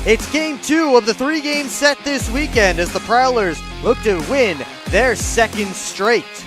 It's game 2 of the 3-game set this weekend as the Prowlers look to win their second straight.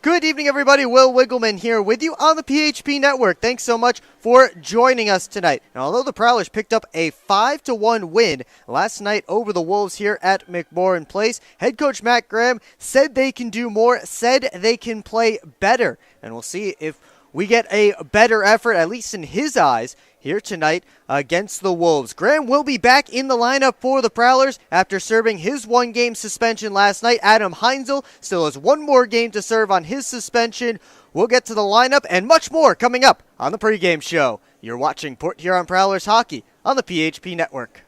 Good evening, everybody. Will Wiggleman here with you on the PHP Network. Thanks so much for joining us tonight. And although the Prowlers picked up a 5-1 win last night over the Wolves here at McMorran Place, head coach Matt Graham said they can do more, said they can play better. And we'll see if we get a better effort, at least in his eyes, here tonight against the Wolves. Graham will be back in the lineup for the Prowlers after serving his 1-game suspension last night. Adam Heinzel still has 1 more game to serve on his suspension. We'll get to the lineup and much more coming up on the pregame show. You're watching Port Huron Prowlers hockey on the PHP Network.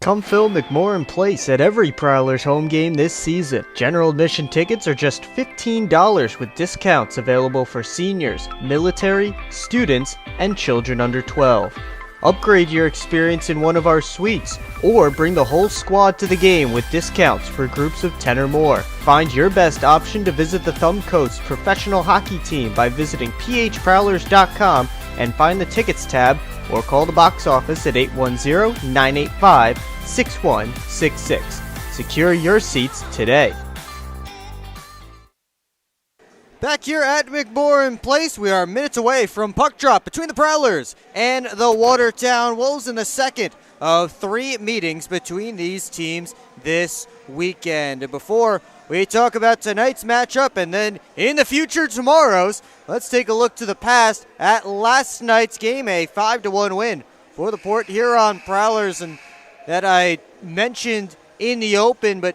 Come fill McMorran Place at every Prowlers home game this season. General admission tickets are just $15 with discounts available for seniors, military, students, and children under 12. Upgrade your experience in one of our suites, or bring the whole squad to the game with discounts for groups of 10 or more. Find your best option to visit the Thumb Coast professional hockey team by visiting phprowlers.com and find the tickets tab, or call the box office at 810-985-6166. Secure your seats today. Back here at McMorran Place, we are minutes away from puck drop between the Prowlers and the Watertown Wolves in the second of 3 meetings between these teams this weekend. And before we talk about tonight's matchup and then in the future tomorrow's, let's take a look to the past at last night's game, a 5-1 win for the Port Huron Prowlers, and that I mentioned in the open. But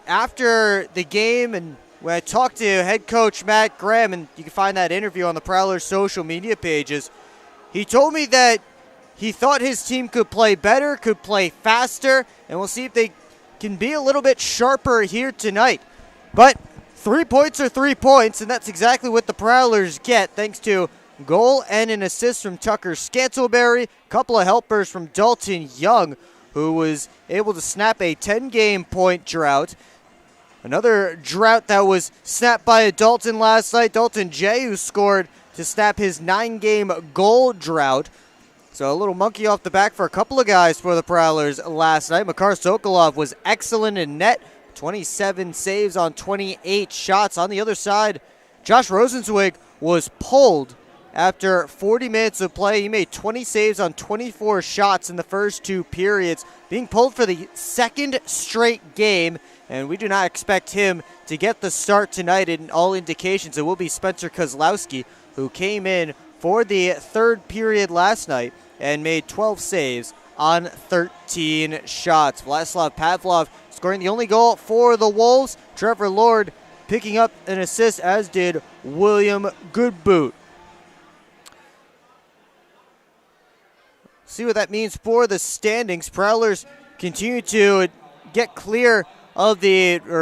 after the game, and when I talked to head coach Matt Graham, and you can find that interview on the Prowlers social media pages, he told me that he thought his team could play better, could play faster, and we'll see if they can be a little bit sharper here tonight. But 3 points are 3 points, and that's exactly what the Prowlers get, thanks to goal and an assist from Tucker Scantleberry, a couple of helpers from Dalton Young, who was able to snap a 10-game point drought. Another drought that was snapped by a Dalton last night, Dalton J, who scored to snap his 9-game goal drought. So a little monkey off the back for a couple of guys for the Prowlers last night. Makar Sokolov was excellent in net, 27 saves on 28 shots. On the other side, Josh Rosenzweig was pulled after 40 minutes of play. He made 20 saves on 24 shots in the first 2 periods, being pulled for the second straight game, and we do not expect him to get the start tonight. In all indications, it will be Spencer Kozlowski, who came in for the 3rd period last night and made 12 saves on 13 shots. Vladislav Pavlov scoring the only goal for the Wolves. Trevor Lord picking up an assist, as did William Goodboot. See what that means for the standings. Prowlers continue to get clear of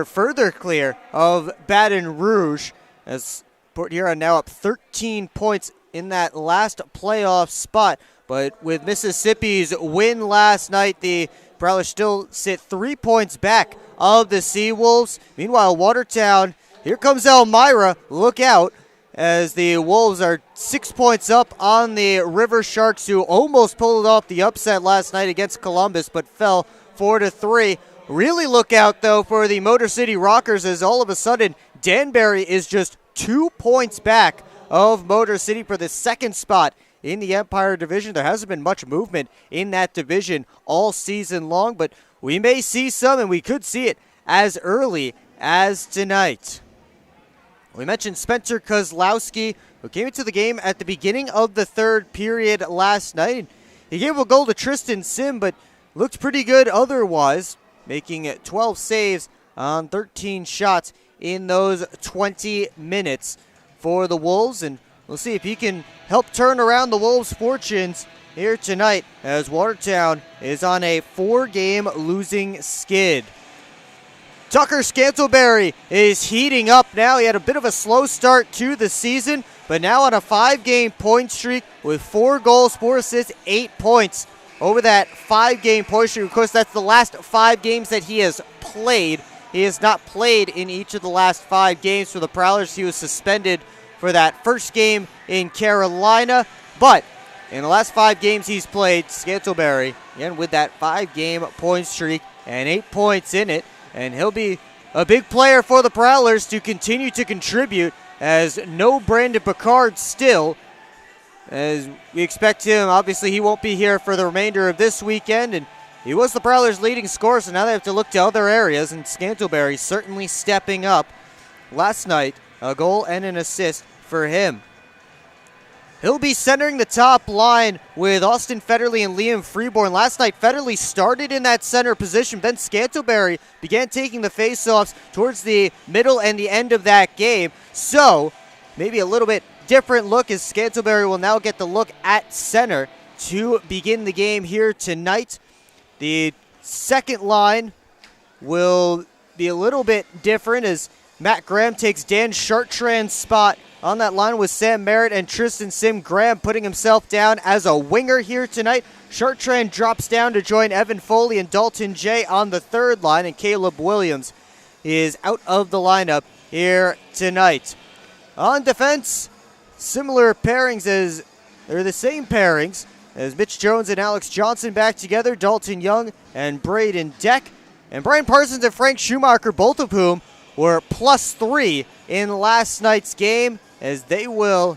further clear of Baton Rouge, as Port Huron now up 13 points in that last playoff spot. But with Mississippi's win last night, the Prowlers still sit 3 points back of the Seawolves. Meanwhile, Watertown, here comes Elmira. Look out, as the Wolves are 6 points up on the River Sharks, who almost pulled off the upset last night against Columbus, but fell 4-3. Really look out, though, for the Motor City Rockers, as all of a sudden Danbury is just 2 points back of Motor City for the second spot in the Empire Division. There hasn't been much movement in that division all season long, but we may see some, and we could see it as early as tonight. We mentioned Spencer Kozlowski, who came into the game at the beginning of the 3rd period last night. He gave a goal to Tristan Sim, but looked pretty good otherwise, making 12 saves on 13 shots in those 20 minutes for the Wolves. And we'll see if he can help turn around the Wolves' fortunes here tonight, as Watertown is on a 4-game losing skid. Tucker Scantleberry is heating up now. He had a bit of a slow start to the season, but now on a 5-game point streak with 4 goals, 4 assists, 8 points over that 5-game point streak. Of course, that's the last 5 games that he has played. He has not played in each of the last 5 games for the Prowlers. He was suspended for that first game in Carolina, but In the last 5 games he's played, Scantlebury, again with that 5-game point streak and 8 points in it, and he'll be a big player for the Prowlers to continue to contribute, as no Brandon Picard still, as we expect him. Obviously, he won't be here for the remainder of this weekend, and he was the Prowlers' leading scorer, so now they have to look to other areas, and Scantlebury certainly stepping up last night. A goal and an assist for him. He'll be centering the top line with Austin Federly and Liam Freeborn. Last night, Federly started in that center position. Then Scantlebury began taking the faceoffs towards the middle and the end of that game. So, maybe a little bit different look, as Scantlebury will now get the look at center to begin the game here tonight. The second line will be a little bit different, as Matt Graham takes Dan Chartrand's spot on that line with Sam Merritt and Tristan Sim. Graham putting himself down as a winger here tonight. Chartrand drops down to join Evan Foley and Dalton Jay on the third line, and Caleb Williams is out of the lineup here tonight. On defense, similar pairings as, they're the same pairings as Mitch Jones and Alex Johnson back together, Dalton Young and Braden Deck, and Brian Parsons and Frank Schumacher, both of whom were +3 in last night's game, as they will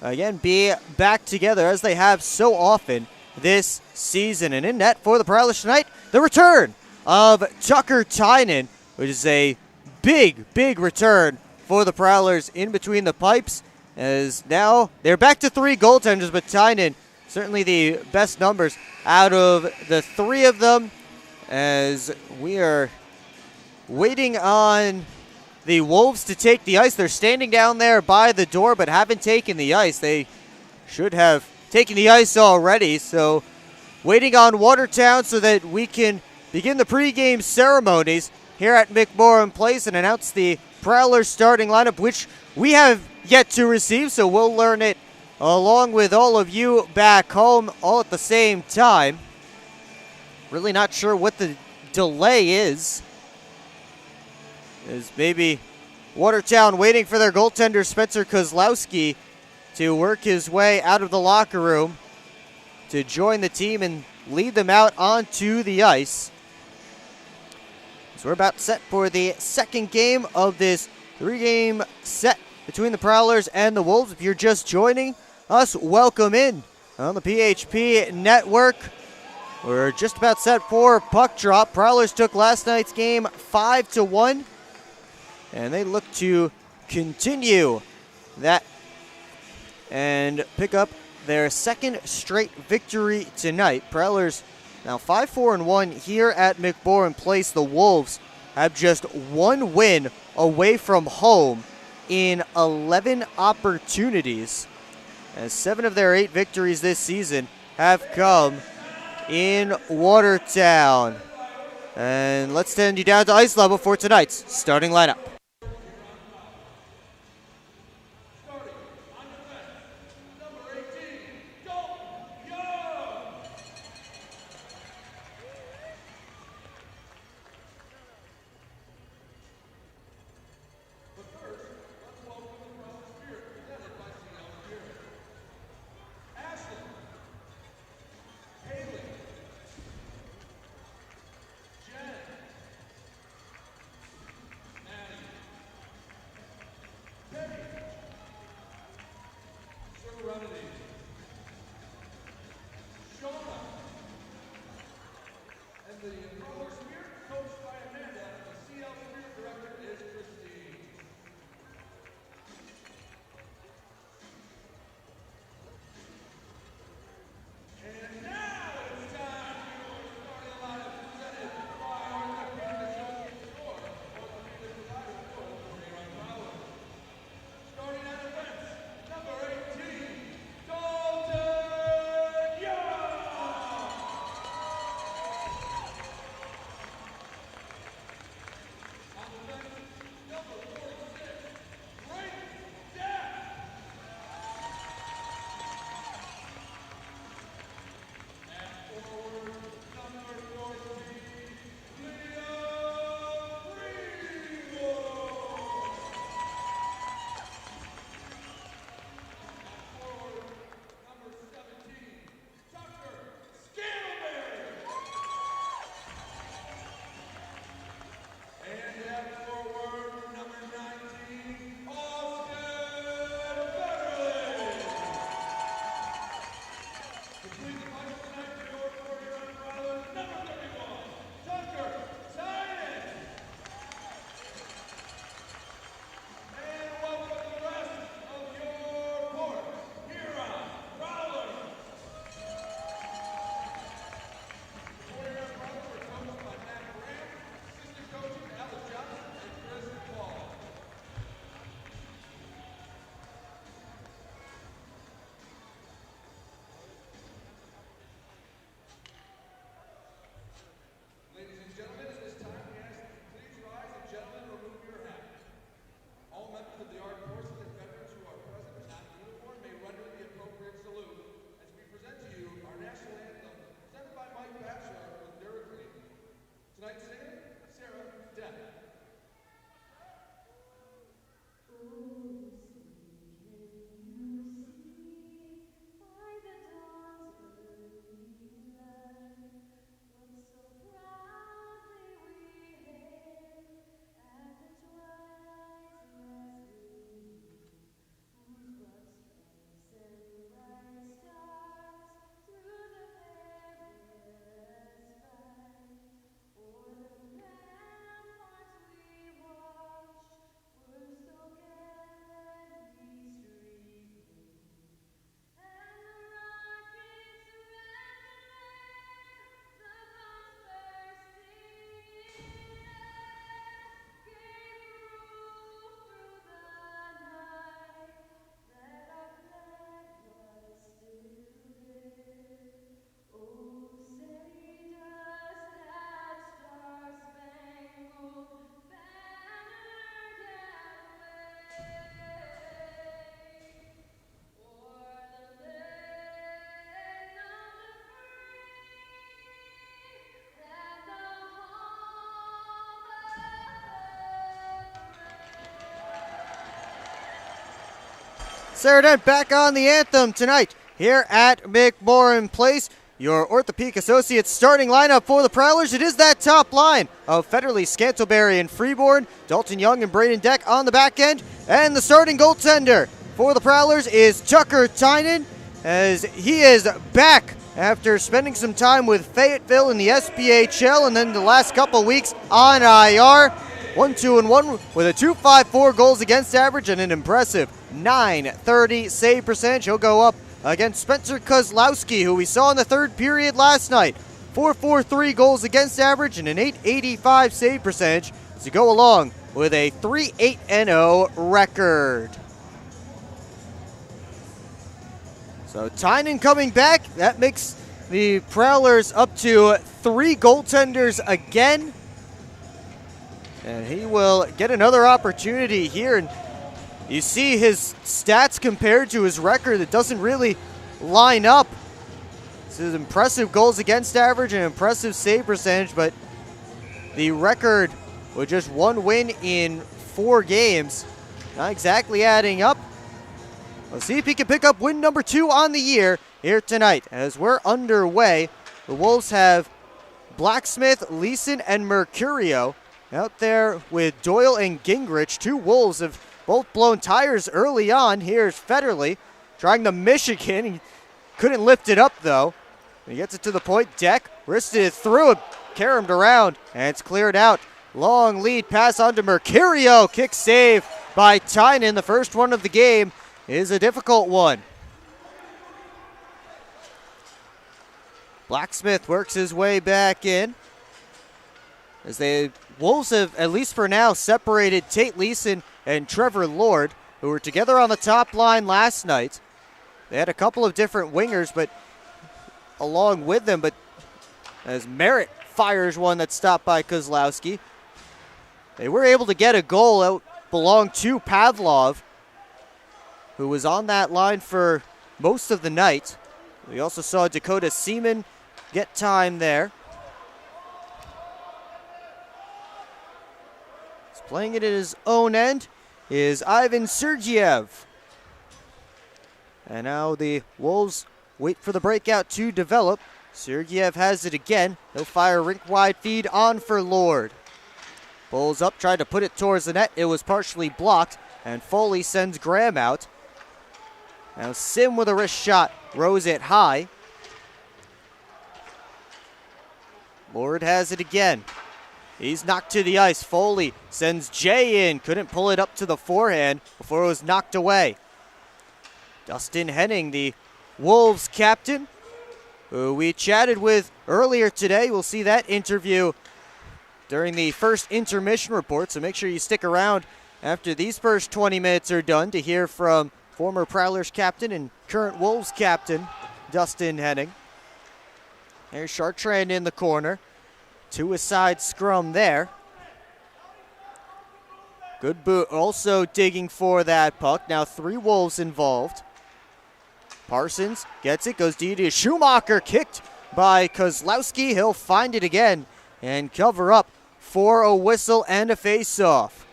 again be back together as they have so often this season. And in net for the Prowlers tonight, the return of Tucker Tynan, which is a big return for the Prowlers in between the pipes, as now they're back to 3 goaltenders, but Tynan certainly the best numbers out of the 3 of them, as we are waiting on the Wolves to take the ice. They're standing down there by the door but haven't taken the ice. They should have taken the ice already, so waiting on Watertown so that we can begin the pregame ceremonies here at McMorran Place and announce the Prowlers starting lineup, which we have yet to receive, so we'll learn it along with all of you back home all at the same time. Really not sure what the delay is maybe Watertown waiting for their goaltender Spencer Kozlowski to work his way out of the locker room to join the team and lead them out onto the ice. So we're about set for the second game of this 3-game set between the Prowlers and the Wolves. If you're just joining us, welcome in on the PHP Network. We're just about set for puck drop. Prowlers took last night's game 5-1. And they look to continue that and pick up their second straight victory tonight. Prowlers now 5-4-1 here at McMorran Place. The Wolves have just 1 win away from home in 11 opportunities, as 7 of their 8 victories this season have come in Watertown. And let's send you down to ice level for tonight's starting lineup. Merritt back on the anthem tonight here at McMorran Place. Your orthopedic associates starting lineup for the Prowlers. It is that top line of Federly, Scantleberry, and Freeborn. Dalton Young and Braden Deck on the back end. And the starting goaltender for the Prowlers is Tucker Tynan, as he is back after spending some time with Fayetteville in the SPHL and then the last couple weeks on IR. 1-2-1 with a .254 goals against average and an impressive .930 save percentage. He'll go up against Spencer Kozlowski, who we saw in the third period last night. .443 goals against average and an .885 save percentage to go along with a 3-8-0 record. So Tynan coming back, that makes the Prowlers up to 3 goaltenders again. And he will get another opportunity here. And you see his stats compared to his record, it doesn't really line up. This is impressive goals against average and impressive save percentage, but the record with just 1 win in 4 games, not exactly adding up. We'll see if he can pick up win number 2 on the year here tonight. As we're underway, the Wolves have Blacksmith, Leeson, and Mercurio out there with Doyle and Gingrich. 2 Wolves have both blown tires early on. Here's Federly trying the Michigan. He couldn't lift it up, though. He gets it to the point. Deck wristed it through, caromed around, and it's cleared out. Long lead pass on to Mercurio. Kick save by Tynan. The first one of the game is a difficult one. Blacksmith works his way back in, as the Wolves have, at least for now, separated Tate Leeson and Trevor Lord, who were together on the top line last night. They had a couple of different wingers, but along with them, but as Merritt fires one that stopped by Kozlowski, they were able to get a goal that belonged to Pavlov, who was on that line for most of the night. We also saw Dakota Seaman get time there. Playing it at his own end is Ivan Sergiev. And now the Wolves wait for the breakout to develop. Sergiev has it again. He'll fire a rink-wide feed on for Lord. Pulls up, tried to put it towards the net. It was partially blocked, and Foley sends Graham out. Now Sim with a wrist shot, rose it high. Lord has it again. He's knocked to the ice. Foley sends Jay in. Couldn't pull it up to the forehand before it was knocked away. Dustin Henning, the Wolves captain, who we chatted with earlier today. We'll see that interview during the first intermission report, so make sure you stick around after these first 20 minutes are done to hear from former Prowlers captain and current Wolves captain, Dustin Henning. There's Chartrand in the corner. To a side scrum there. Good boot, also digging for that puck. Now 3 Wolves involved. Parsons gets it, goes deep to Schumacher, kicked by Kozlowski. He'll find it again and cover up for a whistle and a face-off.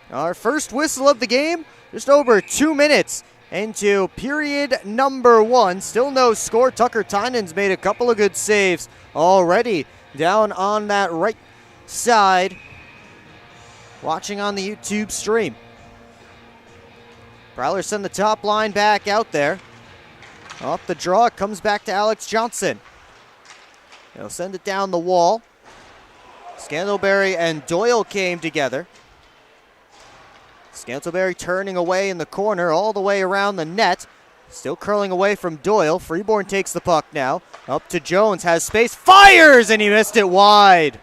Our first whistle of the game, just over 2 minutes into period number 1. Still no score. Tucker Tynan's made a couple of good saves already down on that right side, watching on the YouTube stream. Prowlers send the top line back out there. Off the draw, it comes back to Alex Johnson. He'll send it down the wall. Scantleberry and Doyle came together. Scantleberry turning away in the corner all the way around the net. Still curling away from Doyle. Freeborn takes the puck now. Up to Jones, has space, fires, and he missed it wide.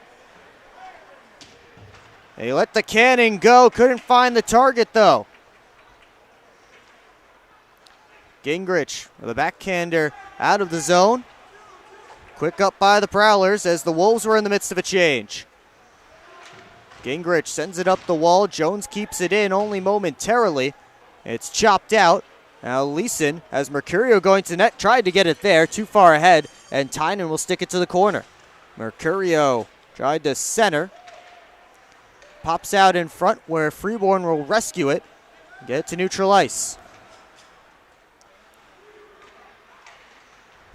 They let the cannon go. Couldn't find the target, though. Gingrich with a backhander out of the zone. Quick up by the Prowlers as the Wolves were in the midst of a change. Gingrich sends it up the wall. Jones keeps it in only momentarily. It's chopped out. Now Leeson has Mercurio going to net, tried to get it there, too far ahead, and Tynan will stick it to the corner. Mercurio tried to center. Pops out in front where Freeborn will rescue it. Get it to neutral ice.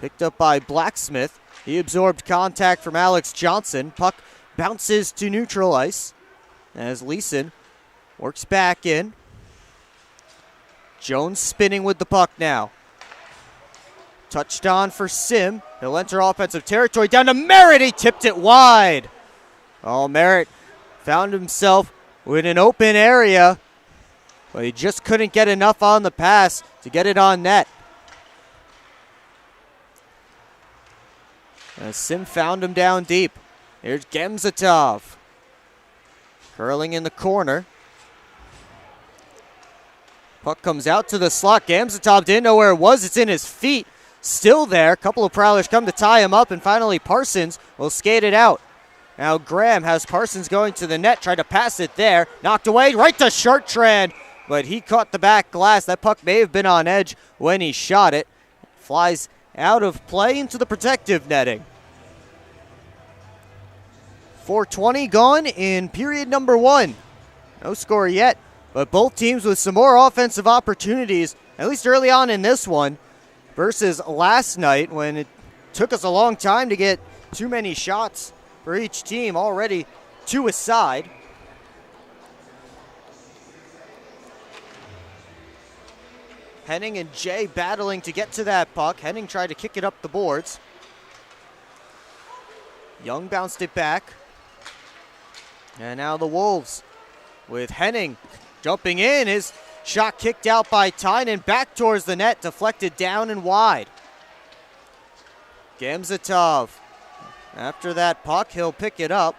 Picked up by Blacksmith. He absorbed contact from Alex Johnson. Puck bounces to neutral ice as Leeson works back in. Jones spinning with the puck now. Touched on for Sim. He'll enter offensive territory down to Merritt. He tipped it wide. Oh, Merritt found himself in an open area, but he just couldn't get enough on the pass to get it on net. As Sim found him down deep. Here's Gemzatov. Curling in the corner. Puck comes out to the slot. Gemzatov didn't know where it was. It's in his feet. Still there. A couple of Prowlers come to tie him up, and finally Parsons will skate it out. Now Graham has Parsons going to the net, tried to pass it there. Knocked away, right to Chartrand, but he caught the back glass. That puck may have been on edge when he shot it. Flies out of play into the protective netting. 4:20 gone in period number 1. No score yet, but both teams with some more offensive opportunities, at least early on in this one, versus last night when it took us a long time to get too many shots for each team, already 2 aside. Henning and Jay battling to get to that puck. Henning tried to kick it up the boards. Young bounced it back. And now the Wolves with Henning jumping in. His shot kicked out by Tynan, back towards the net, deflected down and wide. Gemzatov, after that puck, he'll pick it up.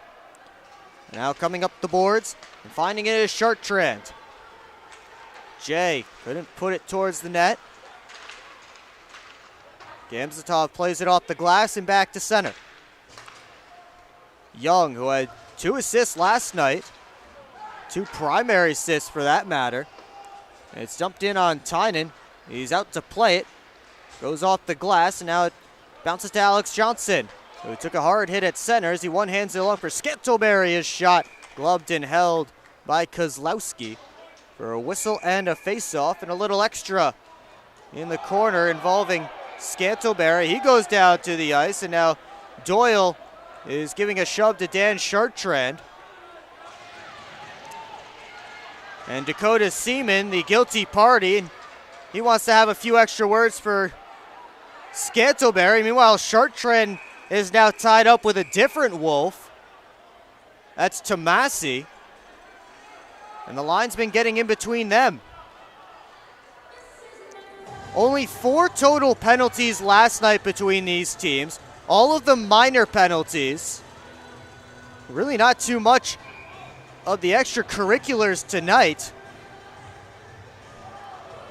Now coming up the boards and finding it is Chartrand. Jay couldn't put it towards the net. Gemzatov plays it off the glass and back to center. Young, who had 2 assists last night, 2 primary assists for that matter. It's dumped in on Tynan. He's out to play it. Goes off the glass, and now it bounces to Alex Johnson, who took a hard hit at center as he one-hands it along for Scantlebury. His shot gloved and held by Kozlowski for a whistle and a face-off, and a little extra in the corner involving Scantlebury. He goes down to the ice, and now Doyle is giving a shove to Dan Chartrand. And Dakota Seaman, the guilty party, and he wants to have a few extra words for Scantlebury. Meanwhile, Chartrand is now tied up with a different Wolf. That's Tomasi. And the line's been getting in between them. Only 4 total penalties last night between these teams. All of them minor penalties. Really not too much of the extracurriculars tonight.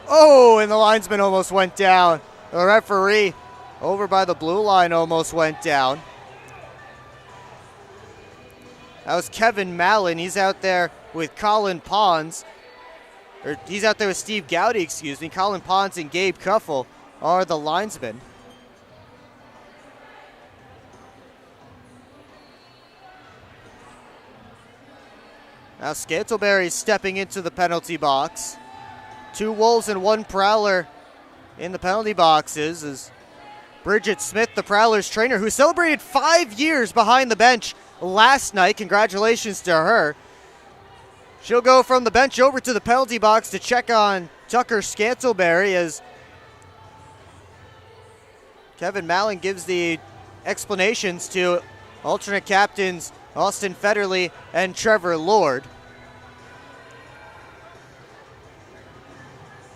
Oh, and the linesman almost went down. The referee over by the blue line almost went down. That was Kevin Mallon. He's out there with Colin Pons. Or he's out there with Steve Gowdy, excuse me. Colin Pons and Gabe Kuffel are the linesmen. Now Scantlebury stepping into the penalty box. 2 Wolves and 1 Prowler in the penalty boxes as Bridget Smith, the Prowlers trainer, who celebrated 5 years behind the bench last night. Congratulations to her. She'll go from the bench over to the penalty box to check on Tucker Scantlebury as Kevin Mallon gives the explanations to alternate captains Austin Federly and Trevor Lord.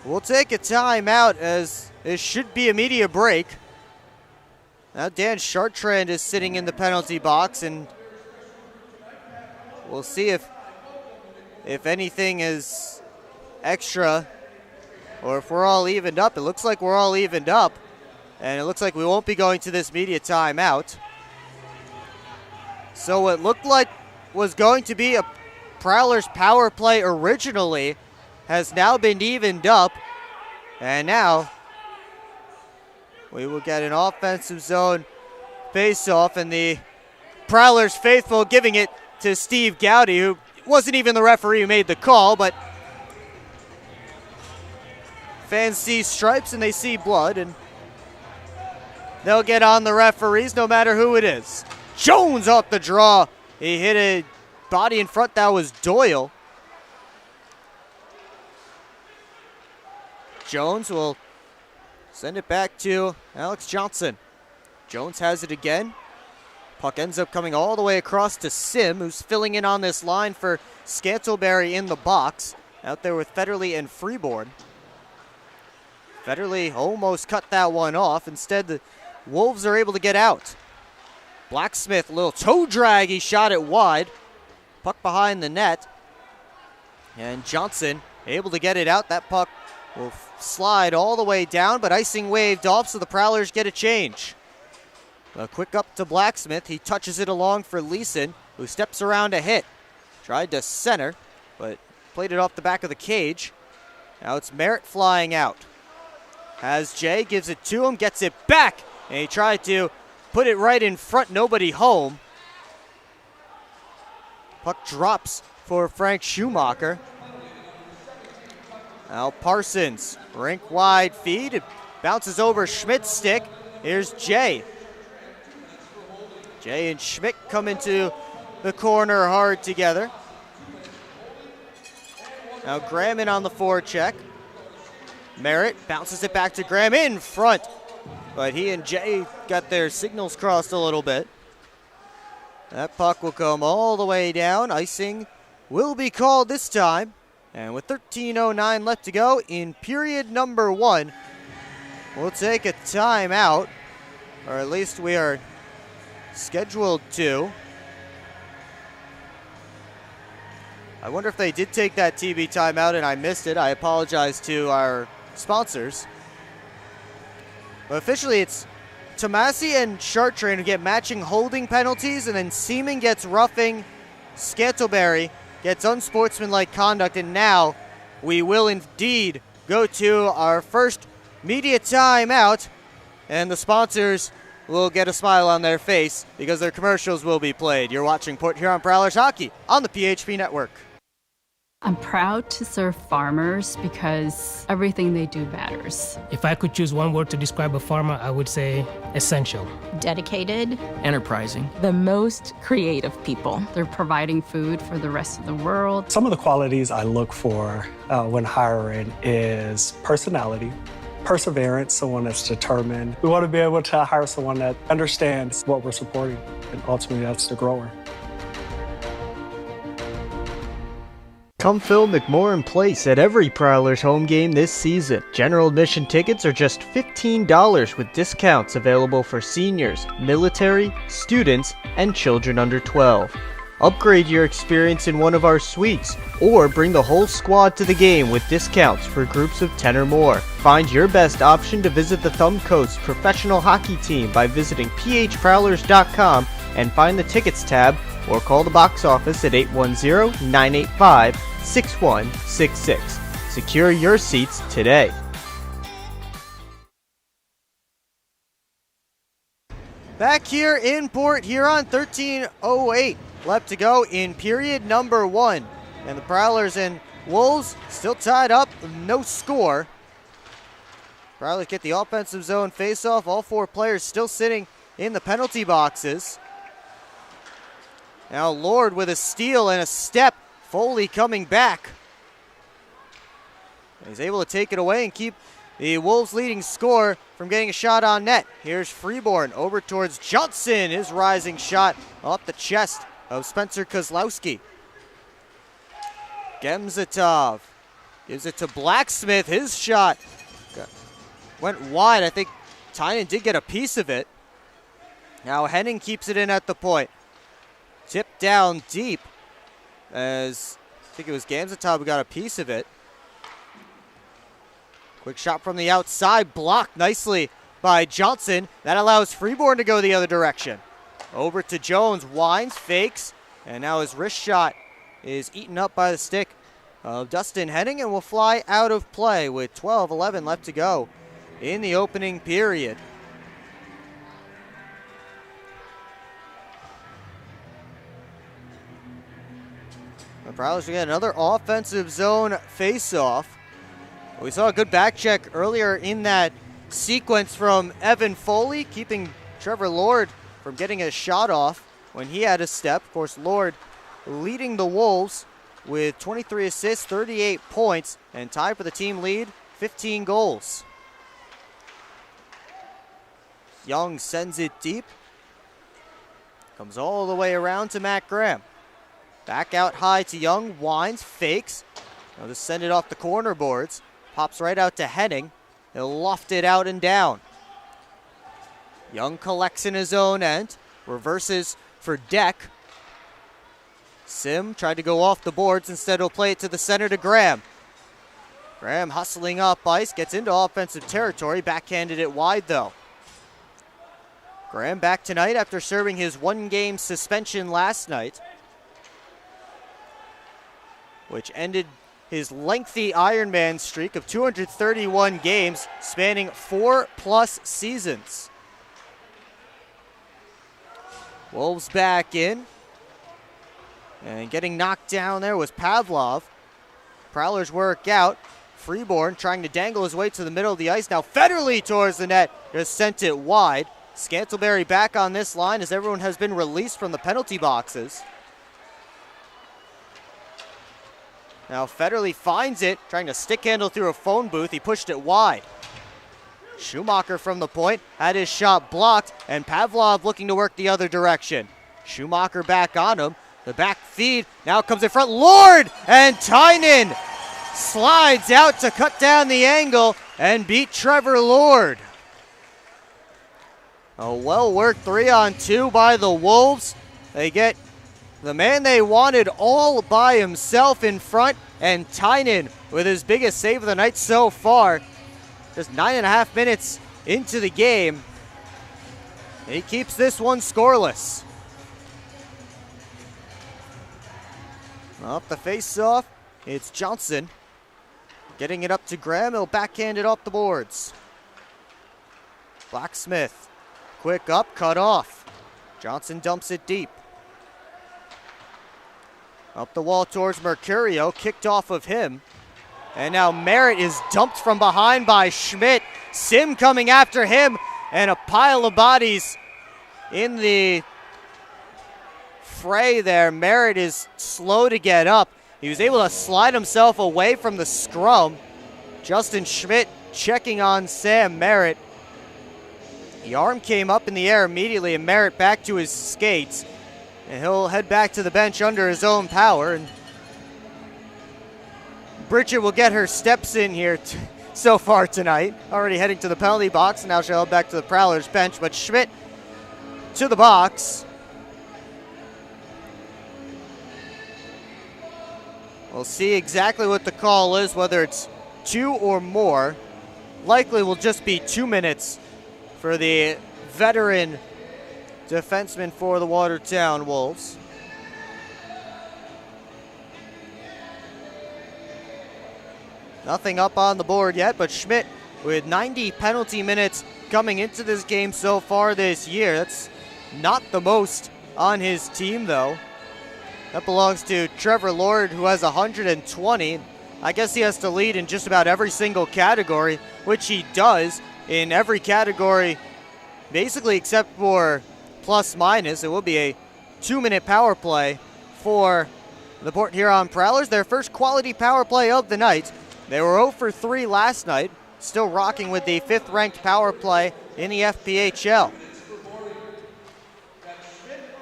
We'll take a timeout as this should be a media break. Now Dan Chartrand is sitting in the penalty box, and we'll see if anything is extra or if we're all evened up. It looks like we're all evened up, and it looks like we won't be going to this media timeout. So what looked like was going to be a Prowlers power play originally has now been evened up, and now we will get an offensive zone face-off, and the Prowlers faithful giving it to Steve Gowdy, who wasn't even the referee who made the call, but fans see stripes and they see blood, and they'll get on the referees no matter who it is. Jones off the draw. He hit a body in front. That was Doyle. Jones will send it back to Alex Johnson. Jones has it again. Puck ends up coming all the way across to Sim, who's filling in on this line for Scantlebury in the box. Out there with Federly and Freeborn. Federly almost cut that one off. Instead, the Wolves are able to get out. Blacksmith, a little toe drag. He shot it wide. Puck behind the net. And Johnson able to get it out. That puck will slide all the way down, but icing waved off, so the Prowlers get a change. A quick up to Blacksmith. He touches it along for Leeson, who steps around to hit. Tried to center, but played it off the back of the cage. Now it's Merritt flying out. Has Jay, gives it to him, gets it back, and he tried to put it right in front, nobody home. Puck drops for Frank Schumacher. Now Parsons, rink wide feed, it bounces over Schmidt's stick. Here's Jay. Jay and Schmidt come into the corner hard together. Now Graham in on the forecheck. Merritt bounces it back to Graham in front. But he and Jay got their signals crossed a little bit. That puck will come all the way down. Icing will be called this time. And with 13:09 left to go in period number 1, we'll take a timeout. Or at least we are scheduled to. I wonder if they did take that TB timeout and I missed it. I apologize to our sponsors. But officially it's Tomasi and Chartrain who get matching holding penalties, and then Seaman gets roughing. Scantlebury gets unsportsmanlike conduct, and now we will indeed go to our first media timeout, and the sponsors will get a smile on their face because their commercials will be played. You're watching Port Huron Prowlers Hockey on the PHP Network. I'm proud to serve farmers because everything they do matters. If I could choose one word to describe a farmer, I would say essential. Dedicated. Enterprising. The most creative people. They're providing food for the rest of the world. Some of the qualities I look for when hiring is personality, perseverance, someone that's determined. We want to be able to hire someone that understands what we're supporting, and ultimately that's the grower. Come fill McMorran Place at every Prowlers home game this season. General admission tickets are just $15 with discounts available for seniors, military, students, and children under 12. Upgrade your experience in one of our suites, or bring the whole squad to the game with discounts for groups of 10 or more. Find your best option to visit the Thumb Coast professional hockey team by visiting phprowlers.com and find the tickets tab, or call the box office at 810-985-6166. Secure your seats today. Back here in Port Huron, 13:08 left to go in period number 1. And the Prowlers and Wolves still tied up, no score. Prowlers get the offensive zone face-off. All 4 players still sitting in the penalty boxes. Now Lord with a steal and a step. Foley coming back. He's able to take it away and keep the Wolves' leading scorer from getting a shot on net. Here's Freeborn over towards Johnson. His rising shot off the chest of Spencer Kozlowski. Gemzatov gives it to Blacksmith. His shot went wide. I think Tynan did get a piece of it. Now Henning keeps it in at the point. Tipped down deep as I think it was Gamzatov who got a piece of it. Quick shot from the outside, blocked nicely by Johnson. That allows Freeborn to go the other direction. Over to Jones, winds, fakes, and now his wrist shot is eaten up by the stick of Dustin Henning and will fly out of play with 12:11 left to go in the opening period. The Prowlers get another offensive zone face-off. We saw a good back check earlier in that sequence from Evan Foley, keeping Trevor Lord from getting a shot off when he had a step. Of course, Lord leading the Wolves with 23 assists, 38 points, and tied for the team lead, 15 goals. Young sends it deep. Comes all the way around to Matt Graham. Back out high to Young, winds, fakes. Now just send it off the corner boards. Pops right out to Henning. He'll loft it out and down. Young collects in his own end. Reverses for Deck. Sim tried to go off the boards. Instead, he'll play it to the center to Graham. Graham hustling up ice. Gets into offensive territory. Backhanded it wide, though. Graham back tonight after serving his one-game suspension last night, which ended his lengthy Ironman streak of 231 games spanning 4+ seasons. Wolves back in. And getting knocked down there was Pavlov. Prowlers work out. Freeborn trying to dangle his way to the middle of the ice. Now Federly towards the net. Just sent it wide. Scantlebury back on this line as everyone has been released from the penalty boxes. Now Federly finds it, trying to stick handle through a phone booth. He pushed it wide. Schumacher from the point, had his shot blocked, and Pavlov looking to work the other direction. Schumacher back on him. The back feed now comes in front. Lord! And Tynan slides out to cut down the angle and beat Trevor Lord. A well-worked 3-on-2 by the Wolves. They get the man they wanted all by himself in front, and Tynan with his biggest save of the night so far. Just 9.5 minutes into the game. He keeps this one scoreless. Off the face-off, it's Johnson. Getting it up to Graham, he'll backhand it off the boards. Blacksmith, quick up, cut off. Johnson dumps it deep. Up the wall towards Mercurio, kicked off of him. And now Merritt is dumped from behind by Schmidt. Sim coming after him, and a pile of bodies in the fray there. Merritt is slow to get up. He was able to slide himself away from the scrum. Justin Schmidt checking on Sam Merritt. The arm came up in the air immediately, and Merritt back to his skates. And he'll head back to the bench under his own power. And Bridget will get her steps in here so far tonight. Already heading to the penalty box, and now she'll head back to the Prowlers bench. But Schmidt to the box. We'll see exactly what the call is, whether it's 2 or more. Likely will just be 2 minutes for the veteran defenseman for the Watertown Wolves. Nothing up on the board yet, but Schmidt with 90 penalty minutes coming into this game so far this year. That's not the most on his team, though. That belongs to Trevor Lord, who has 120. I guess he has to lead in just about every single category, which he does in every category, basically except for plus minus. It will be a 2-minute power play for the Port Huron Prowlers. Their first quality power play of the night. They were 0 for 3 last night, still rocking with the 5th-ranked power play in the FPHL.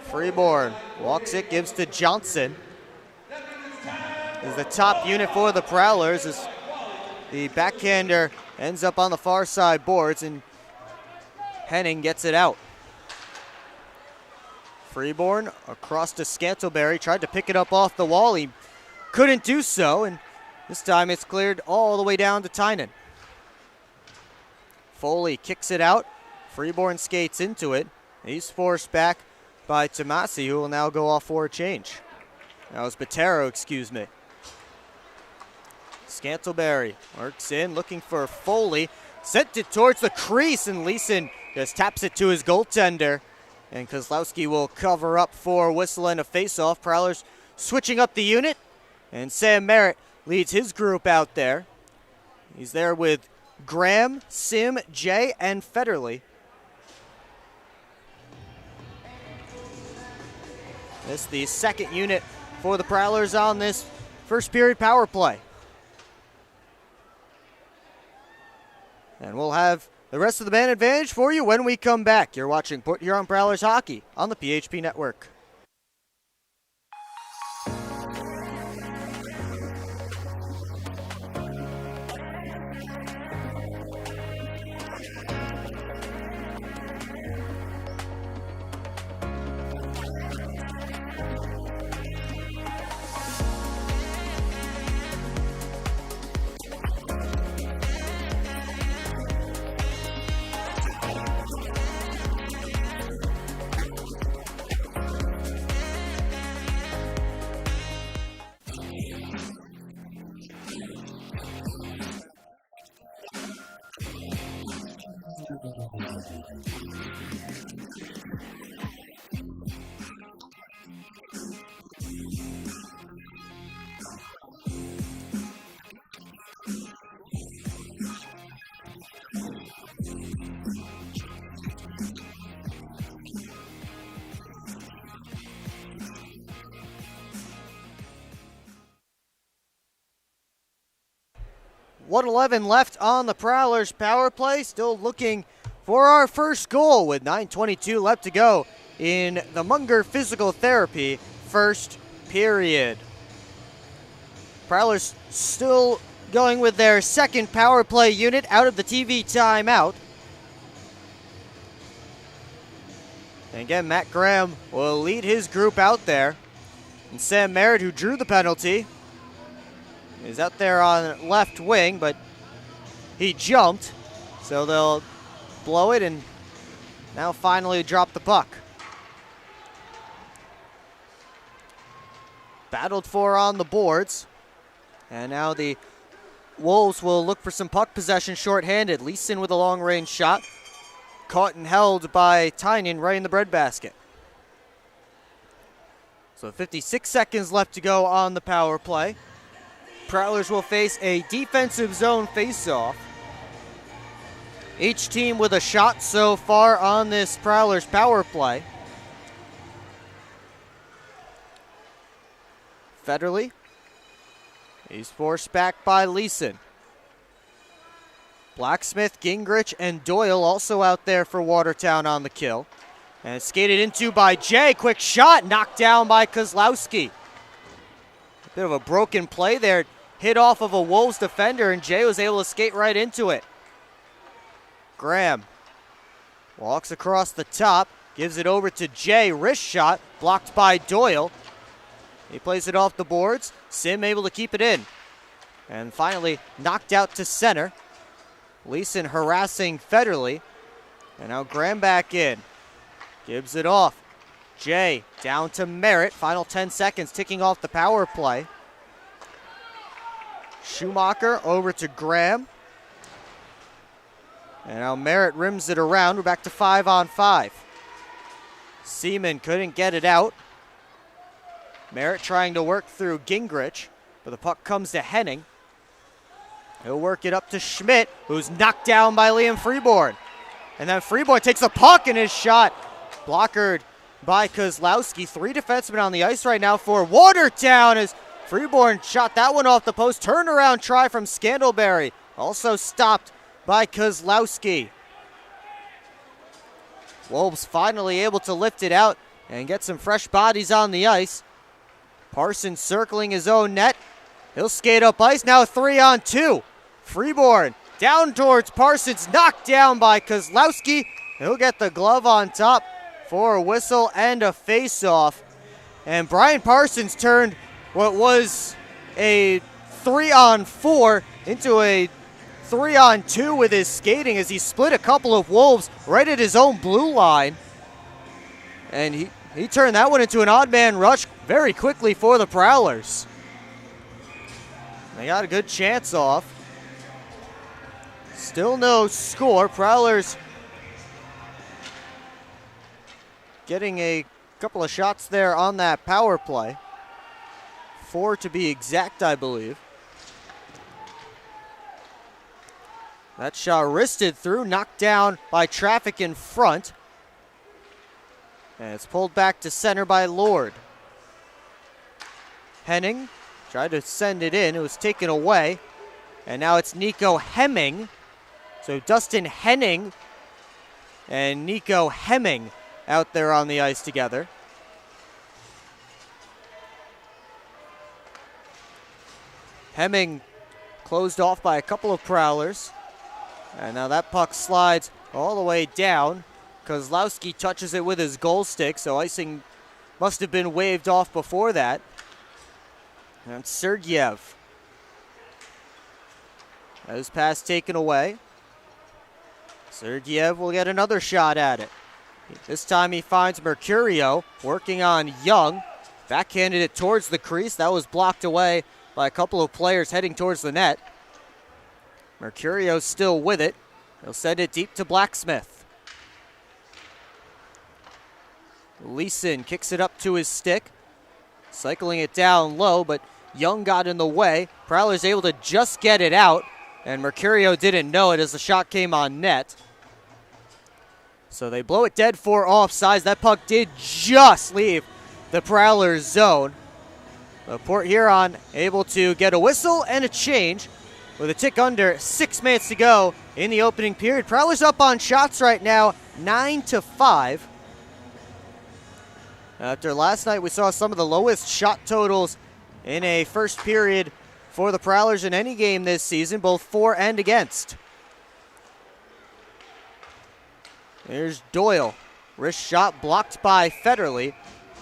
Freeborn walks it, gives to Johnson. Is the top unit for the Prowlers as the backhander ends up on the far side boards, and Henning gets it out. Freeborn across to Scantlebury, tried to pick it up off the wall. He couldn't do so, and this time it's cleared all the way down to Tynan. Foley kicks it out. Freeborn skates into it. He's forced back by Tomasi, who will now go off for a change. That was Botero, excuse me. Scantlebury works in, looking for Foley. Sent it towards the crease, and Leeson just taps it to his goaltender. And Kozlowski will cover up for whistle and a face-off. Prowlers switching up the unit, and Sam Merritt leads his group out there. He's there with Graham, Sim, Jay, and Federly. This is the second unit for the Prowlers on this first period power play. And we'll have the rest of the man advantage for you when we come back. You're watching Port Huron Prowlers hockey on the PHP Network. .11 left on the Prowlers power play. Still looking for our first goal with 9:22 left to go in the Munger Physical Therapy first period. Prowlers still going with their second power play unit out of the TV timeout. And again, Matt Graham will lead his group out there. And Sam Merritt, who drew the penalty, is out there on left wing, but he jumped, so they'll blow it and now finally drop the puck. Battled for on the boards, and now the Wolves will look for some puck possession shorthanded. Leeson with a long-range shot, caught and held by Tynan right in the breadbasket. So 56 seconds left to go on the power play. Prowlers will face a defensive zone face-off. Each team with a shot so far on this Prowlers power play. Federly. He's forced back by Leeson. Blacksmith, Gingrich, and Doyle also out there for Watertown on the kill. And it's skated into by Jay. Quick shot, knocked down by Kozlowski. Bit of a broken play there. Hit off of a Wolves defender, and Jay was able to skate right into it. Graham walks across the top, gives it over to Jay. Wrist shot, blocked by Doyle. He plays it off the boards. Sim able to keep it in. And finally knocked out to center. Leeson harassing Federly. And now Graham back in. Gives it off. Jay down to Merritt. Final 10 seconds ticking off the power play. Schumacher over to Graham. And now Merritt rims it around. We're back to 5-on-5. Seaman couldn't get it out. Merritt trying to work through Gingrich, but the puck comes to Henning. He'll work it up to Schmidt, who's knocked down by Liam Freeborn. And then Freeborn takes the puck and his shot blockered by Kozlowski. 3 defensemen on the ice right now for Watertown as Freeborn shot that one off the post. Turnaround try from Scandalberry. Also stopped by Kozlowski. Wolves finally able to lift it out and get some fresh bodies on the ice. Parsons circling his own net. He'll skate up ice. Now 3-on-2. Freeborn down towards Parsons. Knocked down by Kozlowski. He'll get the glove on top for a whistle and a face-off. And Brian Parsons turned what was a 3-on-4 into a 3-on-2 with his skating as he split a couple of Wolves right at his own blue line. And he turned that one into an odd man rush very quickly for the Prowlers. They got a good chance off. Still no score. Prowlers getting a couple of shots there on that power play. 4 to be exact, I believe. That shot wristed through, knocked down by traffic in front. And it's pulled back to center by Lord. Henning tried to send it in. It was taken away. And now it's Nico Hemming. So Dustin Henning and Nico Hemming out there on the ice together. Hemming closed off by a couple of Prowlers. And now that puck slides all the way down. Kozlowski touches it with his goal stick, so icing must have been waved off before that. And Sergeyev. His pass taken away. Sergeyev will get another shot at it. This time he finds Mercurio working on Young. Backhanded it towards the crease. That was blocked away by a couple of players heading towards the net. Mercurio's still with it. He'll send it deep to Blacksmith. Leeson kicks it up to his stick. Cycling it down low, but Young got in the way. Prowler's able to just get it out, and Mercurio didn't know it as the shot came on net. So they blow it dead for offsides. That puck did just leave the Prowlers zone. Port Huron able to get a whistle and a change with a tick under 6 minutes to go in the opening period. Prowlers up on shots right now, 9-5. After last night, we saw some of the lowest shot totals in a first period for the Prowlers in any game this season, both for and against. There's Doyle. Wrist shot blocked by Federly,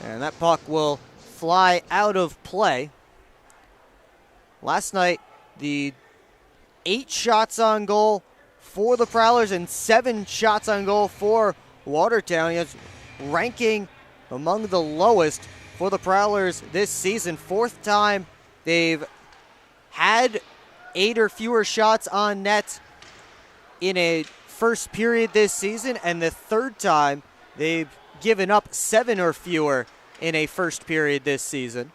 and that puck will fly out of play. Last night, the 8 shots on goal for the Prowlers and 7 shots on goal for Watertown. He ranking among the lowest for the Prowlers this season. 4th time they've had 8 or fewer shots on net in a first period this season, and the 3rd time they've given up 7 or fewer in a first period this season.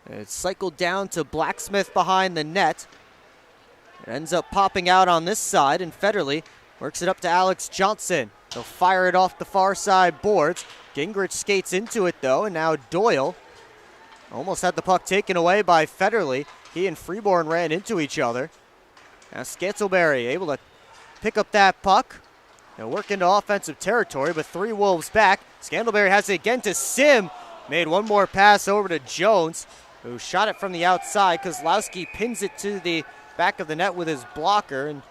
It's cycled down to Blacksmith behind the net. It ends up popping out on this side, and Federly works it up to Alex Johnson. He'll fire it off the far side boards. Gingrich skates into it, though, and now Doyle almost had the puck taken away by Federly. He and Freeborn ran into each other. Now Scantleberry able to pick up that puck. They'll work into offensive territory, but 3 Wolves back. Scantleberry has it again to Sim. Made one more pass over to Jones, who shot it from the outside. Kozlowski pins it to the back of the net with his blocker, and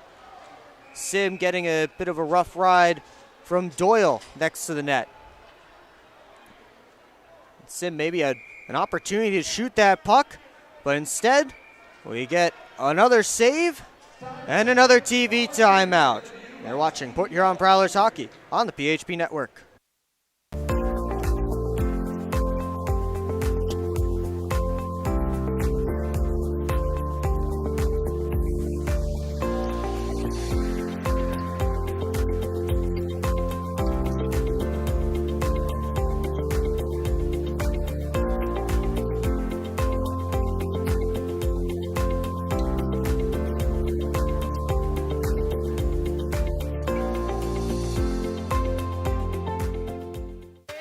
Sim getting a bit of a rough ride from Doyle next to the net. Sim maybe had an opportunity to shoot that puck, but instead we get another save and another TV timeout. You're watching Port Huron Prowlers hockey on the PHP Network.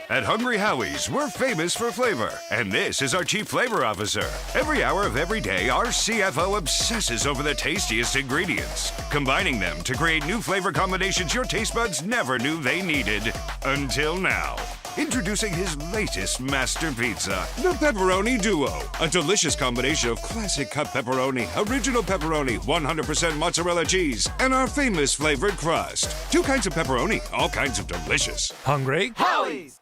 At Hungry Howie's, we're famous for flavor, and this is our Chief Flavor Officer. Every hour of every day, our CFO obsesses over the tastiest ingredients, combining them to create new flavor combinations your taste buds never knew they needed. Until now. Introducing his latest master pizza, the Pepperoni Duo. A delicious combination of classic cut pepperoni, original pepperoni, 100% mozzarella cheese, and our famous flavored crust. 2 kinds of pepperoni, all kinds of delicious. Hungry? Howie's!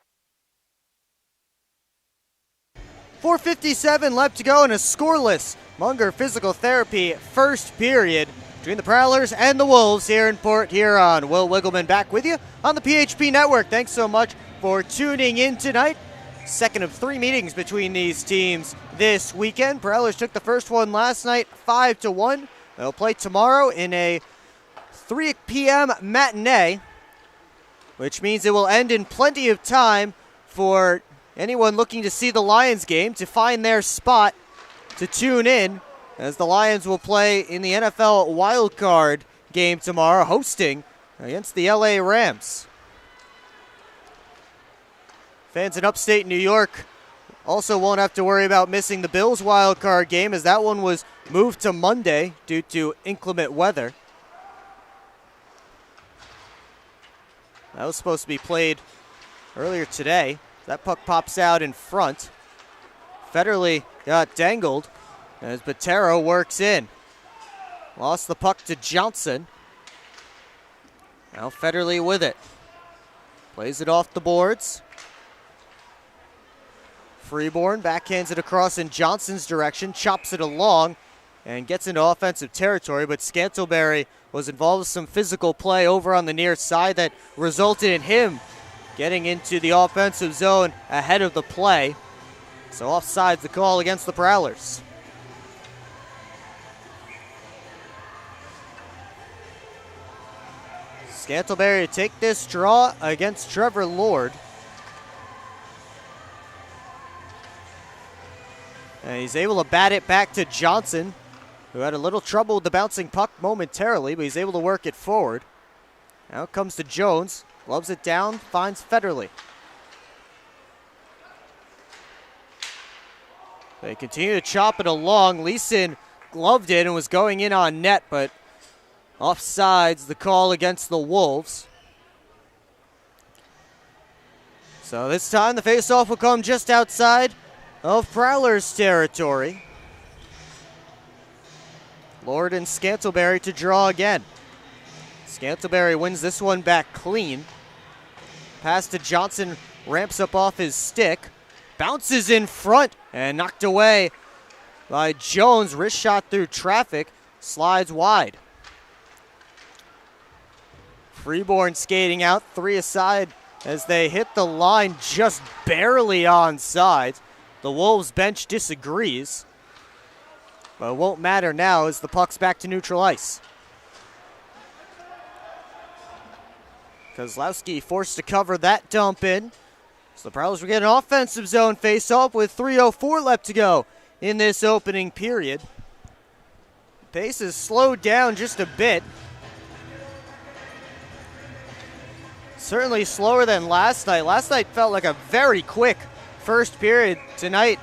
4:57 left to go in a scoreless Munger Physical Therapy first period between the Prowlers and the Wolves here in Port Huron. Will Wiggleman back with you on the PHP Network. Thanks so much for tuning in tonight. Second of 3 meetings between these teams this weekend. Prowlers took the first one last night, 5-1. They'll play tomorrow in a 3 p.m. matinee, which means it will end in plenty of time for anyone looking to see the Lions game to find their spot to tune in as the Lions will play in the NFL wildcard game tomorrow, hosting against the LA Rams. Fans in upstate New York also won't have to worry about missing the Bills wildcard game, as that one was moved to Monday due to inclement weather. That was supposed to be played earlier today. That puck pops out in front. Federly got dangled as Botero works in. Lost the puck to Johnson. Now Federly with it. Plays it off the boards. Freeborn backhands it across in Johnson's direction, chops it along, and gets into offensive territory, but Scantlebury was involved with some physical play over on the near side that resulted in him getting into the offensive zone ahead of the play. So offsides the call against the Prowlers. Scantlebury to take this draw against Trevor Lord. And he's able to bat it back to Johnson, who had a little trouble with the bouncing puck momentarily, but he's able to work it forward. Now it comes to Jones, gloves it down, finds Federly. They continue to chop it along. Leeson gloved it and was going in on net, but offsides the call against the Wolves. So this time the faceoff will come just outside of Prowlers territory. Lord and Scantlebury to draw again. Scantlebury wins this one back clean. Pass to Johnson, ramps up off his stick, bounces in front and knocked away by Jones. Wrist shot through traffic, slides wide. Freeborn skating out, 3 aside as they hit the line just barely onside. The Wolves bench disagrees, but it won't matter now as the puck's back to neutral ice. Kozlowski forced to cover that dump in. So the Prowlers will get an offensive zone face-off with 3:04 left to go in this opening period. Pace is slowed down just a bit. Certainly slower than last night. Last night felt like a very quick first period. Tonight,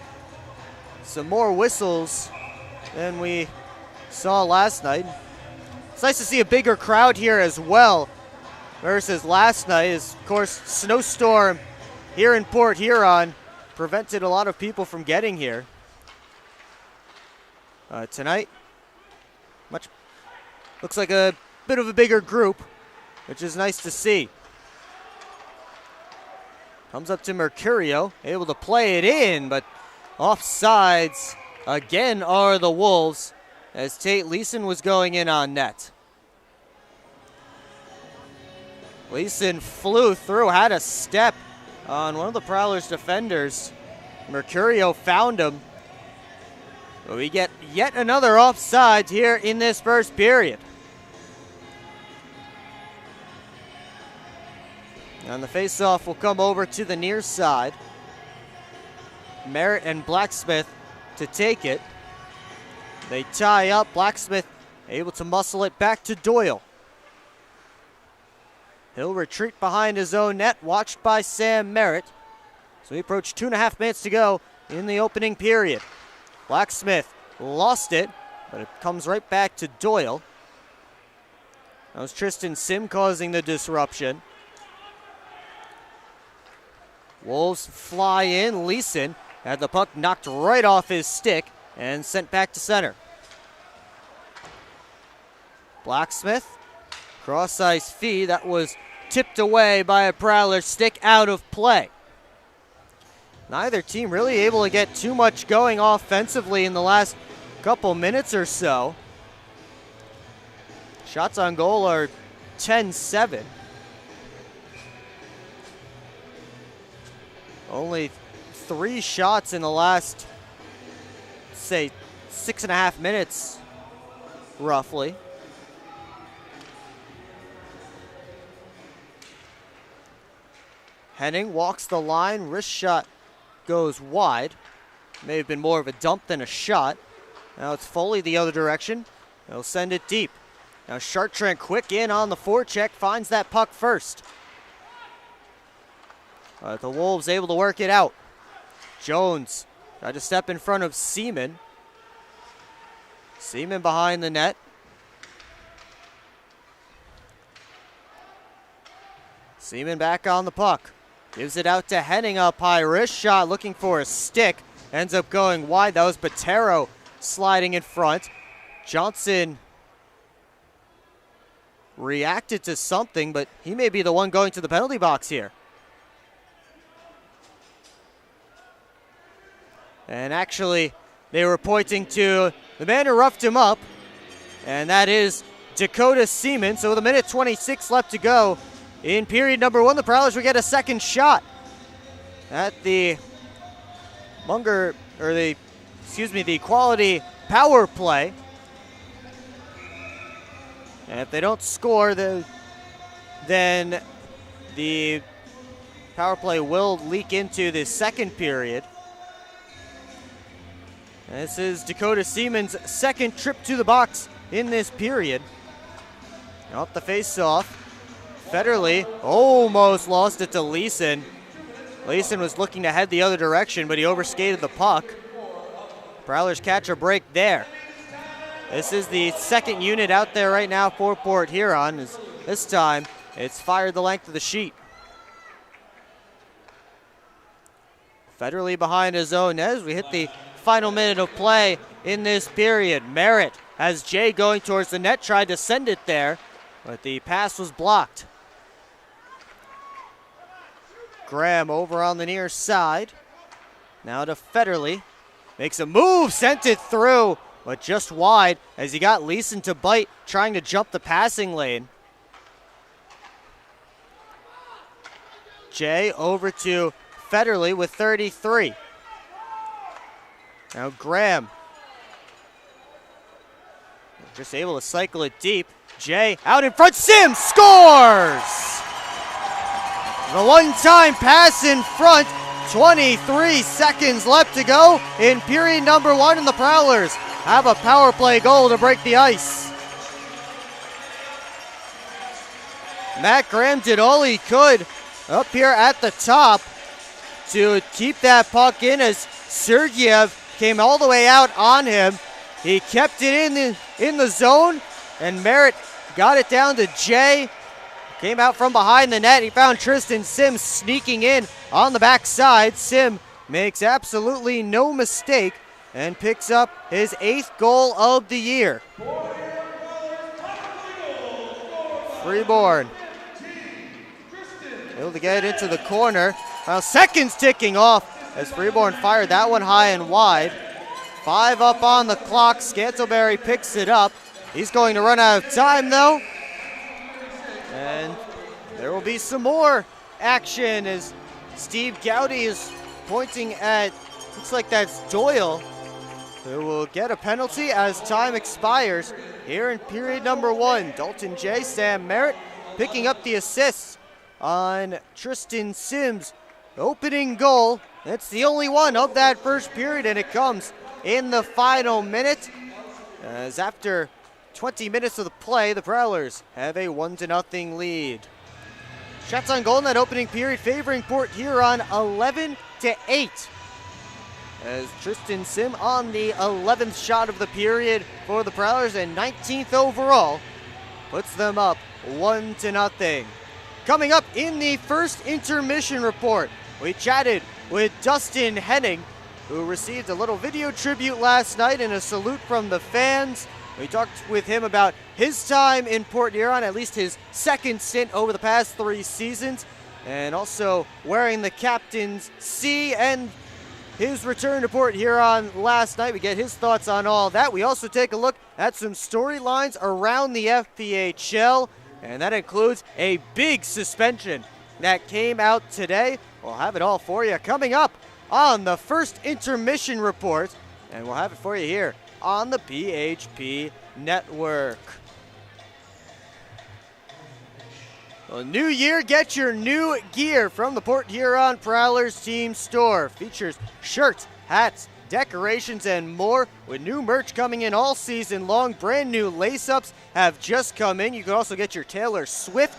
some more whistles than we saw last night. It's nice to see a bigger crowd here as well versus last night. As, of course, snowstorm here in Port Huron prevented a lot of people from getting here. Tonight, looks like a bit of a bigger group, which is nice to see. Comes up to Mercurio, able to play it in, but offsides again are the Wolves as Tate Leeson was going in on net. Leeson flew through, had a step on one of the Prowlers defenders. Mercurio found him. But we get yet another offside here in this first period. And the faceoff will come over to the near side. Merritt and Blacksmith to take it. They tie up. Blacksmith able to muscle it back to Doyle. He'll retreat behind his own net, watched by Sam Merritt. So we approach 2.5 minutes to go in the opening period. Blacksmith lost it, but it comes right back to Doyle. That was Tristan Sim causing the disruption. Wolves fly in. Leeson had the puck knocked right off his stick and sent back to center. Blacksmith, cross-ice feed. That was tipped away by a Prowler stick out of play. Neither team really able to get too much going offensively in the last couple minutes or so. Shots on goal are 10-7. Only 3 shots in the last, say, 6.5 minutes, roughly. Henning walks the line, wrist shot goes wide. May have been more of a dump than a shot. Now it's Foley the other direction. They'll send it deep. Now Chartrand quick in on the forecheck, finds that puck first. But the Wolves able to work it out. Jones tried to step in front of Seaman. Seaman behind the net. Seaman back on the puck. Gives it out to Henning up high. Wrist shot looking for a stick. Ends up going wide. That was Botero sliding in front. Johnson reacted to something, but he may be the one going to the penalty box here. And actually, they were pointing to the man who roughed him up, and that is Dakota Seaman. So with 1:26 left to go in period number 1, the Prowlers will get a second shot at the the quality power play. And if they don't score, then the power play will leak into the second period. This is Dakota Seaman's second trip to the box in this period. Off the face-off. Federly almost lost it to Leeson. Leeson was looking to head the other direction, but he overskated the puck. Prowlers catch a break there. This is the second unit out there right now for Port Huron. This time, it's fired the length of the sheet. Federly behind his own net as we hit the final minute of play in this period. Merritt has Jay going towards the net, tried to send it there, but the pass was blocked. Graham over on the near side. Now to Federly. Makes a move, sent it through, but just wide as he got Leeson to bite, trying to jump the passing lane. Jay over to Federly with 33. Now Graham just able to cycle it deep. Jay out in front, Sim scores! The one-time pass in front, 23 seconds left to go in period number 1, and the Prowlers have a power play goal to break the ice. Matt Graham did all he could up here at the top to keep that puck in as Sergeyev came all the way out on him. He kept it in the zone, and Merritt got it down to Jay. Came out from behind the net. He found Tristan Sim sneaking in on the backside. Sim makes absolutely no mistake and picks up his 8th goal of the year. Freeborn able to get it into the corner. Now seconds ticking off as Freeborn fired that one high and wide. 5 up on the clock. Scantleberry picks it up. He's going to run out of time though. And there will be some more action as Steve Gowdy is pointing at, looks like that's Doyle, who will get a penalty as time expires here in period number 1. Dalton J. Sam Merritt picking up the assists on Tristan Sim's opening goal. It's the only one of that first period, and it comes in the final minute as after 20 minutes of the play, the Prowlers have a 1-0 lead. Shots on goal in that opening period favoring Port Huron 11-8. As Tristan Sim on the 11th shot of the period for the Prowlers and 19th overall puts them up 1-0. Coming up in the first intermission report, we chatted with Dustin Henning, who received a little video tribute last night and a salute from the fans. We talked with him about his time in Port Huron, at least his second stint over the past 3 seasons, and also wearing the captain's C and his return to Port Huron last night. We get his thoughts on all that. We also take a look at some storylines around the FPHL, and that includes a big suspension that came out today. We'll have it all for you coming up on the first intermission report, and we'll have it for you here on the PHP Network. Well, new year, get your new gear from the Port Huron Prowlers team store. Features shirts, hats, decorations, and more. With new merch coming in all season long, brand new lace-ups have just come in. You can also get your Taylor Swift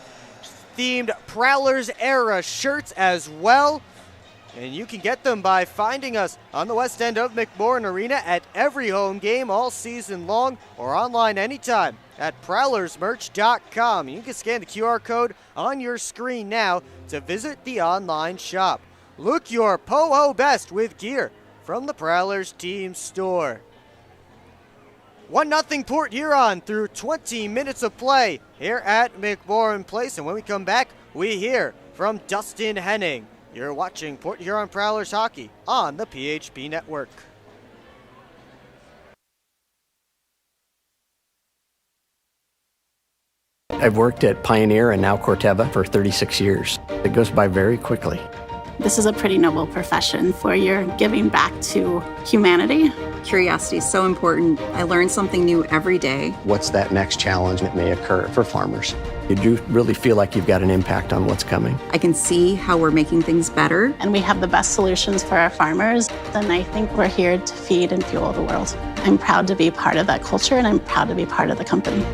themed Prowlers era shirts as well. And you can get them by finding us on the west end of McMorran Arena at every home game all season long, or online anytime at prowlersmerch.com. You can scan the QR code on your screen now to visit the online shop. Look your po-ho best with gear from the Prowlers team store. 1-0 Port Huron through 20 minutes of play here at McMorran Place. And when we come back, we hear from Dustin Henning. You're watching Port Huron Prowlers hockey on the PHP Network. I've worked at Pioneer and now Corteva for 36 years. It goes by very quickly. This is a pretty noble profession where you're giving back to humanity. Curiosity is so important. I learn something new every day. What's that next challenge that may occur for farmers? You do really feel like you've got an impact on what's coming. I can see how we're making things better. And we have the best solutions for our farmers. And I think we're here to feed and fuel the world. I'm proud to be part of that culture, and I'm proud to be part of the company.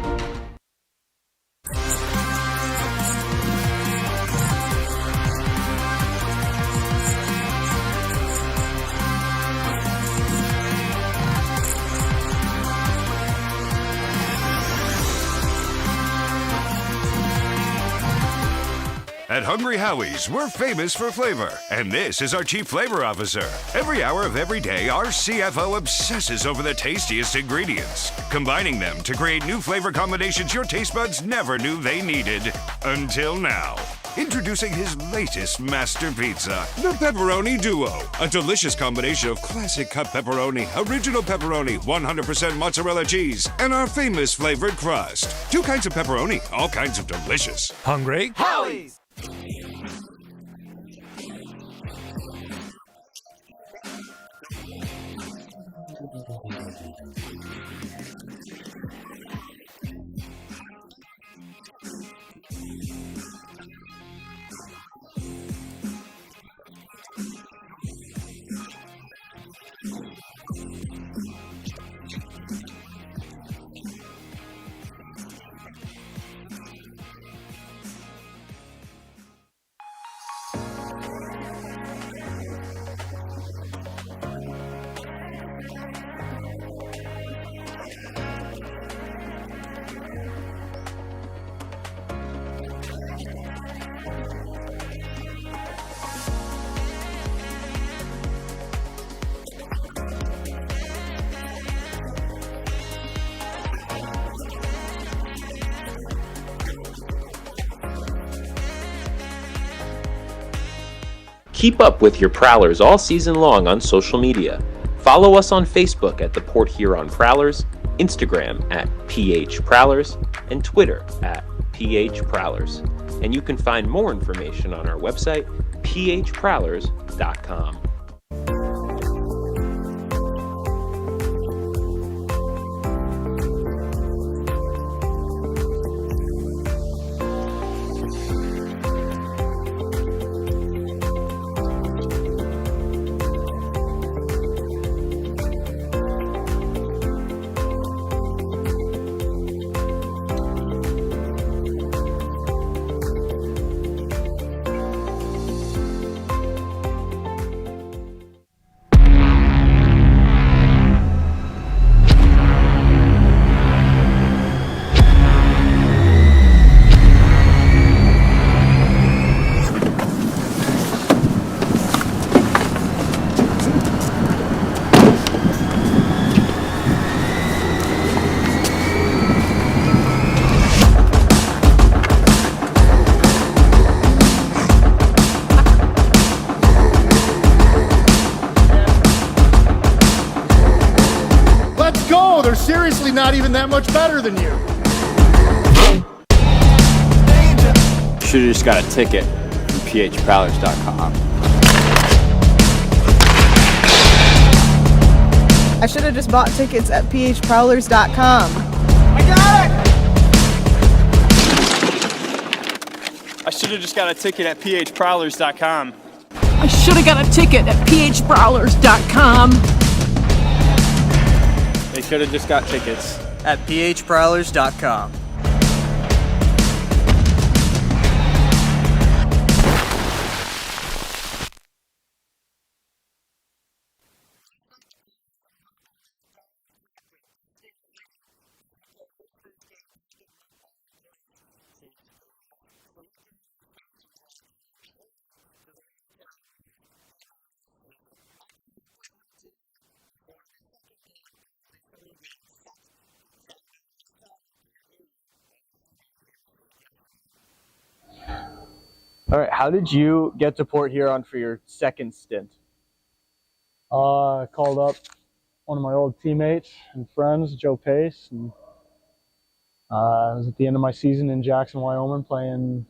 At Hungry Howie's, we're famous for flavor, and this is our Chief Flavor Officer. Every hour of every day, our CFO obsesses over the tastiest ingredients, combining them to create new flavor combinations your taste buds never knew they needed. Until now. Introducing his latest master pizza, the Pepperoni Duo. A delicious combination of classic cut pepperoni, original pepperoni, 100% mozzarella cheese, and our famous flavored crust. 2 kinds of pepperoni, all kinds of delicious. Hungry? Howie's! Keep up with your Prowlers all season long on social media. Follow us on Facebook at the Port Huron Prowlers, Instagram at PH Prowlers, and Twitter at PH Prowlers. And you can find more information on our website, phprowlers.com. They're seriously not even that much better than you. Should've just got a ticket from phprowlers.com. I should have just bought tickets at phprowlers.com. I got it! I should have just got a ticket at phprowlers.com. I should have got a ticket at phprowlers.com. should have just got tickets. At phprowlers.com. All right, how did you get to Port Huron for your second stint? I called up one of my old teammates and friends, Joe Pace, and I was at the end of my season in Jackson, Wyoming, playing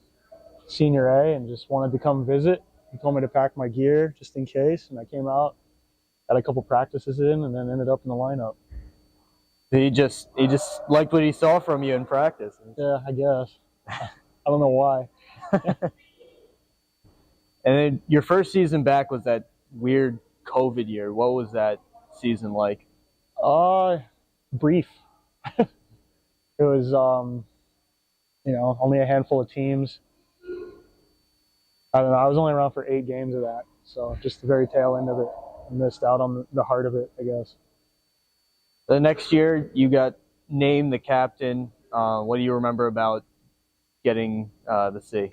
Senior A, and just wanted to come visit. He told me to pack my gear just in case, and I came out, had a couple practices in, and then ended up in the lineup. He just liked what he saw from you in practice. Yeah, I guess. I don't know why. And then your first season back was that weird COVID year. What was that season like? Brief. It was, only a handful of teams. I don't know. I was only around for 8 games of that, so just the very tail end of it. I missed out on the heart of it, I guess. The next year, you got named the captain. What do you remember about getting the C?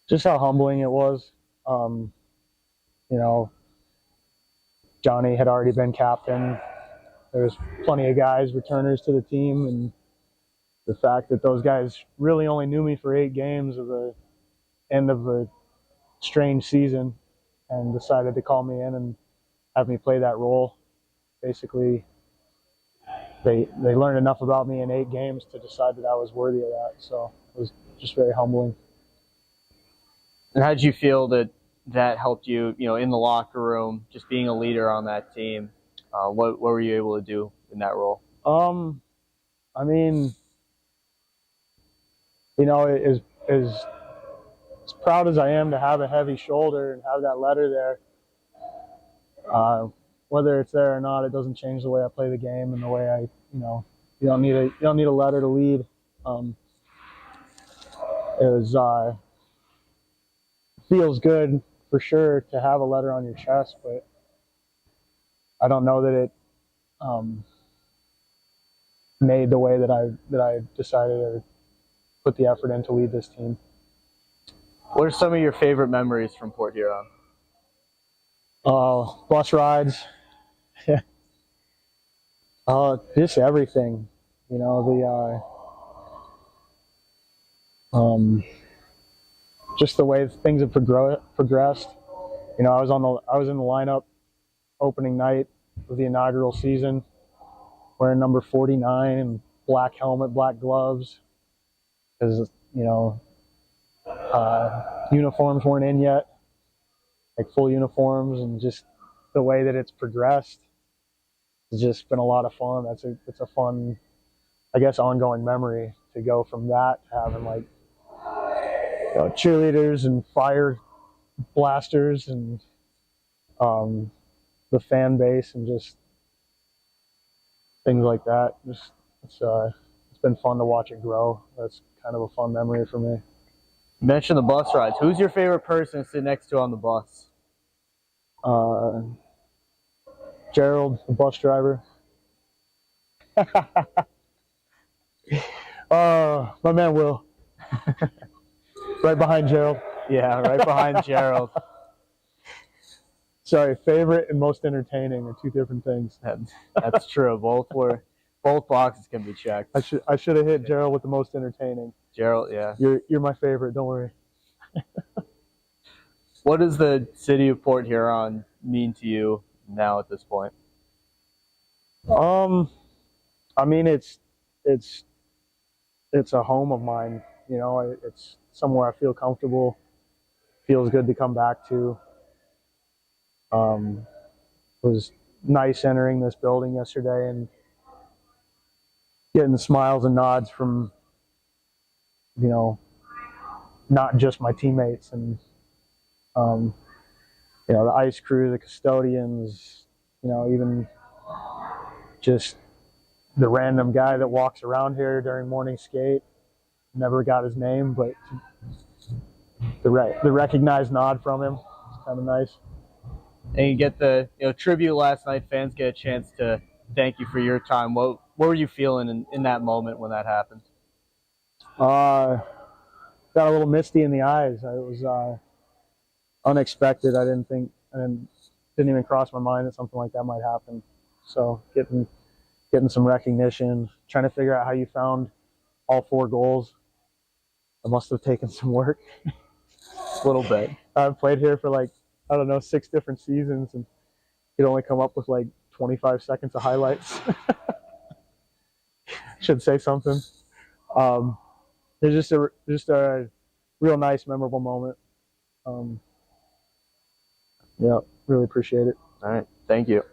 Just how humbling it was. Johnny had already been captain. There was plenty of guys, returners to the team, and the fact that those guys really only knew me for 8 games of the end of a strange season and decided to call me in and have me play that role. Basically, they learned enough about me in 8 games to decide that I was worthy of that. So it was just very humbling. And how did you feel that helped you, in the locker room, just being a leader on that team? What were you able to do in that role? As proud as I am to have a heavy shoulder and have that letter there, whether it's there or not, it doesn't change the way I play the game and the way I, you don't need a letter to lead. Feels good for sure to have a letter on your chest, but I don't know that it made the way that I decided to put the effort in to lead this team. What are some of your favorite memories from Port Huron? Bus rides. Just everything. Just the way things have progressed. I was in the lineup opening night of the inaugural season, wearing number 49 and black helmet, black gloves, because uniforms weren't in yet, like full uniforms, and just the way that it's progressed has just been a lot of fun. It's a fun, I guess, ongoing memory to go from that to having cheerleaders and fire blasters and the fan base and just things like that. It's been fun to watch it grow. That's kind of a fun memory for me. You mentioned the bus rides. Who's your favorite person to sit next to on the bus? Gerald, the bus driver. My man Will. Right behind Gerald. Yeah, right behind Gerald. Sorry, favorite and most entertaining are 2 different things. That's true. Both boxes can be checked. I should have hit Gerald with the most entertaining. Gerald, yeah. You're my favorite. Don't worry. What does the city of Port Huron mean to you now at this point? It's a home of mine. It's somewhere I feel comfortable. Feels good to come back to. It was nice entering this building yesterday and getting smiles and nods from, not just my teammates and, the ice crew, the custodians, even just the random guy that walks around here during morning skate. Never got his name, but the recognized nod from him. It's kind of nice. And you get the tribute last night. Fans get a chance to thank you for your time. What were you feeling in that moment when that happened? Got a little misty in the eyes. It was unexpected. I didn't even cross my mind that something like that might happen. So getting some recognition, trying to figure out how you found all 4 goals. It must have taken some work. A little bit. I've played here for 6 different seasons, and you'd only come up with 25 seconds of highlights. Should say something. It's just a real nice, memorable moment. Yeah, really appreciate it. All right, thank you.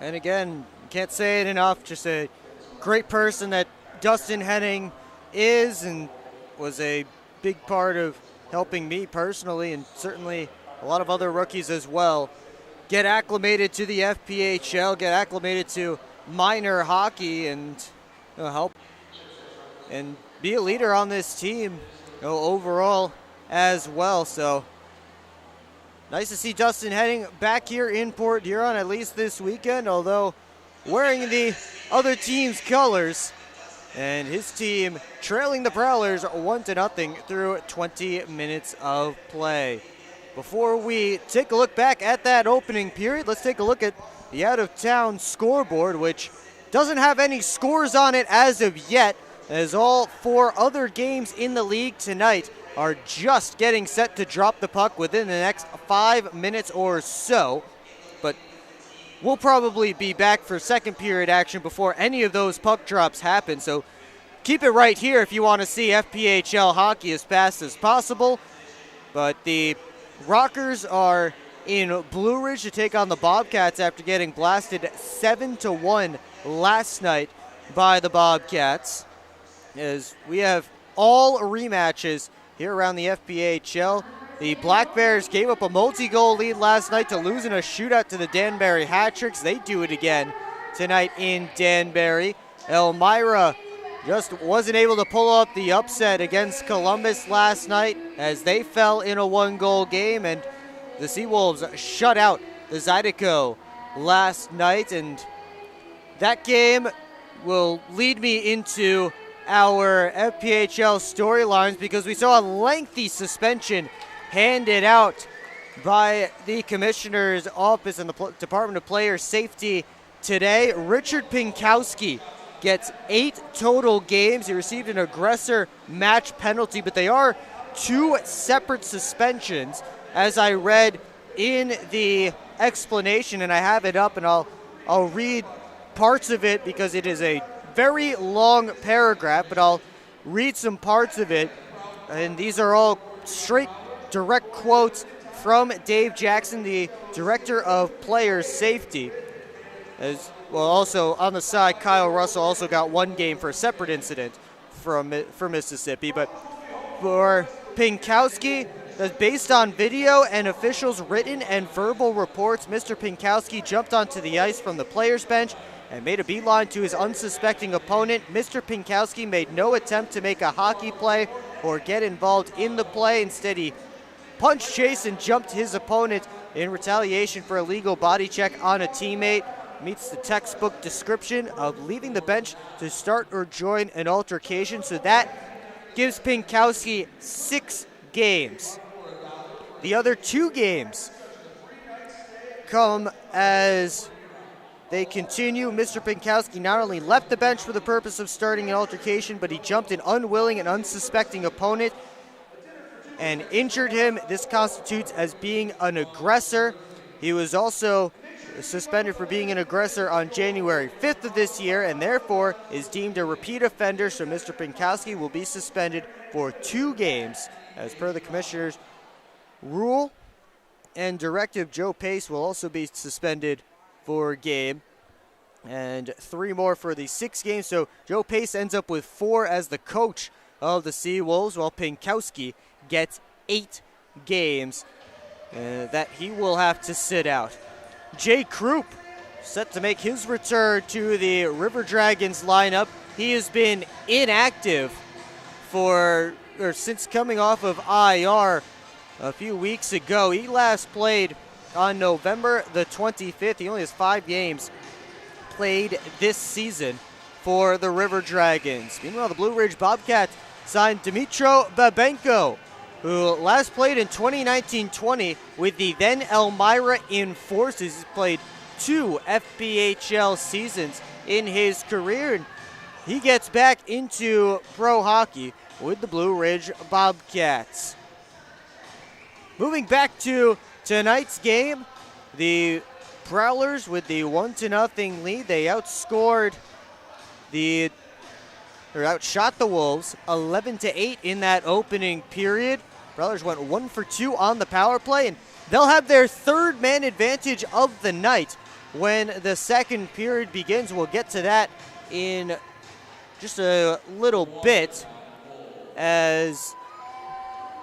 And again, can't say it enough, just a great person that Dustin Henning is and was a big part of helping me personally, and certainly a lot of other rookies as well, get acclimated to the FPHL, get acclimated to minor hockey, and help and be a leader on this team overall as well. So nice to see Dustin Henning back here in Port Huron, at least this weekend, although wearing the other team's colors, and his team trailing the Prowlers 1-0 through 20 minutes of play. Before we take a look back at that opening period, let's take a look at the out-of-town scoreboard, which doesn't have any scores on it as of yet, as all 4 other games in the league tonight are just getting set to drop the puck within the next 5 minutes or so. But we'll probably be back for second period action before any of those puck drops happen. So keep it right here if you want to see FPHL hockey as fast as possible. But the Rockers are in Blue Ridge to take on the Bobcats after getting blasted 7-1 last night by the Bobcats. As we have all rematches here around the FPHL. The Black Bears gave up a multi-goal lead last night to lose in a shootout to the Danbury Hat-Tricks. They do it again tonight in Danbury. Elmira just wasn't able to pull up the upset against Columbus last night as they fell in a 1-goal game, and the Seawolves shut out the Zydeco last night, and that game will lead me into our FPHL storylines because we saw a lengthy suspension handed out by the Commissioner's Office and the Department of Player Safety today. Richard Pinkowski gets 8 total games. He received an aggressor match penalty, but they are 2 separate suspensions, as I read in the explanation, and I have it up, and I'll read parts of it because it is a very long paragraph, but I'll read some parts of it, and these are all straight direct quotes from Dave Jackson, the Director of Player Safety. As well, also on the side, Kyle Russell also got 1 game for a separate incident for Mississippi. But for Pinkowski, that's based on video and officials' written and verbal reports, Mr. Pinkowski jumped onto the ice from the players' bench and made a beeline to his unsuspecting opponent. Mr. Pinkowski made no attempt to make a hockey play or get involved in the play. Instead, he punched, chased, and jumped his opponent in retaliation for a illegal body check on a teammate. Meets the textbook description of leaving the bench to start or join an altercation. So that gives Pinkowski 6 games. The other 2 games come as they continue. Mr. Pinkowski not only left the bench for the purpose of starting an altercation, but he jumped an unwilling and unsuspecting opponent and injured him. This constitutes as being an aggressor. He was also suspended for being an aggressor on January 5th of this year and therefore is deemed a repeat offender, so Mr. Pinkowski will be suspended for 2 games as per the commissioner's rule. And directive, Joe Pace will also be suspended for a game and 3 more for the 6 games. So Joe Pace ends up with 4 as the coach of the Seawolves, while Pinkowski gets 8 games that he will have to sit out. Jay Krupp set to make his return to the River Dragons lineup. He has been inactive since coming off of IR a few weeks ago. He last played on November the 25th. He only has 5 games played this season for the River Dragons. Meanwhile, the Blue Ridge Bobcats signed Dmitro Babenko, who last played in 2019-20 with the then Elmira Enforcers. He's played 2 FBHL seasons in his career, and he gets back into pro hockey with the Blue Ridge Bobcats. Moving back to tonight's game, the Prowlers with the 1-0 lead. They outshot the Wolves 11-8 in that opening period. Prowlers went 1 for 2 on the power play, and they'll have their 3rd man advantage of the night when the second period begins. We'll get to that in just a little bit, as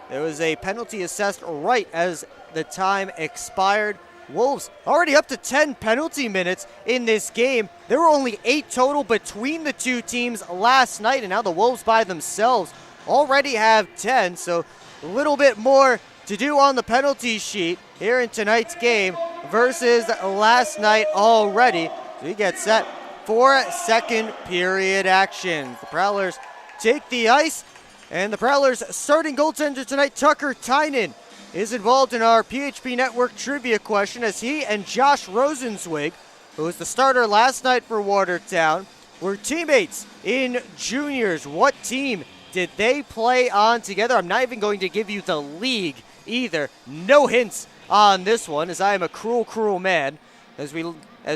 there was a penalty assessed right as the time expired. Wolves already up to 10 penalty minutes in this game. There were only 8 total between the 2 teams last night, and now the Wolves by themselves already have 10, so a little bit more to do on the penalty sheet here in tonight's game versus last night already. So we get set for second period action. The Prowlers take the ice, and the Prowlers starting goaltender tonight, Tucker Tynan, is involved in our PHP Network trivia question, as he and Josh Rosenzweig, who was the starter last night for Watertown, were teammates in juniors. What team did they play on together? I'm not even going to give you the league either. No hints on this one, as I am a cruel, cruel man, as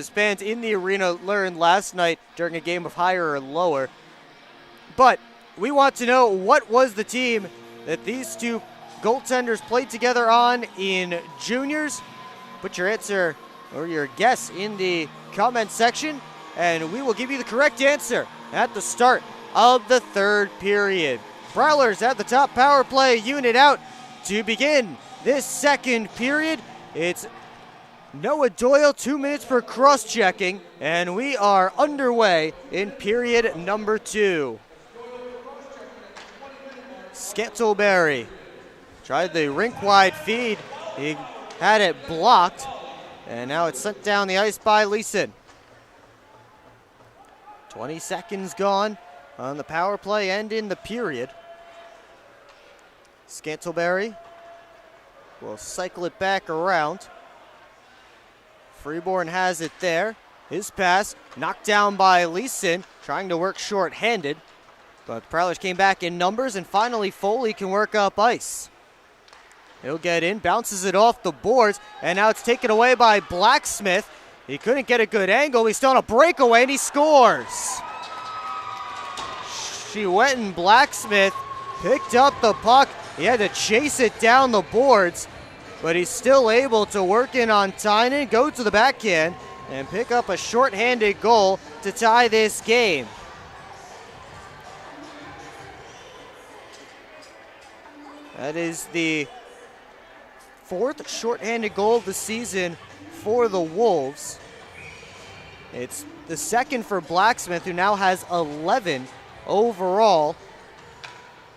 fans in the arena learned last night during a game of higher or lower. But we want to know, what was the team that these 2 goaltenders played together on in juniors? Put your answer or your guess in the comment section, and we will give you the correct answer at the start of the 3rd period. Prowlers at the top power play unit out to begin this second period. It's Noah Doyle, 2 minutes for cross-checking, and we are underway in period number 2. Scantleberry tried the rink-wide feed. He had it blocked, and now it's sent down the ice by Leeson. 20 seconds gone on the power play and in the period. Scantleberry will cycle it back around. Freeborn has it there. His pass knocked down by Leeson, trying to work short-handed. But the Prowlers came back in numbers, and finally Foley can work up ice. He'll get in, bounces it off the boards, and now it's taken away by Blacksmith. He couldn't get a good angle. He's still on a breakaway, and he scores. Shewetin Blacksmith picked up the puck. He had to chase it down the boards, but he's still able to work in on Tynan, go to the backhand, and pick up a shorthanded goal to tie this game. That is the 4th shorthanded goal of the season for the Wolves. It's the 2nd for Blacksmith, who now has 11 overall.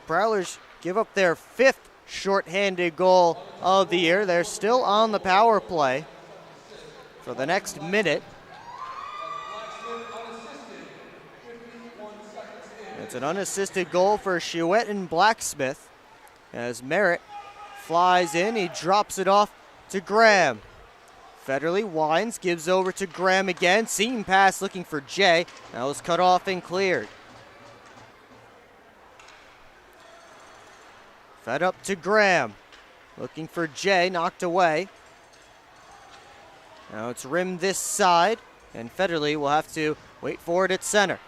Prowlers give up their 5th shorthanded goal of the year. They're still on the power play for the next minute. It's an unassisted goal for Shewetin Blacksmith. as Merritt flies in. He drops it off to Graham. Federly winds, gives over to Graham again. Seam pass looking for Jay. That was cut off and cleared. Fed up to Graham. Looking for Jay, knocked away. Now it's rimmed this side, and Federly will have to wait for it at center.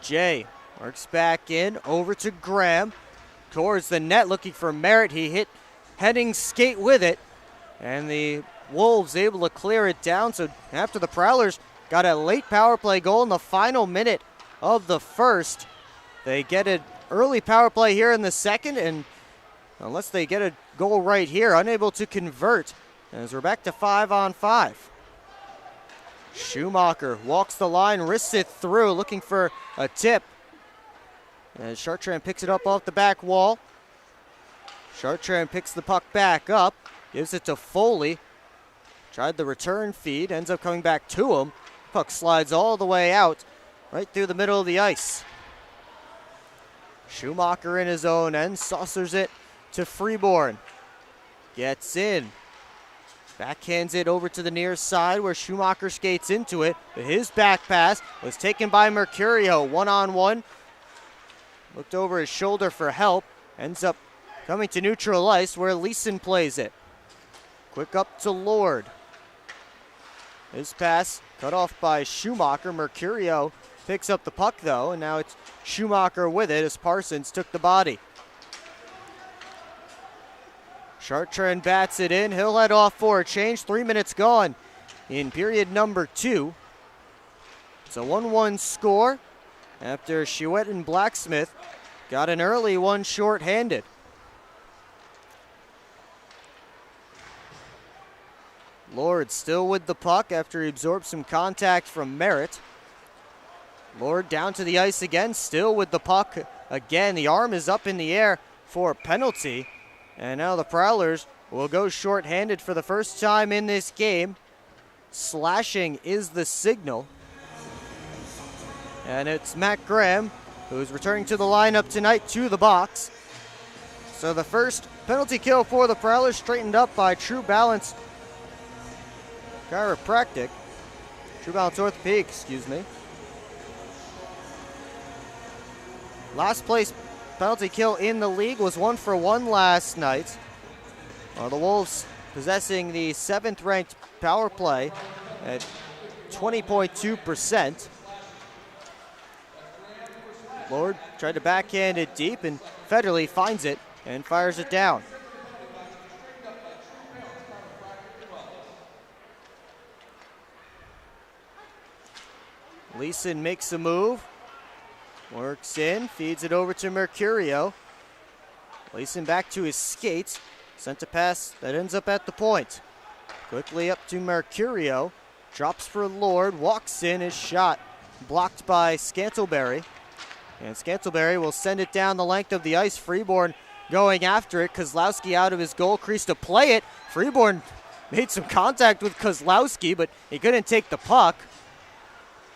Jay works back in, over to Graham. Towards the net, looking for Merritt. He hit heading skate with it, and the Wolves able to clear it down. So after the Prowlers got a late power play goal in the final minute of the first, they get an early power play here in the second, and unless they get a goal right here, unable to convert, as we're back to 5-on-5. Schumacher walks the line, wrists it through, looking for a tip. As Chartrand picks it up off the back wall. Chartrand picks the puck back up, gives it to Foley. Tried the return feed, ends up coming back to him. Puck slides all the way out, right through the middle of the ice. Schumacher in his own end, saucers it to Freeborn. Gets in. Backhands it over to the near side where Schumacher skates into it. But his back pass was taken by Mercurio. One-on-one. Looked over his shoulder for help. Ends up coming to neutral ice where Leeson plays it. Quick up to Lord. His pass cut off by Schumacher. Mercurio picks up the puck though, and now it's Schumacher with it as Parsons took the body. Chartrand bats it in. He'll head off for a change. 3 minutes gone in period number 2. It's a 1-1 score after Chouette and Blacksmith got an early one shorthanded. Lord still with the puck after he absorbed some contact from Merritt. Lord down to the ice again, still with the puck. Again, the arm is up in the air for a penalty. And now the Prowlers will go shorthanded for the first time in this game. Slashing is the signal. And it's Matt Graham who's returning to the lineup tonight to the box. So the first penalty kill for the Prowlers straightened up by True Balance Chiropractic. True Balance Orthopedic, excuse me. Last place penalty kill in the league was 1-for-1 last night. The Wolves possessing the 7th ranked power play at 20.2%. Lord tried to backhand it deep, and Federly finds it and fires it down. Leeson makes a move. Works in, feeds it over to Mercurio. Leeson back to his skates. Sent a pass that ends up at the point. Quickly up to Mercurio. Drops for Lord, walks in, his shot blocked by Scantleberry. And Scantleberry will send it down the length of the ice. Freeborn going after it. Kozlowski out of his goal crease to play it. Freeborn made some contact with Kozlowski, but he couldn't take the puck.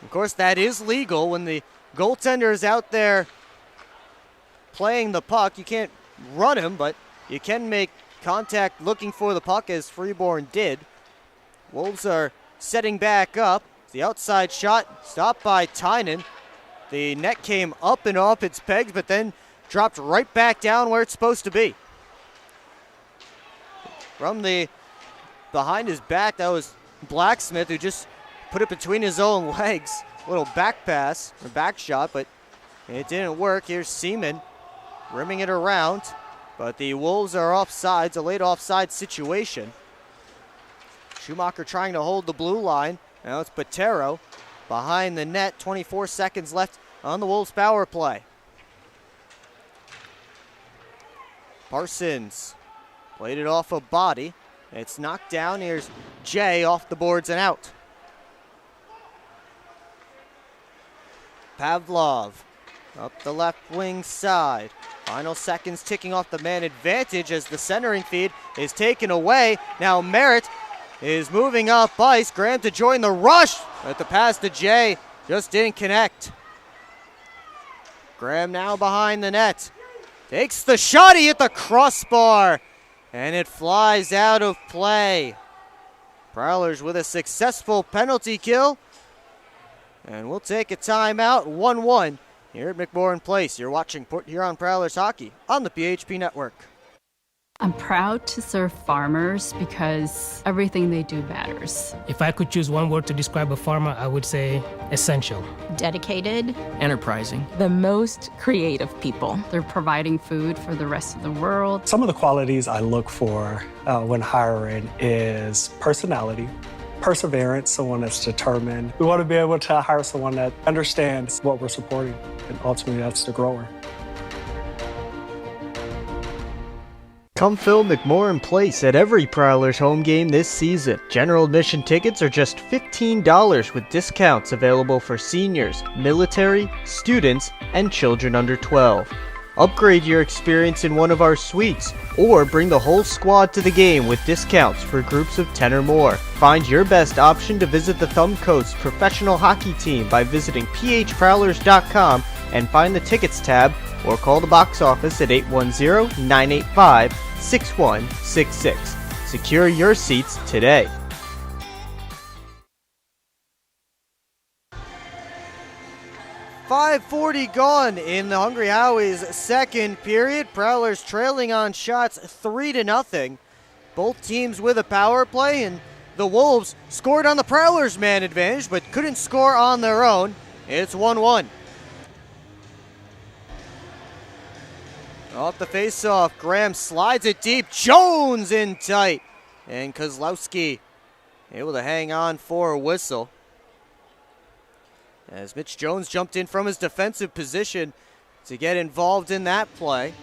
Of course, that is legal when the goaltender is out there playing the puck. You can't run him, but you can make contact looking for the puck, as Freeborn did. Wolves are setting back up. The outside shot stopped by Tynan. The net came up and off its pegs, but then dropped right back down where it's supposed to be. From the behind his back, that was Blacksmith, who just put it between his own legs. A little back pass, or back shot, but it didn't work. Here's Seaman rimming it around, but the Wolves are offsides, a late offside situation. Schumacher trying to hold the blue line. Now it's Botero behind the net. 24 seconds left on the Wolves power play. Parsons played it off a body. It's knocked down. Here's Jay off the boards and out. Pavlov up the left wing side. Final seconds ticking off the man advantage as the centering feed is taken away. Now Merritt is moving up ice. Graham to join the rush, but the pass to Jay just didn't connect. Graham now behind the net. Takes the shot, he hit the crossbar, and it flies out of play. Prowlers with a successful penalty kill, and we'll take a timeout, 1-1 here at McMorran Place. You're watching Port Huron Prowlers hockey on the PHP Network. I'm proud to serve farmers because everything they do matters. If I could choose one word to describe a farmer, I would say essential. Dedicated. Enterprising. The most creative people. They're providing food for the rest of the world. Some of the qualities I look for when hiring is personality, perseverance, someone that's determined. We want to be able to hire someone that understands what we're supporting, and ultimately that's the grower. Come fill McMorran Place at every Prowlers home game this season. General admission tickets are just $15 with discounts available for seniors, military, students, and children under 12. Upgrade your experience in one of our suites, or bring the whole squad to the game with discounts for groups of 10 or more. Find your best option to visit the Thumb Coast professional hockey team by visiting phprowlers.com and find the tickets tab, or call the box office at 810-985-6166. Secure your seats today. .540 gone in the Hungry Howie's second period. Prowlers trailing on shots 3-0. Both teams with a power play, and the Wolves scored on the Prowlers' man advantage but couldn't score on their own. It's 1-1. Off the faceoff, Graham slides it deep. Jones in tight. And Kozlowski able to hang on for a whistle, as Mitch Jones jumped in from his defensive position to get involved in that play.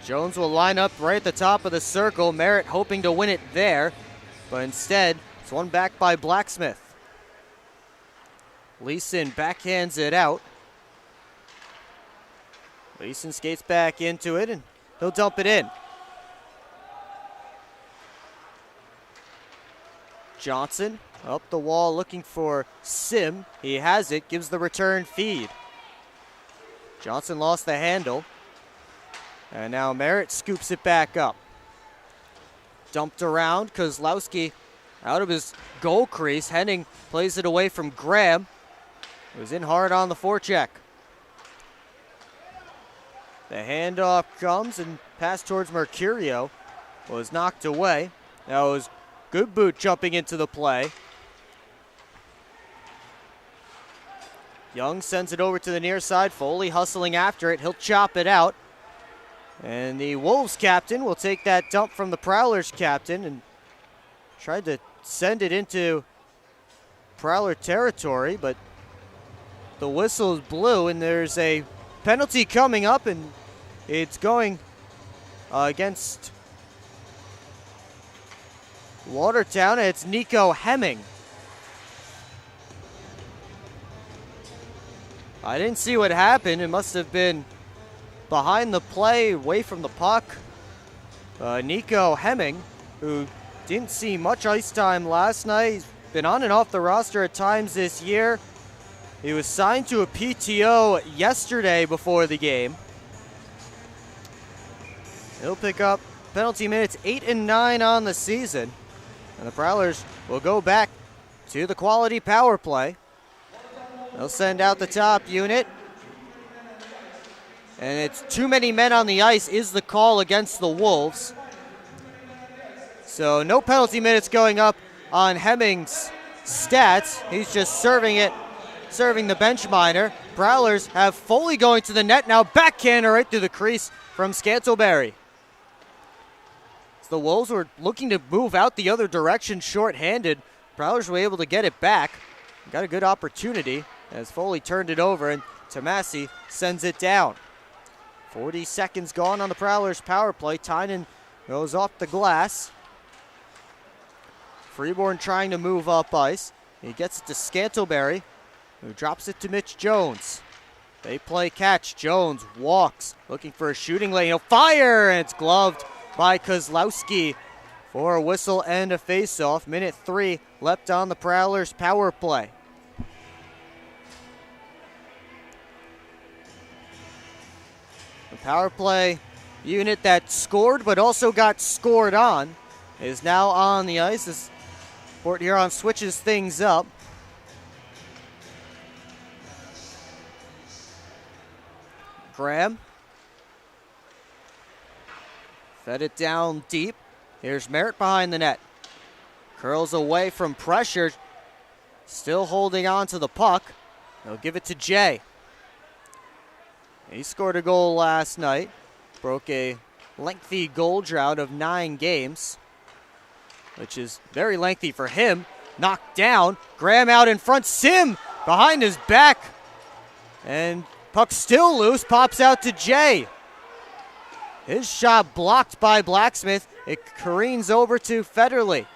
Jones will line up right at the top of the circle. Merritt hoping to win it there, but instead it's won back by Blacksmith. Leeson backhands it out. Leeson skates back into it, and he'll dump it in. Johnson up the wall looking for Sim. He has it, gives the return feed. Johnson lost the handle, and now Merritt scoops it back up. Dumped around, Kozlowski out of his goal crease. Henning plays it away from Graham, who was in hard on the forecheck. The handoff comes, and pass towards Mercurio was knocked away. That was good boot jumping into the play. Young sends it over to the near side. Foley hustling after it. He'll chop it out. And the Wolves captain will take that dump from the Prowlers captain and tried to send it into Prowler territory, but the whistle blew, and there's a penalty coming up, and it's going against Watertown. It's Nico Hemming. I didn't see what happened. It must have been behind the play, away from the puck. Nico Hemming, who didn't see much ice time last night. He's been on and off the roster at times this year. He was signed to a PTO yesterday before the game. He'll pick up penalty minutes 8 and 9 on the season. And the Prowlers will go back to the quality power play. They'll send out the top unit. And it's too many men on the ice is the call against the Wolves. So no penalty minutes going up on Hemming's stats. He's just serving the bench minor. Prowlers have Foley going to the net now. Backhander right through the crease from Scantlebury. So the Wolves were looking to move out the other direction shorthanded. Prowlers were able to get it back. Got a good opportunity as Foley turned it over, and Tomasi sends it down. 40 seconds gone on the Prowlers power play. Tynan goes off the glass. Freeborn trying to move up ice. He gets it to Scantlebury, who drops it to Mitch Jones. They play catch. Jones walks, looking for a shooting lane. He'll fire, and it's gloved by Kozlowski for a whistle and a face-off. Minute 3 left on the Prowlers power play. Power play unit that scored but also got scored on is now on the ice as Port Huron switches things up. Graham fed it down deep. Here's Merritt behind the net. Curls away from pressure. Still holding on to the puck. They'll give it to Jay. He scored a goal last night. Broke a lengthy goal drought of 9 games, which is very lengthy for him. Knocked down. Graham out in front. Sim behind his back. And puck still loose. Pops out to Jay. His shot blocked by Blacksmith. It careens over to Federly.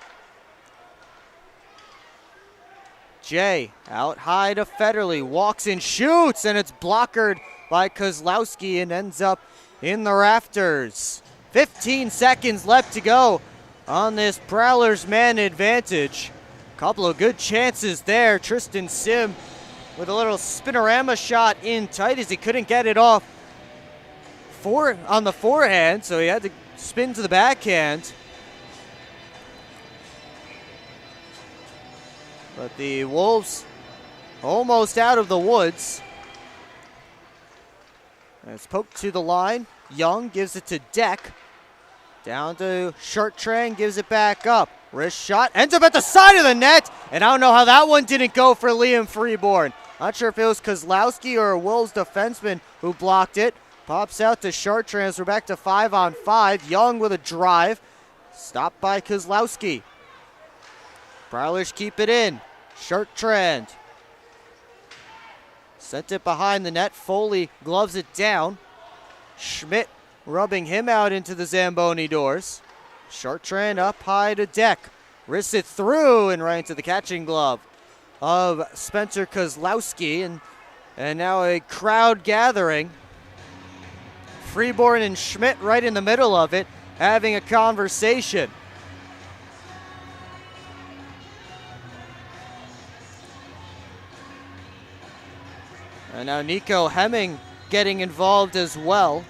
Jay out high to Federly. Walks and shoots, and it's blockered by Kozlowski and ends up in the rafters. 15 seconds left to go on this Prowlers man advantage. Couple of good chances there. Tristan Sim with a little spinorama shot in tight as he couldn't get it off on the forehand, so he had to spin to the backhand. But the Wolves almost out of the woods. And it's poked to the line. Young gives it to Deck. Down to Chartrand, gives it back up. Wrist shot, ends up at the side of the net. And I don't know how that one didn't go for Liam Freeborn. Not sure if it was Kozlowski or a Wolves defenseman who blocked it. Pops out to Chartrand. We're back to 5-on-5. Young with a drive. Stopped by Kozlowski. Prowlers keep it in. Chartrand. Sent it behind the net. Foley gloves it down. Schmidt rubbing him out into the Zamboni doors. Chartrand up high to Deck. Wrists it through and right into the catching glove of Spencer Kozlowski. And now a crowd gathering. Freeborn and Schmidt right in the middle of it, having a conversation. And now Nico Hemming getting involved as well.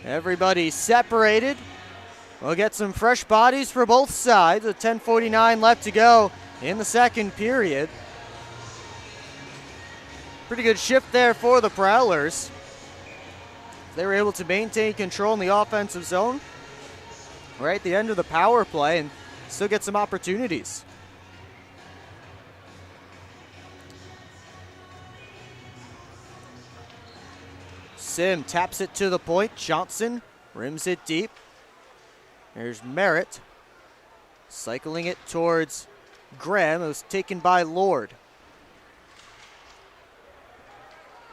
Everybody separated. We'll get some fresh bodies for both sides with 10:49 left to go in the second period. Pretty good shift there for the Prowlers. They were able to maintain control in the offensive zone right at the end of the power play and still get some opportunities. Sim taps it to the point. Johnson rims it deep. There's Merritt cycling it towards Graham. It was taken by Lord.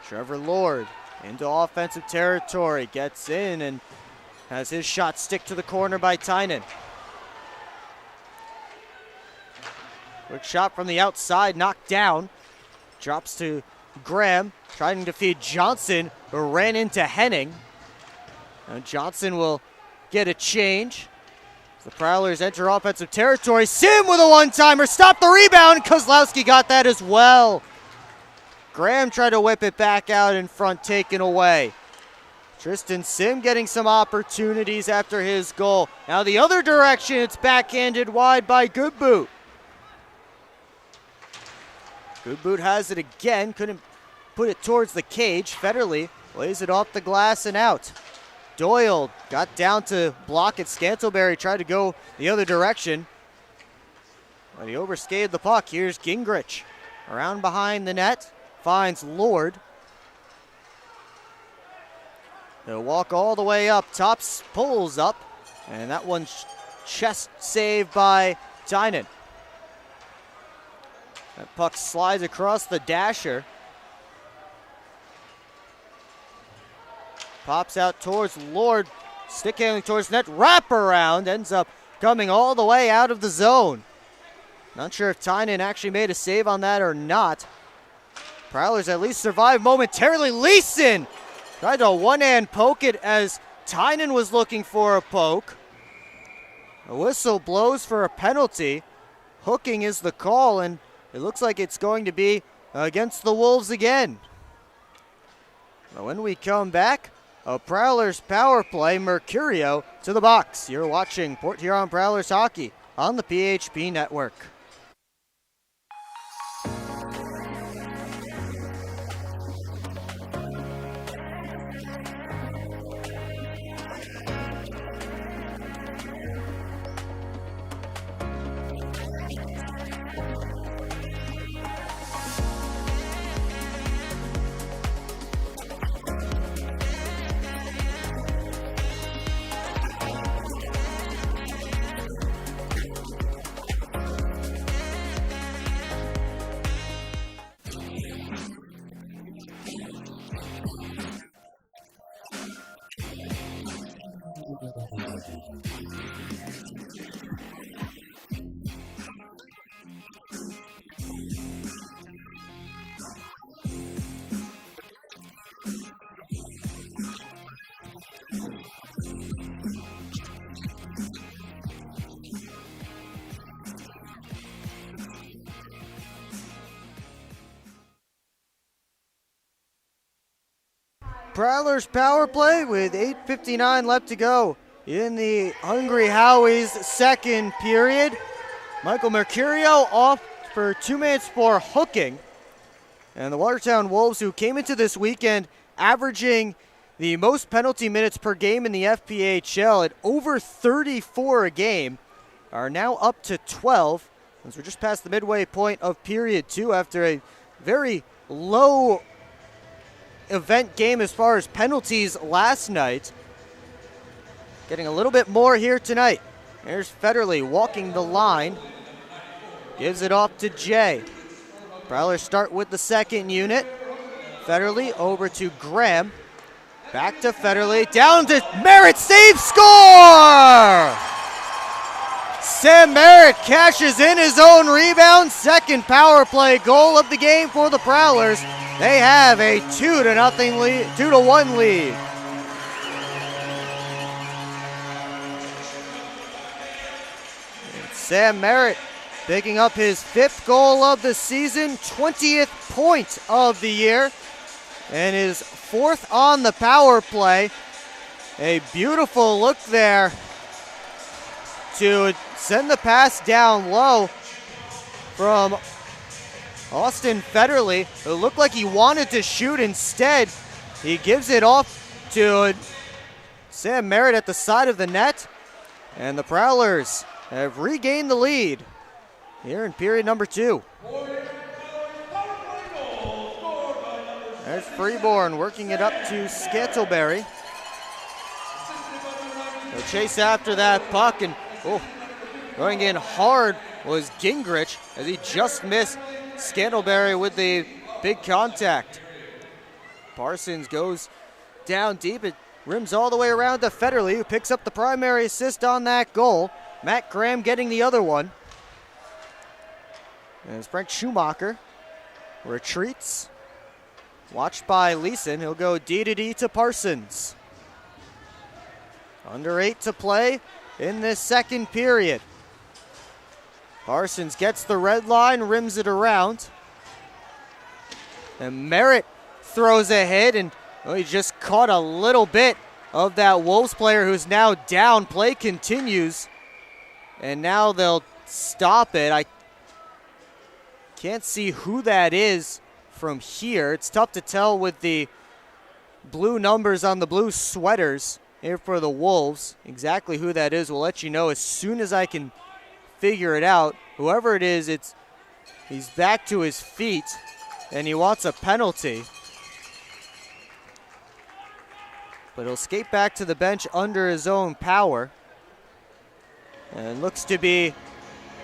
Trevor Lord into offensive territory. Gets in and has his shot stick to the corner by Tynan. Quick shot from the outside, knocked down. Drops to Graham, trying to feed Johnson, who ran into Henning. Now Johnson will get a change. The Prowlers enter offensive territory. Sim with a one-timer, stop the rebound. Kozlowski got that as well. Graham tried to whip it back out in front, taken away. Tristan Sim getting some opportunities after his goal. Now the other direction, it's backhanded wide by Goodboot. Goodboot has it again, couldn't put it towards the cage. Federly lays it off the glass and out. Doyle got down to block it. Scantleberry tried to go the other direction, but he overskated the puck. Here's Gingrich around behind the net, finds Lord. They'll walk all the way up. Tops pulls up, and that one's chest saved by Tynan. That puck slides across the dasher. Pops out towards Lord. Stick handling towards net. Wrap around. Ends up coming all the way out of the zone. Not sure if Tynan actually made a save on that or not. Prowlers at least survived momentarily. Leeson tried to one-hand poke it as Tynan was looking for a poke. A whistle blows for a penalty. Hooking is the call, and it looks like it's going to be against the Wolves again. When we come back, a Prowlers power play, Mercurio to the box. You're watching Port Huron Prowlers hockey on the PHP Network. Prowlers power play with 8:59 left to go in the Hungry Howie's second period. Michael Mercurio off for 2 minutes for hooking. And the Watertown Wolves, who came into this weekend averaging the most penalty minutes per game in the FPHL at over 34 a game, are now up to 12. As we're just past the midway point of period 2 after a very low event game as far as penalties last night. Getting a little bit more here tonight. There's Federly walking the line. Gives it off to Jay. Prowlers start with the second unit. Federly over to Graham. Back to Federly. Down to Merritt. Save, score! Sam Merritt cashes in his own rebound. Second power play goal of the game for the Prowlers. They have a 2-0 lead, 2-1 lead. And Sam Merritt picking up his 5th goal of the season, 20th point of the year, and his 4th on the power play. A beautiful look there to send the pass down low from Austin Federly, who looked like he wanted to shoot. Instead, he gives it off to Sam Merritt at the side of the net. And the Prowlers have regained the lead here in period number 2. There's Freeborn working it up to Scantleberry. They'll chase after that puck, and going in hard was Gingrich as he just missed Scantleberry with the big contact. Parsons goes down deep. It rims all the way around to Federly, who picks up the primary assist on that goal. Matt Graham getting the other one. And it's Frank Schumacher retreats. Watched by Leeson. He'll go D to Parsons. Under 8 to play in this second period. Parsons gets the red line, rims it around. And Merritt throws ahead, and he just caught a little bit of that Wolves player who's now down. Play continues, and now they'll stop it. I can't see who that is from here. It's tough to tell with the blue numbers on the blue sweaters here for the Wolves. Exactly who that is, we'll let you know as soon as I can figure it out. Whoever it is, he's back to his feet, and he wants a penalty. But he'll skate back to the bench under his own power. And looks to be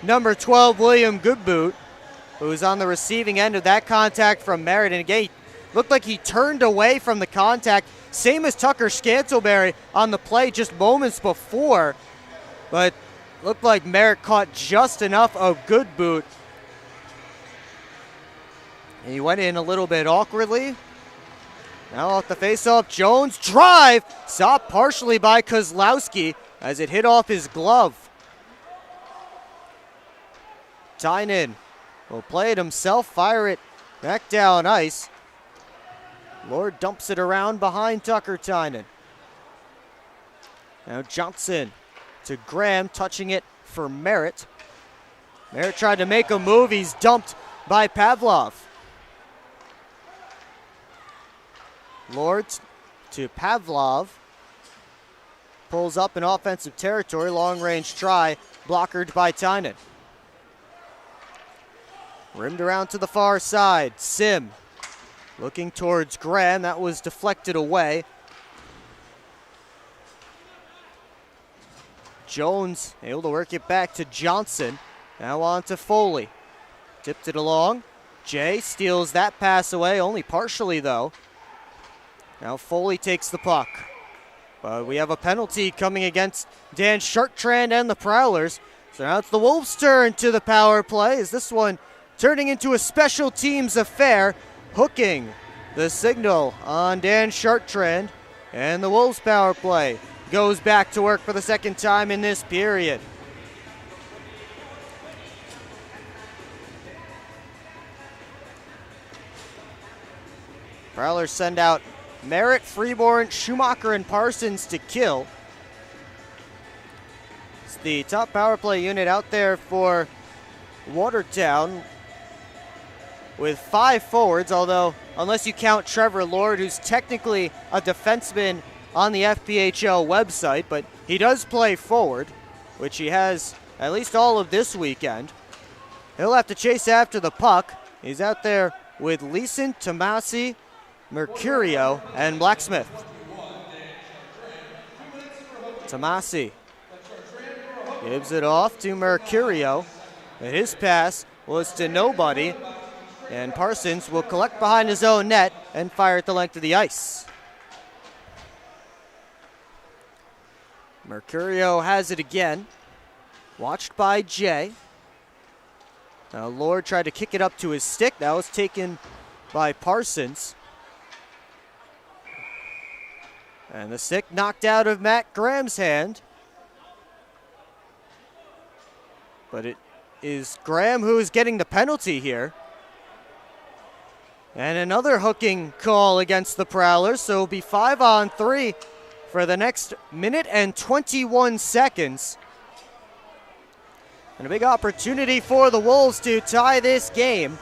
number 12, William Goodboot, who's on the receiving end of that contact from Merritt. And again, looked like he turned away from the contact, same as Tucker Scantleberry on the play just moments before. But looked like Merritt caught just enough of Goodboot. He went in a little bit awkwardly. Now off the face-off, Jones drive, stopped partially by Kozlowski as it hit off his glove. Tynan will play it himself, fire it back down ice. Lord dumps it around behind Tucker Tynan. Now Johnson to Graham, touching it for Merritt. Merritt tried to make a move. He's dumped by Pavlov. Lord to Pavlov. Pulls up in offensive territory. Long-range try, blockered by Tynan. Rimmed around to the far side. Sim looking towards Graham. That was deflected away. Jones able to work it back to Johnson. Now on to Foley. Tipped it along. Jay steals that pass away, only partially though. Now Foley takes the puck. But we have a penalty coming against Dan Chartrand and the Prowlers. So now it's the Wolves' turn to the power play. Is this one turning into a special teams affair? Hooking the signal on Dan Chartrand. And the Wolves' power play goes back to work for the second time in this period. Prowlers send out Merritt, Freeborn, Schumacher, and Parsons to kill. It's the top power play unit out there for Watertown with 5 forwards, although unless you count Trevor Lord, who's technically a defenseman on the FPHL website, but he does play forward, which he has at least all of this weekend. He'll have to chase after the puck. He's out there with Leeson, Tomasi, Mercurio, and Blacksmith. Tomasi gives it off to Mercurio. And his pass was to nobody, and Parsons will collect behind his own net and fire at the length of the ice. Mercurio has it again, watched by Jay. Now Lord tried to kick it up to his stick. That was taken by Parsons. And the stick knocked out of Matt Graham's hand. But it is Graham who is getting the penalty here. And another hooking call against the Prowlers, so it'll be 5-on-3 for the next minute and 21 seconds. And a big opportunity for the Wolves to tie this game.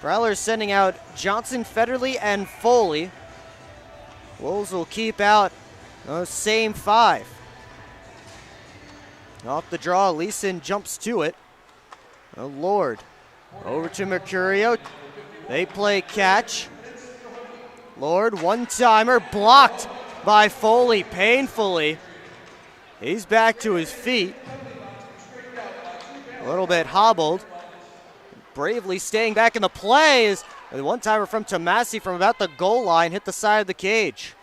Prowlers sending out Johnson, Federly, and Foley. Wolves will keep out those same 5. Off the draw, Leeson jumps to it. Oh, Lord. Over to Mercurio. They play catch. Lord, one-timer, blocked by Foley painfully. He's back to his feet. A little bit hobbled. Bravely staying back in the play is a one-timer from Tomasi from about the goal line, hit the side of the cage.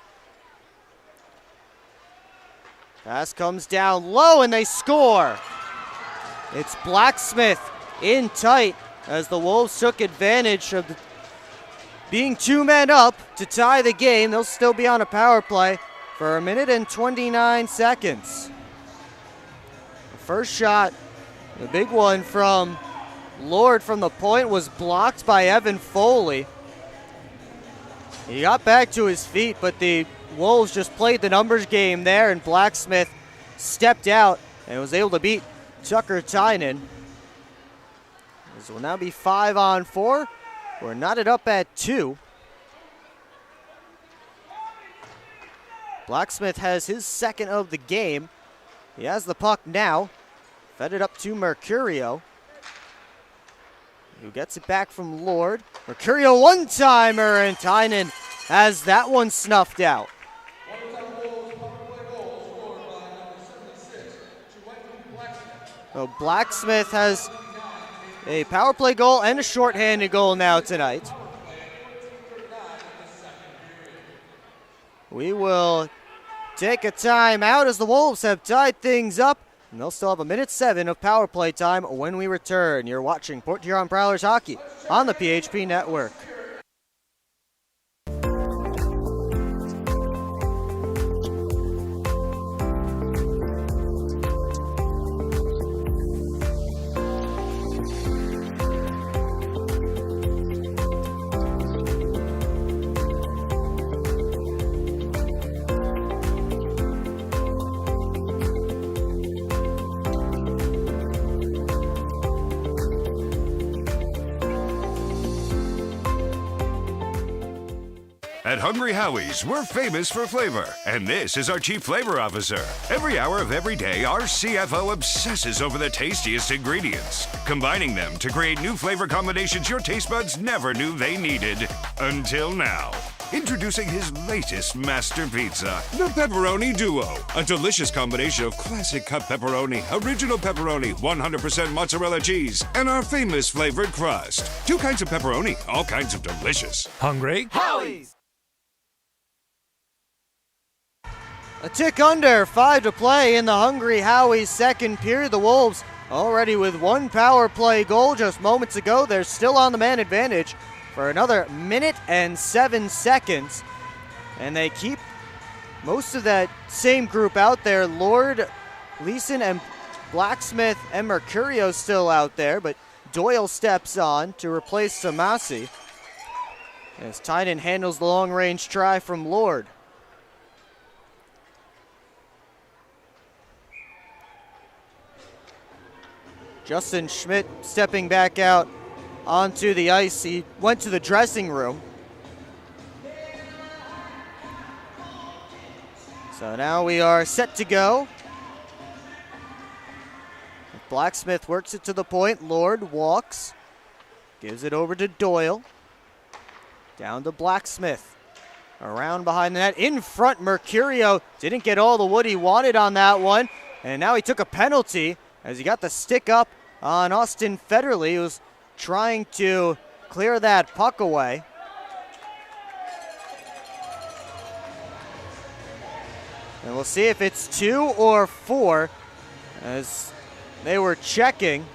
Pass comes down low and they score. It's Blacksmith in tight as the Wolves took advantage of being 2 men up to tie the game. They'll still be on a power play for 1 minute and 29 seconds. The first shot, the big one from Lord from the point, was blocked by Evan Foley. He got back to his feet, but the Wolves just played the numbers game there, and Blacksmith stepped out and was able to beat Tucker Tynan. This will now be 5-on-4. We're knotted up at 2. Blacksmith has his second of the game. He has the puck now. Fed it up to Mercurio, who gets it back from Lord. Mercurio one-timer, and Tynan has that one snuffed out. So Blacksmith has a power play goal and a shorthanded goal now tonight. We will take a timeout as the Wolves have tied things up, and they'll still have 1:07 of power play time when we return. You're watching Port Huron Prowlers hockey on the PHP Network. At Hungry Howie's, we're famous for flavor, and this is our Chief Flavor Officer. Every hour of every day, our CFO obsesses over the tastiest ingredients, combining them to create new flavor combinations your taste buds never knew they needed. Until now. Introducing his latest master pizza, the Pepperoni Duo. A delicious combination of classic cut pepperoni, original pepperoni, 100% mozzarella cheese, and our famous flavored crust. 2 kinds of pepperoni, all kinds of delicious. Hungry? Howie's! A tick under, 5 to play in the Hungry Howie's second period. The Wolves already with 1 power play goal just moments ago. They're still on the man advantage for another minute and 7 seconds. And they keep most of that same group out there. Lord, Leeson, and Blacksmith and Mercurio still out there, but Doyle steps on to replace Samasi as Tynan handles the long-range try from Lord. Justin Schmidt stepping back out onto the ice. He went to the dressing room. So now we are set to go. Blacksmith works it to the point. Lord walks. Gives it over to Doyle. Down to Blacksmith. Around behind the net. In front, Mercurio didn't get all the wood he wanted on that one. And now he took a penalty as he got the stick up on Austin Federly, who was trying to clear that puck away. And we'll see if it's 2 or 4 as they were checking.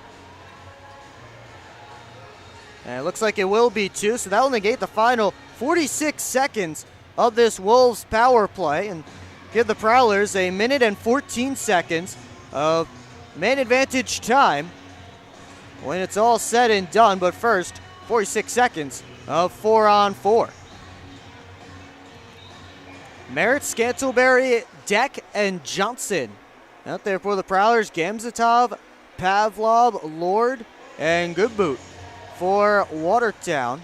And it looks like it will be 2, so that will negate the final 46 seconds of this Wolves power play and give the Prowlers a minute and 14 seconds of man advantage time when it's all said and done. But first, 46 seconds of 4-on-4. Merritt, Scantleberry, Deck, and Johnson out there for the Prowlers. Gamzatov, Pavlov, Lord, and Goodboot for Watertown.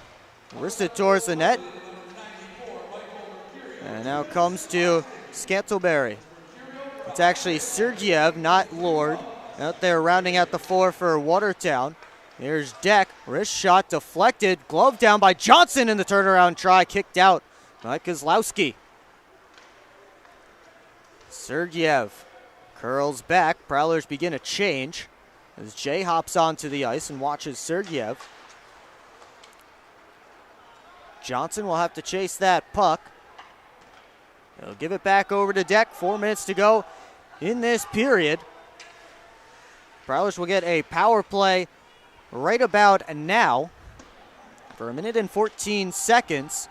Wristed towards the net. And now comes to Scantleberry. It's actually Sergeyev, not Lord, out there rounding out the 4 for Watertown. Here's Deck, wrist shot deflected, glove down by Johnson in the turnaround try, kicked out by Kozlowski. Sergeyev curls back, Prowlers begin a change as Jay hops onto the ice and watches Sergeyev. Johnson will have to chase that puck. He'll give it back over to Deck, 4 minutes to go in this period. Prowlers will get a power play right about now for a minute and 14 seconds.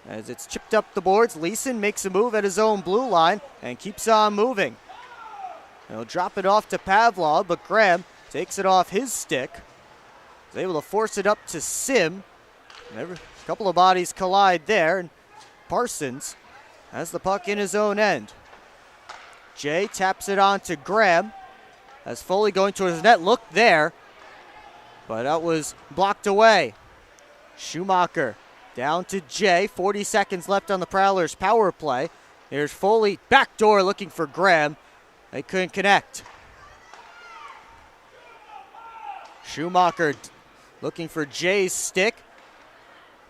As it's chipped up the boards, Leeson makes a move at his own blue line and keeps on moving. He'll drop it off to Pavlov, but Graham takes it off his stick. He's able to force it up to Sim. A couple of bodies collide there, and Parsons has the puck in his own end. Jay taps it on to Graham. As Foley going towards the net, look there, but that was blocked away. Schumacher down to Jay, 40 seconds left on the Prowlers power play. Here's Foley, backdoor looking for Graham. They couldn't connect. Schumacher looking for Jay's stick.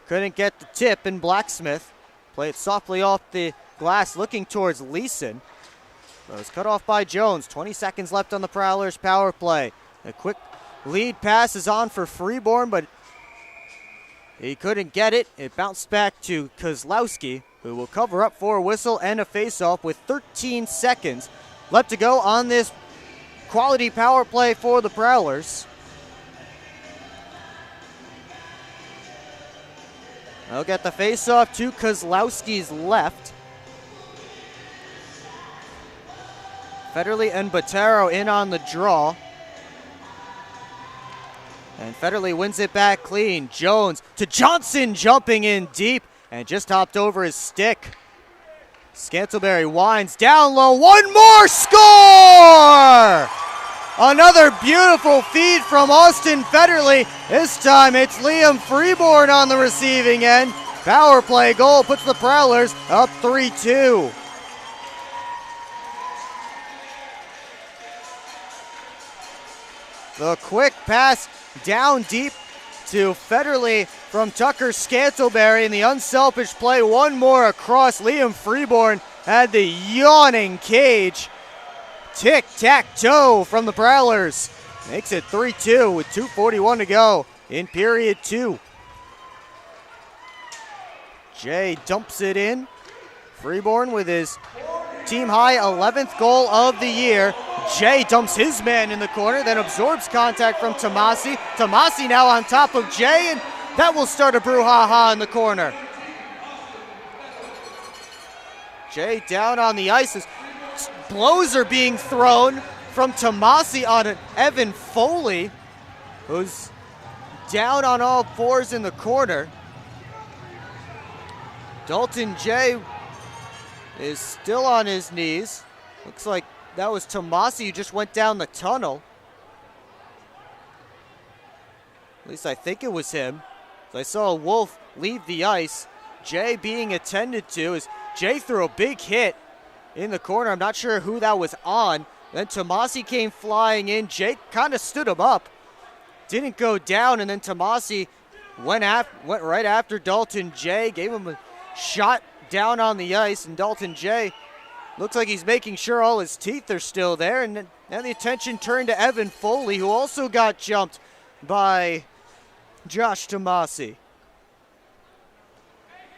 Couldn't get the tip, and Blacksmith played softly off the glass looking towards Leeson. It was cut off by Jones. 20 seconds left on the Prowlers power play. A quick lead pass is on for Freeborn, but he couldn't get it. It bounced back to Kozlowski, who will cover up for a whistle and a faceoff with 13 seconds left to go on this quality power play for the Prowlers. They'll get the faceoff to Kozlowski's left. Federly and Botero in on the draw. And Federly wins it back clean. Jones to Johnson, jumping in deep and just hopped over his stick. Scantleberry winds down low. One more, score! Another beautiful feed from Austin Federly. This time it's Liam Freeborn on the receiving end. Power play goal puts the Prowlers up 3-2. The quick pass down deep to Federly from Tucker Scantleberry, and the unselfish play one more across. Liam Freeborn had the yawning cage. Tic-tac-toe from the Prowlers. Makes it 3-2 with 2:41 to go in period 2. Jay dumps it in. Freeborn with his team high 11th goal of the year. Jay dumps his man in the corner, then absorbs contact from Tomasi. Tomasi now on top of Jay, and that will start a brouhaha in the corner. Jay down on the ice as blows are being thrown from Tomasi on Evan Foley, who's down on all fours in the corner. Dalton Jay is still on his knees. Looks like that was Tomasi who just went down the tunnel. At least I think it was him. So I saw Wolf leave the ice. Jay being attended to as Jay threw a big hit in the corner. I'm not sure who that was on. Then Tomasi came flying in. Jay kind of stood him up. Didn't go down, and then Tomasi went right after Dalton Jay, gave him a shot down on the ice, and Dalton Jay looks like he's making sure all his teeth are still there, and now the attention turned to Evan Foley, who also got jumped by Josh Tomasi.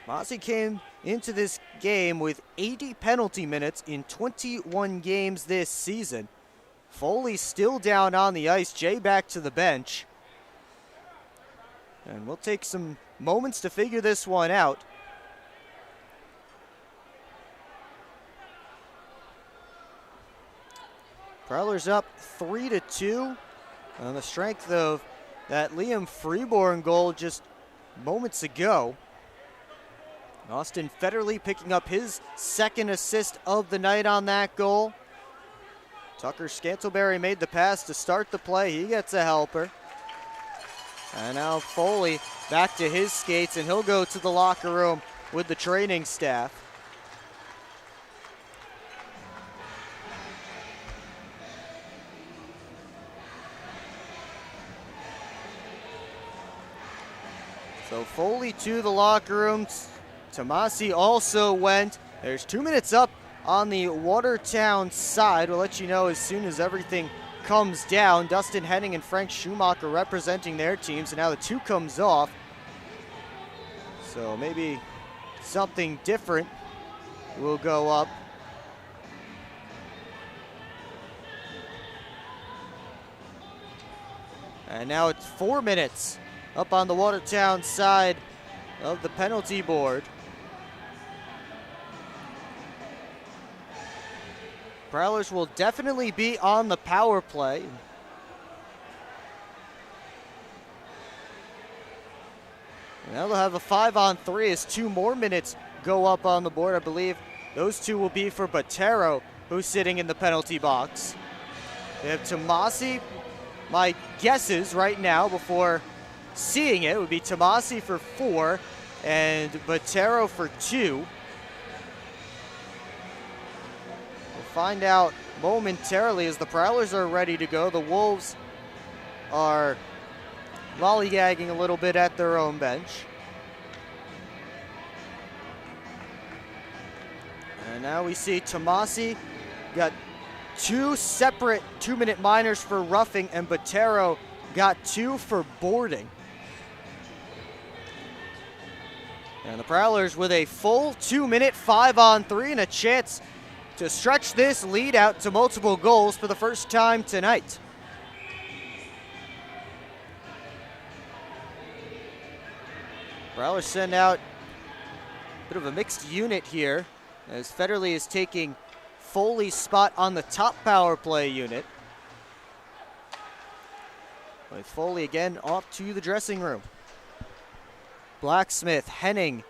Tomasi came into this game with 80 penalty minutes in 21 games this season. Foley still down on the ice, Jay back to the bench. And we'll take some moments to figure this one out. Prowlers up 3-2 on the strength of that Liam Freeborn goal just moments ago. Austin Federly picking up his second assist of the night on that goal. Tucker Scantleberry made the pass to start the play. He gets a helper. And now Foley back to his skates, and he'll go to the locker room with the training staff. So Foley to the locker room. Tomasi also went. There's 2 minutes up on the Watertown side. We'll let you know as soon as everything comes down. Dustin Henning and Frank Schumacher representing their teams, and now the 2 comes off. So maybe something different will go up. And now it's 4 minutes up on the Watertown side of the penalty board. Prowlers will definitely be on the power play. And now they'll have a 5-on-3 as 2 more minutes go up on the board. I believe those 2 will be for Botero, who's sitting in the penalty box. They have Tomasi. My guesses right now before seeing it would be Tomasi for 4 and Botero for 2. We'll find out momentarily as the Prowlers are ready to go. The Wolves are lollygagging a little bit at their own bench. And now we see Tomasi got 2 separate 2-minute minors for roughing, and Botero got 2 for boarding. And the Prowlers with a full 2-minute 5-on-3 and a chance to stretch this lead out to multiple goals for the first time tonight. Prowlers send out a bit of a mixed unit here as Federly is taking Foley's spot on the top power play unit. With Foley again off to the dressing room. Blacksmith, Henning,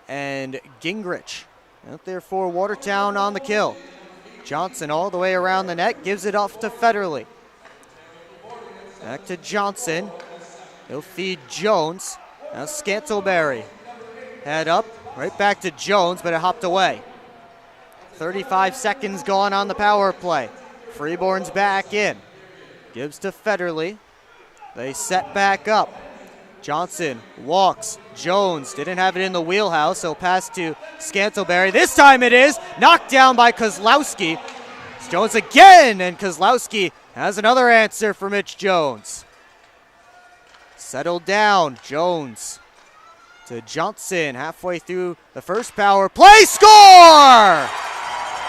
and Gingrich out there for Watertown on the kill. Johnson all the way around the net, gives it off to Federly. Back to Johnson. He'll feed Jones. Now Scantleberry. Head up, right back to Jones, but it hopped away. 35 seconds gone on the power play. Freeborn's back in. Gives to Federly. They set back up. Johnson walks. Jones didn't have it in the wheelhouse, so pass to Scantlebury. This time it is knocked down by Kozlowski. It's Jones again, and Kozlowski has another answer for Mitch Jones. Settled down. Jones to Johnson halfway through the first power play. Score!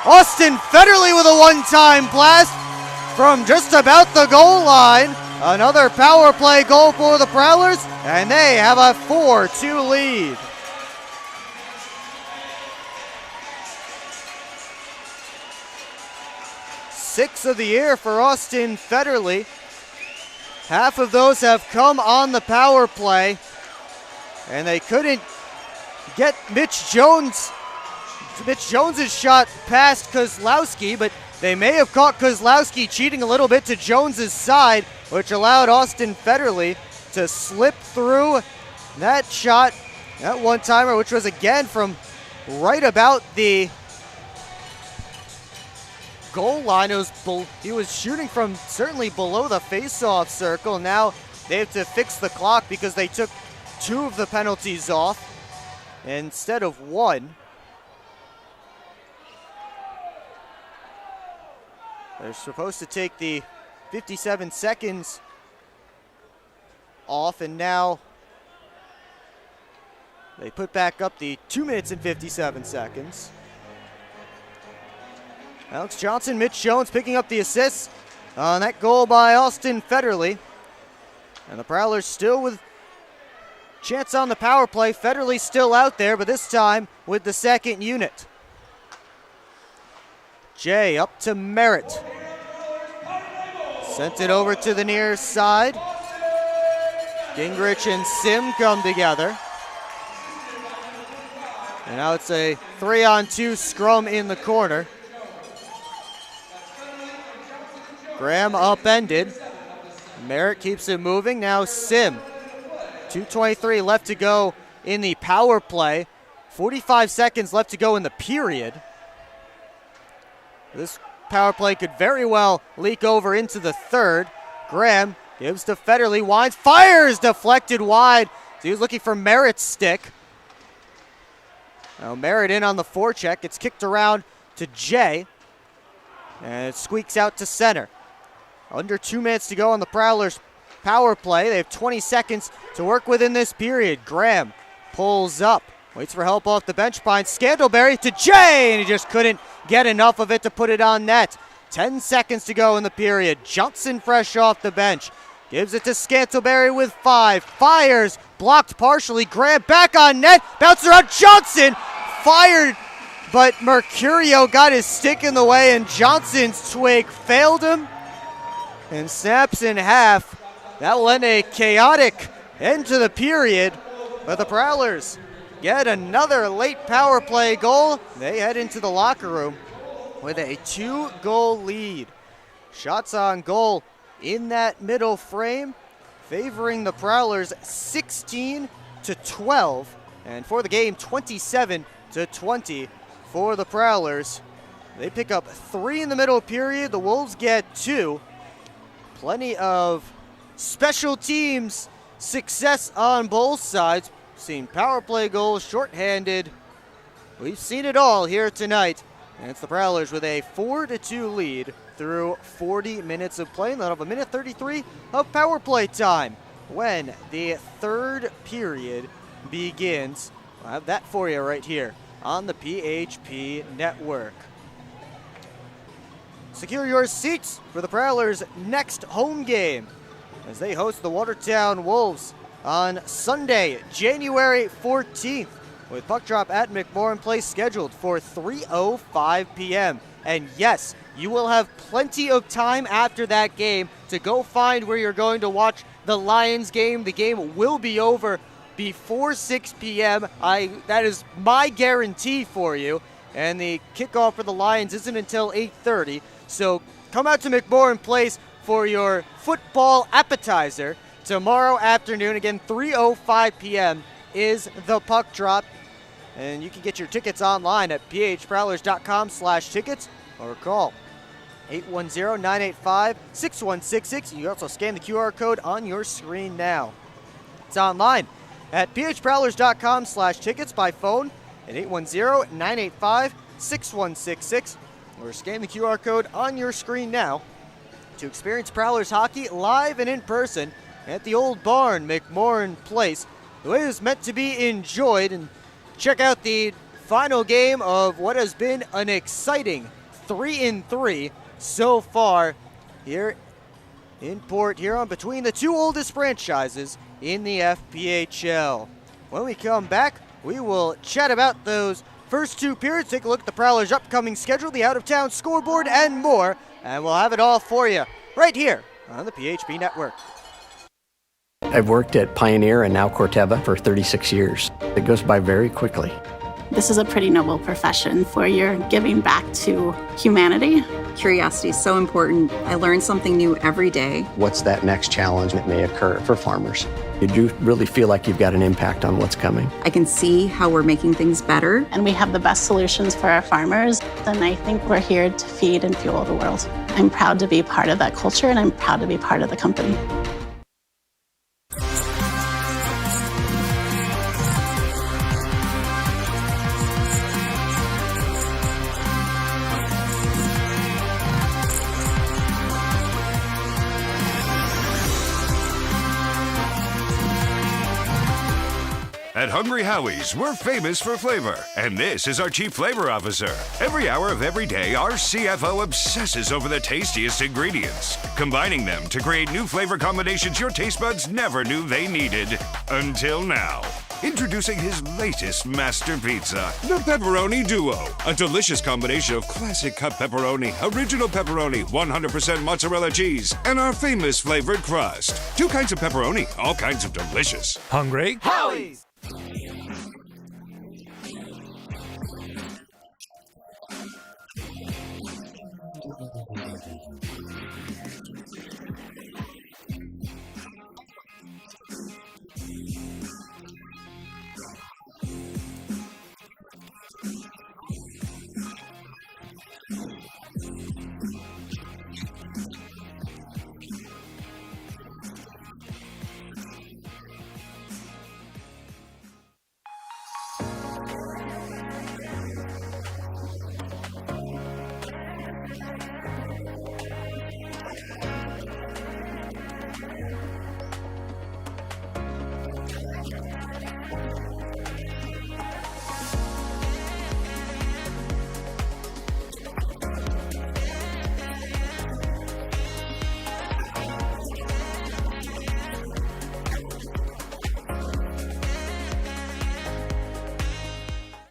Austin Federly with a one-time blast from just about the goal line. Another power play goal for the Prowlers, and they have a 4-2 lead. Six of the year for Austin Federly. Half of those have come on the power play, and they couldn't get Mitch Jones's shot past Kozlowski, but they may have caught Kozlowski cheating a little bit to Jones's side, which allowed Austin Federly to slip through that shot, that one-timer, which was again from right about the goal line. He was shooting from certainly below the face-off circle. Now they have to fix the clock because they took 2 of the penalties off instead of 1. They're supposed to take the 57 seconds off, and now they put back up the 2 minutes and 57 seconds. Alex Johnson, Mitch Jones picking up the assists on that goal by Austin Federly. And the Prowlers still with chance on the power play. Federly still out there, but this time with the second unit. Jay up to Merritt. Sent it over to the near side. Gingrich and Sim come together. And now it's a 3-on-2 scrum in the corner. Graham upended. Merritt keeps it moving. Now Sim. 2:23 left to go in the power play. 45 seconds left to go in the period. This power play could very well leak over into the third. Graham gives to Federly, winds, fires, deflected wide. So he was looking for Merritt's stick. Now Merritt in on the forecheck. It's kicked around to Jay. And it squeaks out to center. Under 2 minutes to go on the Prowlers power play. They have 20 seconds to work with in this period. Graham pulls up. Waits for help off the bench behind Scantlebury to Jay, and he just couldn't get enough of it to put it on net. 10 seconds to go in the period. Johnson fresh off the bench. Gives it to Scantlebury with 5. Fires. Blocked partially. Graham back on net. Bounces around. Johnson fired, but Mercurio got his stick in the way, and Johnson's twig failed him and snaps in half. That will end a chaotic end to the period, but the Prowlers get another late power play goal. They head into the locker room with a 2-goal lead. Shots on goal in that middle frame, favoring the Prowlers 16-12, and for the game 27-20 for the Prowlers. They pick up 3 in the middle period. The Wolves get 2. Plenty of special teams success on both sides. Seen power play goals, shorthanded. We've seen it all here tonight. And it's the Prowlers with a 4-2 lead through 40 minutes of play. And they'll have a minute 33 of power play time when the third period begins. I'll have that for you right here on the PHP Network. Secure your seats for the Prowlers' next home game as they host the Watertown Wolves on Sunday, January 14th, with puck drop at McMorran Place scheduled for 3:05 p.m. And yes, you will have plenty of time after that game to go find where you're going to watch the Lions game. The game will be over before 6 p.m. That is my guarantee for you. And the kickoff for the Lions isn't until 8:30. So come out to McMorran Place for your football appetizer tomorrow afternoon. Again, 3:05 p.m. is the puck drop. And you can get your tickets online at phprowlers.com/tickets or call 810-985-6166. You can also scan the QR code on your screen now. It's online at phprowlers.com/tickets, by phone at 810-985-6166, or scan the QR code on your screen now to experience Prowlers hockey live and in person at the Old Barn, McMorran Place, the way it was meant to be enjoyed. And check out the final game of what has been an exciting 3-3 so far here in Port Huron between the two oldest franchises in the FPHL. When we come back, we will chat about those first two periods, take a look at the Prowlers' upcoming schedule, the out-of-town scoreboard, and more, and we'll have it all for you right here on the PHP Network. I've worked at Pioneer and now Corteva for 36 years. It goes by very quickly. This is a pretty noble profession where you're giving back to humanity. Curiosity is so important. I learn something new every day. What's that next challenge that may occur for farmers? You do really feel like you've got an impact on what's coming. I can see how we're making things better. And we have the best solutions for our farmers. And I think we're here to feed and fuel the world. I'm proud to be part of that culture, and I'm proud to be part of the company. At Hungry Howie's, we're famous for flavor, and this is our Chief Flavor Officer. Every hour of every day, our CFO obsesses over the tastiest ingredients, combining them to create new flavor combinations your taste buds never knew they needed. Until now. Introducing his latest master pizza, the Pepperoni Duo. A delicious combination of classic cut pepperoni, original pepperoni, 100% mozzarella cheese, and our famous flavored crust. 2 kinds of pepperoni, all kinds of delicious. Hungry Howie's!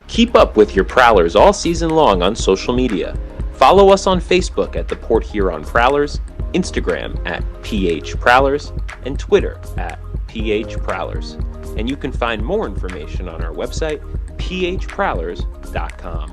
Keep up with your Prowlers all season long on social media. Follow us on Facebook at the Port Huron Prowlers, Instagram at PH Prowlers, and Twitter at PH Prowlers. And you can find more information on our website, phprowlers.com.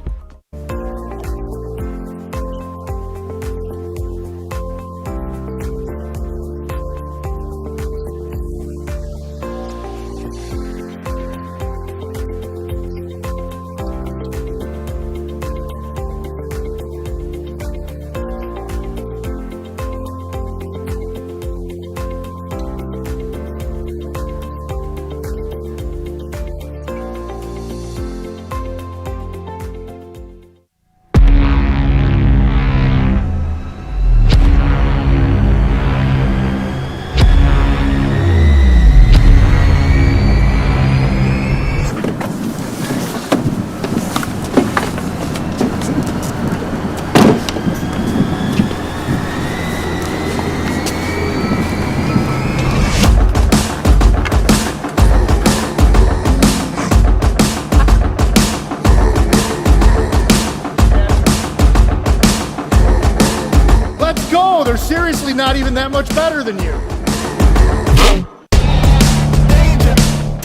They're seriously not even that much better than you.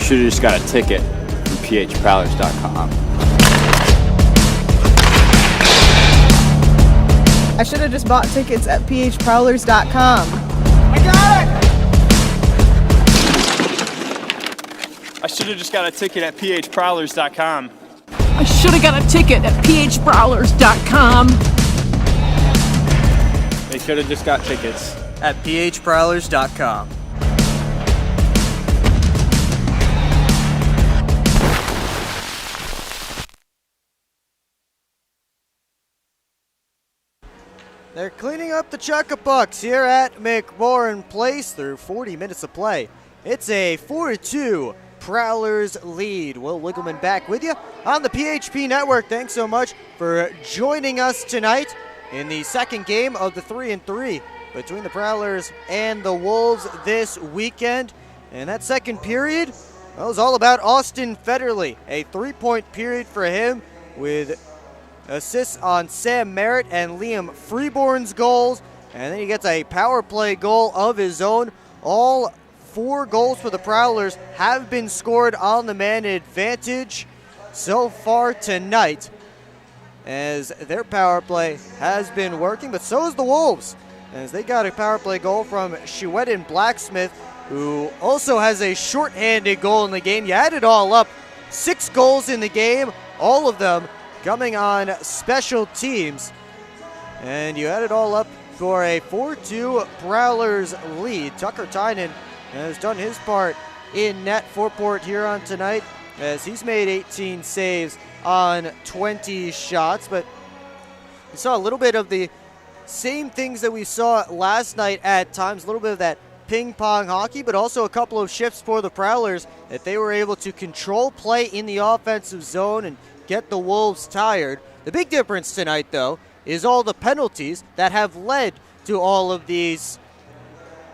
Should've just got a ticket from phprowlers.com. I should have just bought tickets at phprowlers.com. I got it! I should have just got a ticket at phprowlers.com. I should have got a ticket at phprowlers.com. They should have just got tickets at phprowlers.com. They're cleaning up the Chuckabucks here at McMorran Place through 40 minutes of play. It's a 4-2 Prowlers lead. Will Wiggleman back with you on the PHP Network. Thanks so much for joining us tonight in the second game of the 3-3 between the Prowlers and the Wolves this weekend. And that second period, well, it was all about Austin Federly. A 3-point period for him with assists on Sam Merritt and Liam Freeborn's goals. And then he gets a power play goal of his own. All 4 goals for the Prowlers have been scored on the man advantage so far tonight, as their power play has been working, but so is the Wolves, as they got a power play goal from Shewetton Blacksmith, who also has a shorthanded goal in the game. You add it all up, 6 goals in the game, all of them coming on special teams, and you add it all up for a 4-2 Prowlers lead. Tucker Tynan has done his part in net for Port Huron tonight, as he's made 18 saves on 20 shots. But we saw a little bit of the same things that we saw last night at times, a little bit of that ping-pong hockey, but also a couple of shifts for the Prowlers that they were able to control play in the offensive zone and get the Wolves tired. The big difference tonight, though, is all the penalties that have led to all of these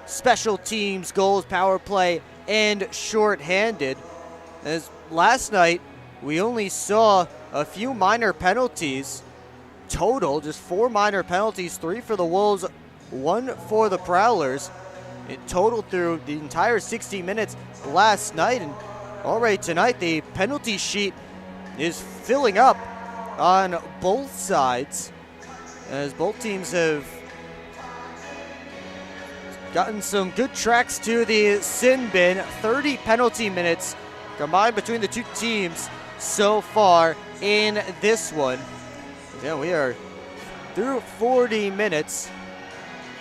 special teams goals, power play, and shorthanded. As last night, we only saw a few minor penalties total, just 4 minor penalties, 3 for the Wolves, 1 for the Prowlers. It totaled through the entire 60 minutes last night, and already tonight the penalty sheet is filling up on both sides, as both teams have gotten some good tracks to the sin bin. 30 penalty minutes combined between the two teams so far in this one. Yeah, we are through 40 minutes,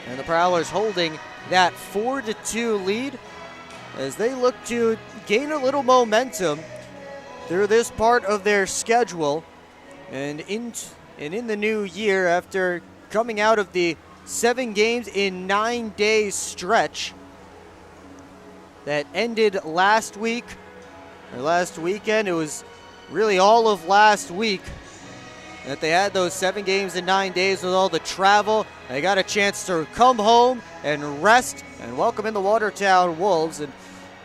and the Prowlers holding that 4-2 lead as they look to gain a little momentum through this part of their schedule and in the new year, after coming out of the 7 games in 9 days stretch that ended last week, or last weekend. It was really all of last week that they had those 7 games in 9 days with all the travel. They got a chance to come home and rest and welcome in the Watertown Wolves, and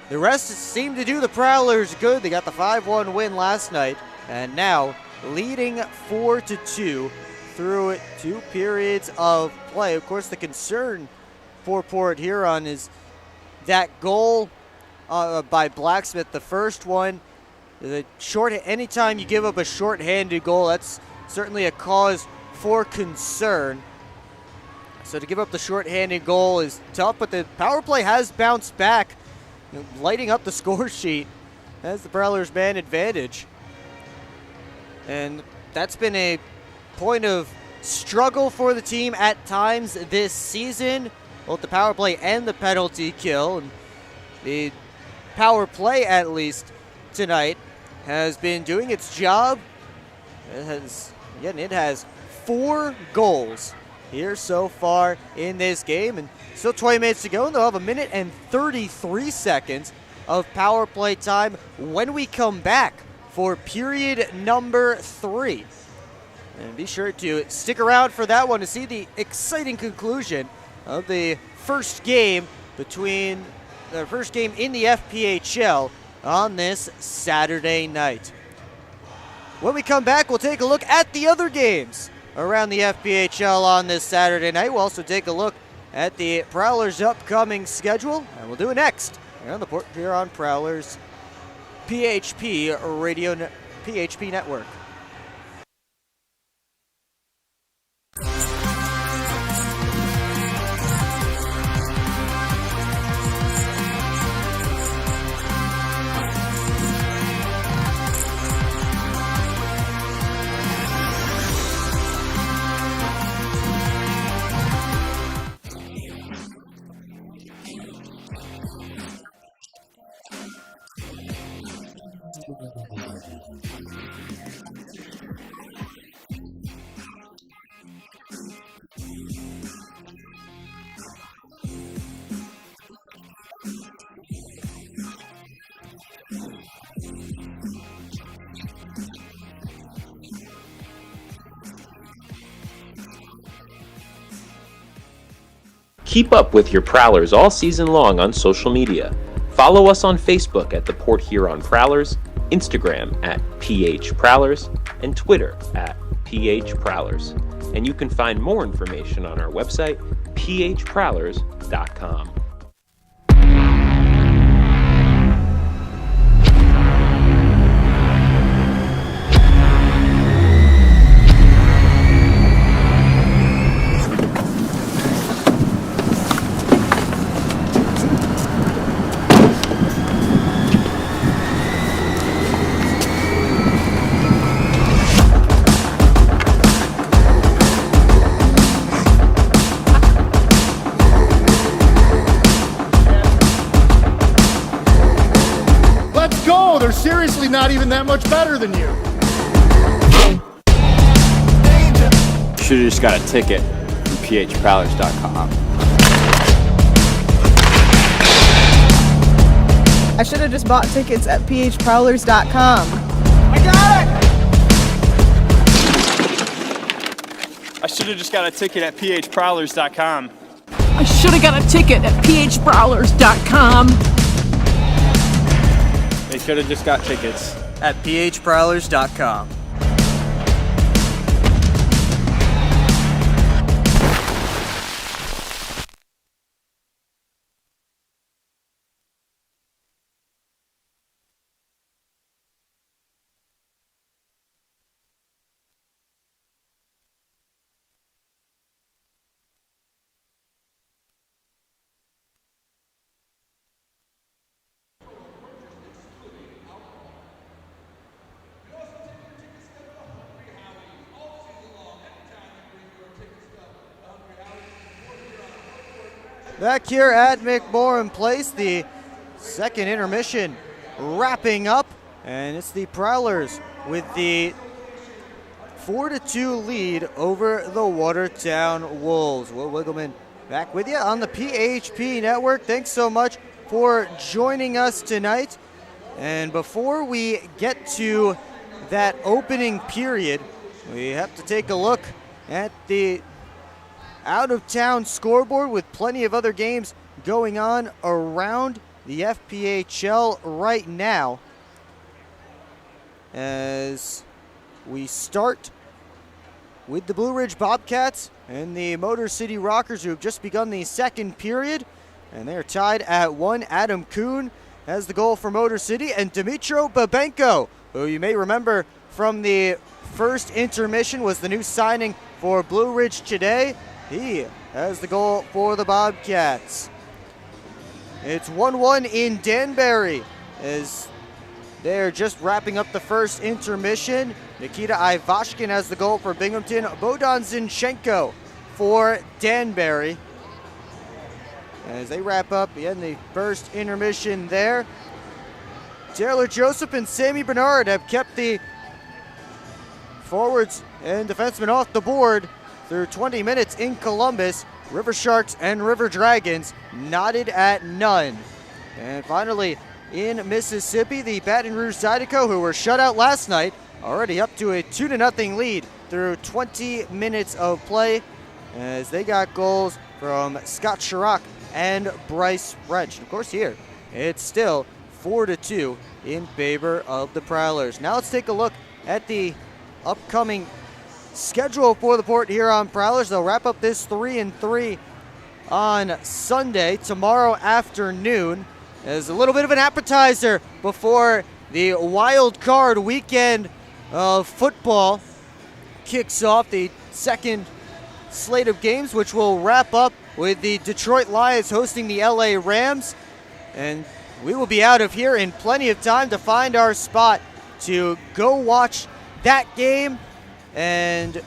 the rest seemed to do the Prowlers good. They got the 5-1 win last night, and now leading 4-2 through 2 periods of play. Of course, the concern for Port Huron is that goal by Blacksmith, the first one. Anytime you give up a short-handed goal, that's certainly a cause for concern. So to give up the short-handed goal is tough, but the power play has bounced back, lighting up the score sheet as the Prowlers man advantage. And that's been a point of struggle for the team at times this season, both the power play and the penalty kill. And the power play, at least tonight, has been doing its job. It has 4 goals here so far in this game, and still 20 minutes to go, and they'll have 1 minute and 33 seconds of power play time when we come back for period number 3. And be sure to stick around for that one to see the exciting conclusion of the first game in the FPHL on this Saturday night. When we come back, we'll take a look at the other games around the FPHL on this Saturday night. We'll also take a look at the Prowlers' upcoming schedule, and we'll do it next here on the Port Huron Prowlers PHP Network. Keep up with your Prowlers all season long on social media. Follow us on Facebook at the Port Huron Prowlers, Instagram at PH Prowlers, and Twitter at PH Prowlers. And you can find more information on our website, phprowlers.com. They're seriously not even that much better than you. Should have just got a ticket from phprowlers.com. I should have just bought tickets at phprowlers.com. I got it! I should have just got a ticket at phprowlers.com. I should have got a ticket at phprowlers.com. They should have just got tickets at phprowlers.com. Back here at McMorran Place, the second intermission wrapping up, and it's the Prowlers with the 4-2 lead over the Watertown Wolves. Will Wiggleman back with you on the PHP Network. Thanks so much for joining us tonight. And before we get to that opening period, we have to take a look at the out-of-town scoreboard with plenty of other games going on around the FPHL right now. As we start with the Blue Ridge Bobcats and the Motor City Rockers, who have just begun the second period, and they are tied at 1. Adam Kuhn has the goal for Motor City, and Dmitro Babenko, who you may remember from the first intermission, was the new signing for Blue Ridge today. He has the goal for the Bobcats. It's 1-1 in Danbury as they're just wrapping up the first intermission. Nikita Ivashkin has the goal for Binghamton. Bodan Zinchenko for Danbury. As they wrap up the first intermission there. Taylor Joseph and Sammy Bernard have kept the forwards and defensemen off the board through 20 minutes in Columbus. River Sharks and River Dragons knotted at none. And finally, in Mississippi, the Baton Rouge Zydeco, who were shut out last night, already up to a 2-0 lead through 20 minutes of play, as they got goals from Scott Chirac and Bryce Wrench. Of course, here, it's still 4-2 in favor of the Prowlers. Now let's take a look at the upcoming schedule for the Port Huron Prowlers. They'll wrap up this 3-3 on Sunday, tomorrow afternoon, as a little bit of an appetizer before the wild card weekend of football kicks off, the second slate of games, which will wrap up with the Detroit Lions hosting the LA Rams. And we will be out of here in plenty of time to find our spot to go watch that game. And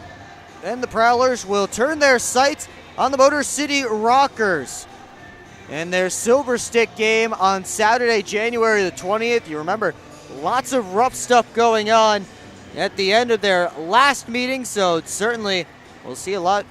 then the Prowlers will turn their sights on the Motor City Rockers and their Silver Stick game on Saturday, January the 20th. You remember lots of rough stuff going on at the end of their last meeting, so certainly we'll see a lot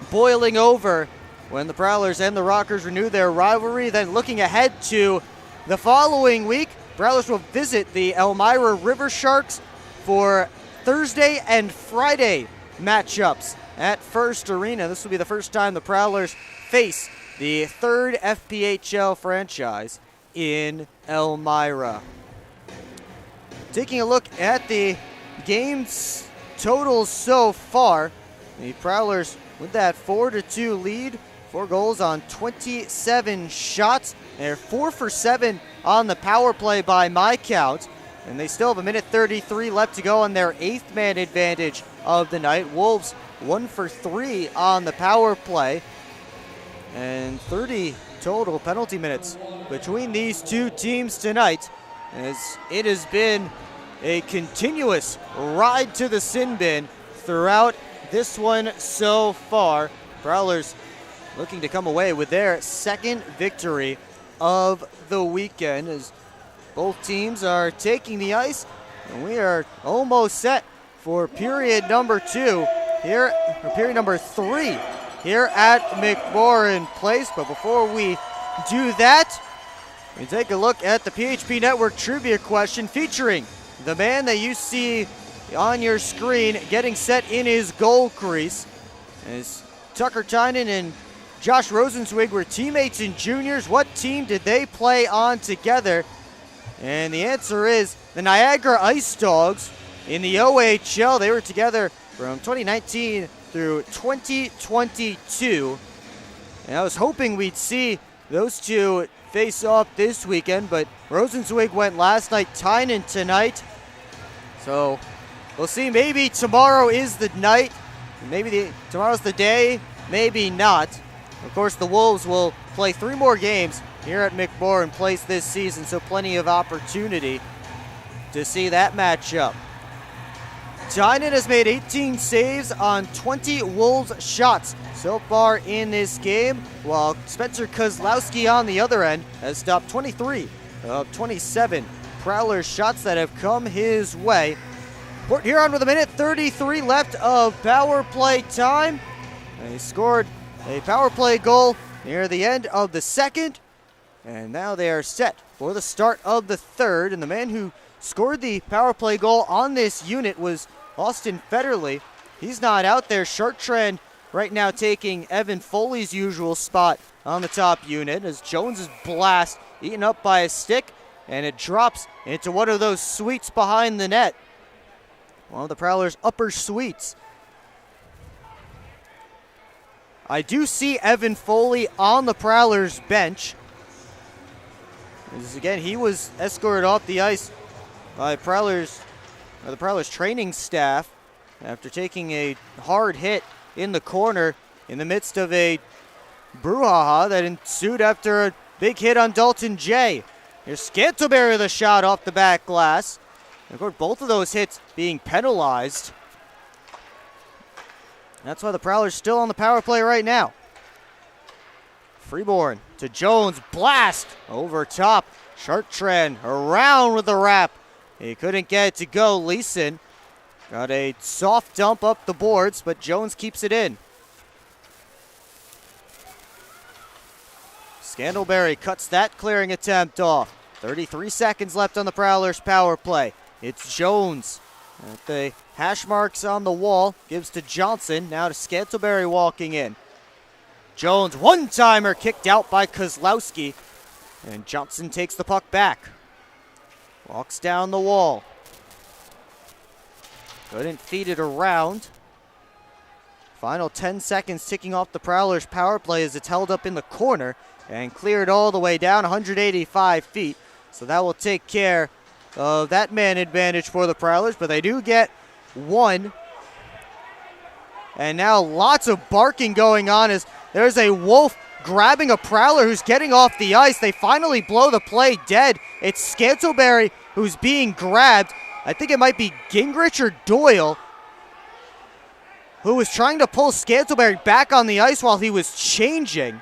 boiling over when the Prowlers and the Rockers renew their rivalry. Then looking ahead to the following week, Prowlers will visit the Elmira River Sharks for Thursday and Friday matchups at First Arena. This will be the first time the Prowlers face the third FPHL franchise in Elmira. Taking a look at the game's totals so far, the Prowlers with that 4-2 lead, 4 goals on 27 shots. They're 4 for 7 on the power play by my count, and they still have a minute 33 left to go on their 8th man advantage of the night. Wolves 1 for 3 on the power play, and 30 total penalty minutes between these two teams tonight, as it has been a continuous ride to the sin bin throughout this one so far. Prowlers looking to come away with their second victory of the weekend, as both teams are taking the ice, and we are almost set for period number 2 here, or period number 3 here at McMorran Place. But before we do that, we take a look at the PHP Network trivia question featuring the man that you see on your screen getting set in his goal crease. As Tucker Tynan and Josh Rosenzweig were teammates in juniors, what team did they play on together? And the answer is the Niagara Ice Dogs in the OHL. They were together from 2019 through 2022. And I was hoping we'd see those two face off this weekend, but Rosenzweig went last night, Tynan tonight. So we'll see. Maybe tomorrow is the night. Maybe tomorrow's the day. Maybe not. Of course, the Wolves will play 3 more games here at McMorran Place this season, so plenty of opportunity to see that matchup. Tynan has made 18 saves on 20 Wolves shots so far in this game, while Spencer Kozlowski on the other end has stopped 23 of 27 Prowler shots that have come his way. Port Huron with a minute 33 left of power play time. They scored a power play goal near the end of the second, and now they are set for the start of the third. And the man who scored the power play goal on this unit was Austin Federly. He's not out there. Chartrand right now taking Evan Foley's usual spot on the top unit, as Jones's blast eaten up by a stick, and it drops into one of those suites behind the net. One of the Prowlers' upper suites. I do see Evan Foley on the Prowlers bench. As again, he was escorted off the ice by the Prowlers training staff after taking a hard hit in the corner in the midst of a brouhaha that ensued after a big hit on Dalton J. Here's Scantleberry with a shot off the back glass. And of course, both of those hits being penalized. That's why the Prowlers still on the power play right now. Freeborn to Jones, blast over top. Chartrand around with the wrap. He couldn't get it to go. Leeson got a soft dump up the boards, but Jones keeps it in. Scantleberry cuts that clearing attempt off. 33 seconds left on the Prowlers power play. It's Jones at the hash marks on the wall. Gives to Johnson. Now to Scantleberry walking in. Jones, one-timer kicked out by Kozlowski. And Johnson takes the puck back. Walks down the wall. Couldn't feed it around. Final 10 seconds ticking off the Prowlers power play as it's held up in the corner and cleared all the way down 185 feet. So that will take care of that man advantage for the Prowlers, but they do get one. And now lots of barking going on as there's a wolf grabbing a Prowler who's getting off the ice. They finally blow the play dead. It's Scantleberry who's being grabbed. I think it might be Gingrich or Doyle who was trying to pull Scantleberry back on the ice while he was changing.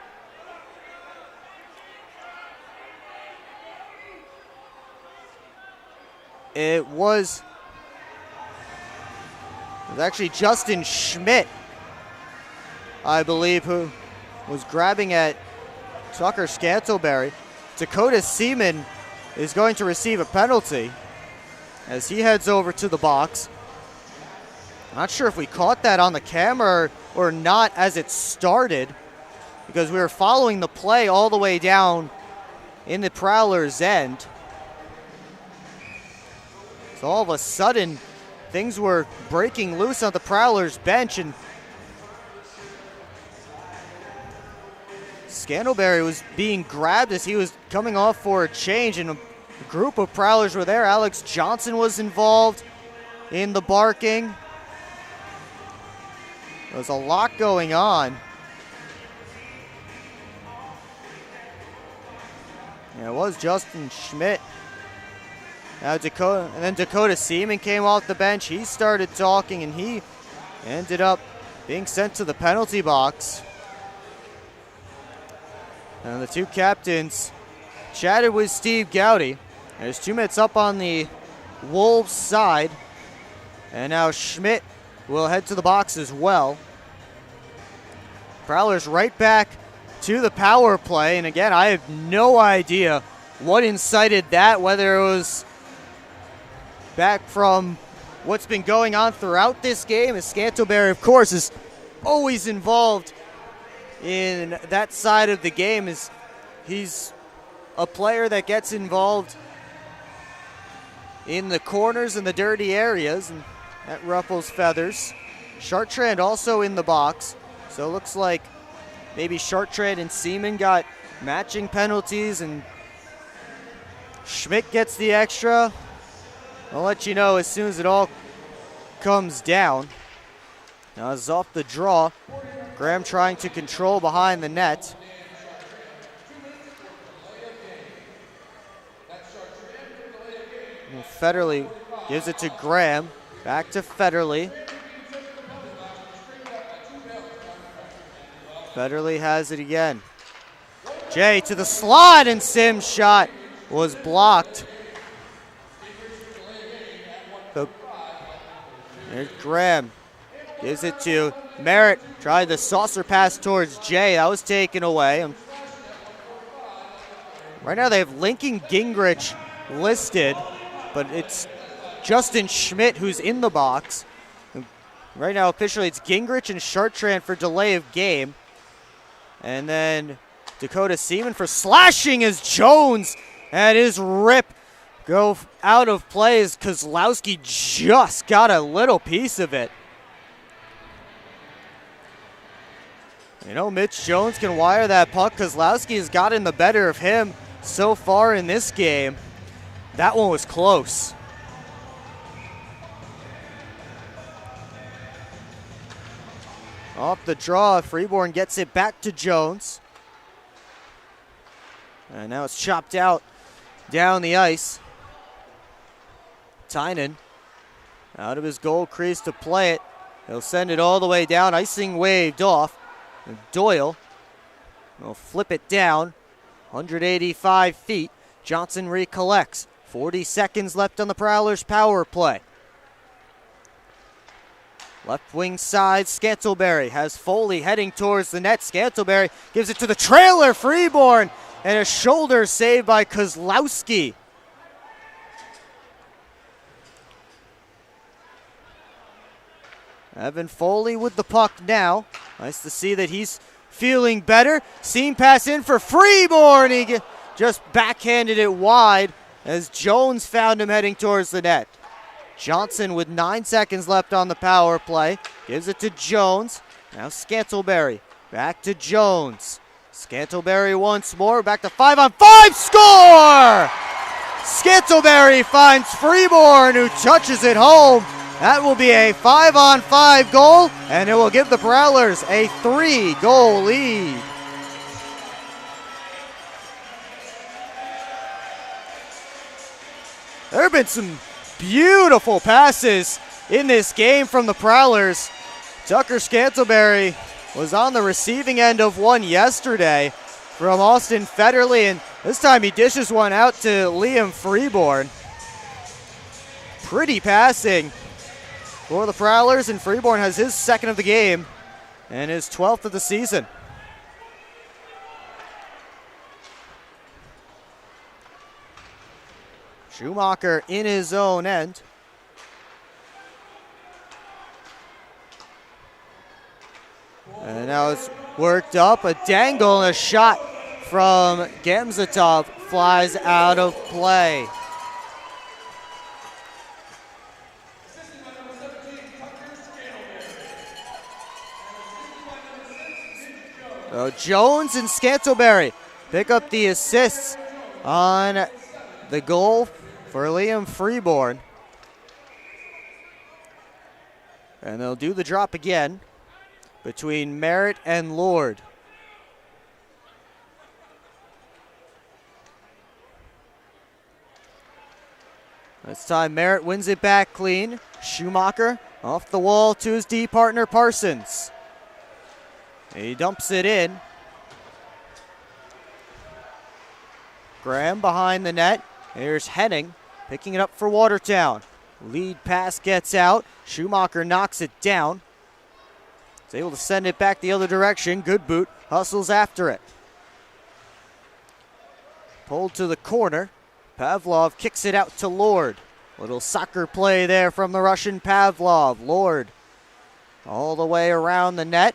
it was actually Justin Schmidt, I believe, who was grabbing at Tucker Scantlebury. Dakota Seaman is going to receive a penalty as he heads over to the box. Not sure if we caught that on the camera or not as it started, because we were following the play all the way down in the Prowlers' end. So all of a sudden, things were breaking loose on the Prowlers' bench, and Scantlebury was being grabbed as he was coming off for a change, and a group of Prowlers were there. Alex Johnson was involved in the barking. There was a lot going on. Yeah, it was Justin Schmidt. Now Dakota Seaman came off the bench. He started talking, and he ended up being sent to the penalty box. And the two captains chatted with Steve Gowdy. There's 2 minutes up on the Wolves side. And now Schmidt will head to the box as well. Prowlers right back to the power play. And again, I have no idea what incited that, whether it was back from what's been going on throughout this game, as Scantlebury, of course, is always involved in that side of the game, as he's a player that gets involved in the corners and the dirty areas, and that ruffles feathers. Chartrand also in the box, so it looks like maybe Chartrand and Seaman got matching penalties, and Schmidt gets the extra. I'll let you know as soon as it all comes down. Now it's off the draw. Graham trying to control behind the net. And Federly gives it to Graham. Back to Federly. Federly has it again. Jay to the slot, and Sim's shot was blocked. There's Graham. Gives it to Merritt. Tried the saucer pass towards Jay. That was taken away. Right now they have Lincoln Gingrich listed, but it's Justin Schmidt who's in the box. Right now officially it's Gingrich and Chartrand for delay of game. And then Dakota Seaman for slashing as Jones and his rip go out of play as Kozlowski just got a little piece of it. You know, Mitch Jones can wire that puck. Kozlowski has gotten the better of him so far in this game. That one was close. Off the draw, Freeborn gets it back to Jones. And now it's chopped out down the ice. Tynan out of his goal crease to play it. He'll send it all the way down. Icing waved off. And Doyle will flip it down. 185 feet. Johnson recollects. 40 seconds left on the Prowlers' power play. Left wing side, Scantlebury has Foley heading towards the net. Scantlebury gives it to the trailer, Freeborn, and a shoulder save by Kozlowski. Evan Foley with the puck now. Nice to see that he's feeling better. Seam pass in for Freeborn. He just backhanded it wide as Jones found him heading towards the net. Johnson with 9 seconds left on the power play. Gives it to Jones. Now Scantlebury. Back to Jones. Scantlebury once more. Back to 5-on-5. Score! Scantlebury finds Freeborn, who touches it home. That will be a 5-on-5 goal, and it will give the Prowlers a 3-goal lead. There have been some beautiful passes in this game from the Prowlers. Tucker Scantlebury was on the receiving end of one yesterday from Austin Federly, and this time he dishes one out to Liam Freeborn. Pretty passing for the Prowlers, and Freeborn has his second of the game and his 12th of the season. Schumacher in his own end. And now it's worked up. A dangle and a shot from Gamzatov flies out of play. So Jones and Scantleberry pick up the assists on the goal for Liam Freeborn. And they'll do the drop again between Merritt and Lord. This time Merritt wins it back clean. Schumacher off the wall to his D partner Parsons. He dumps it in. Graham behind the net. Here's Henning picking it up for Watertown. Lead pass gets out. Schumacher knocks it down. He's able to send it back the other direction. Good boot. Hustles after it. Pulled to the corner. Pavlov kicks it out to Lord. Little soccer play there from the Russian Pavlov. Lord all the way around the net.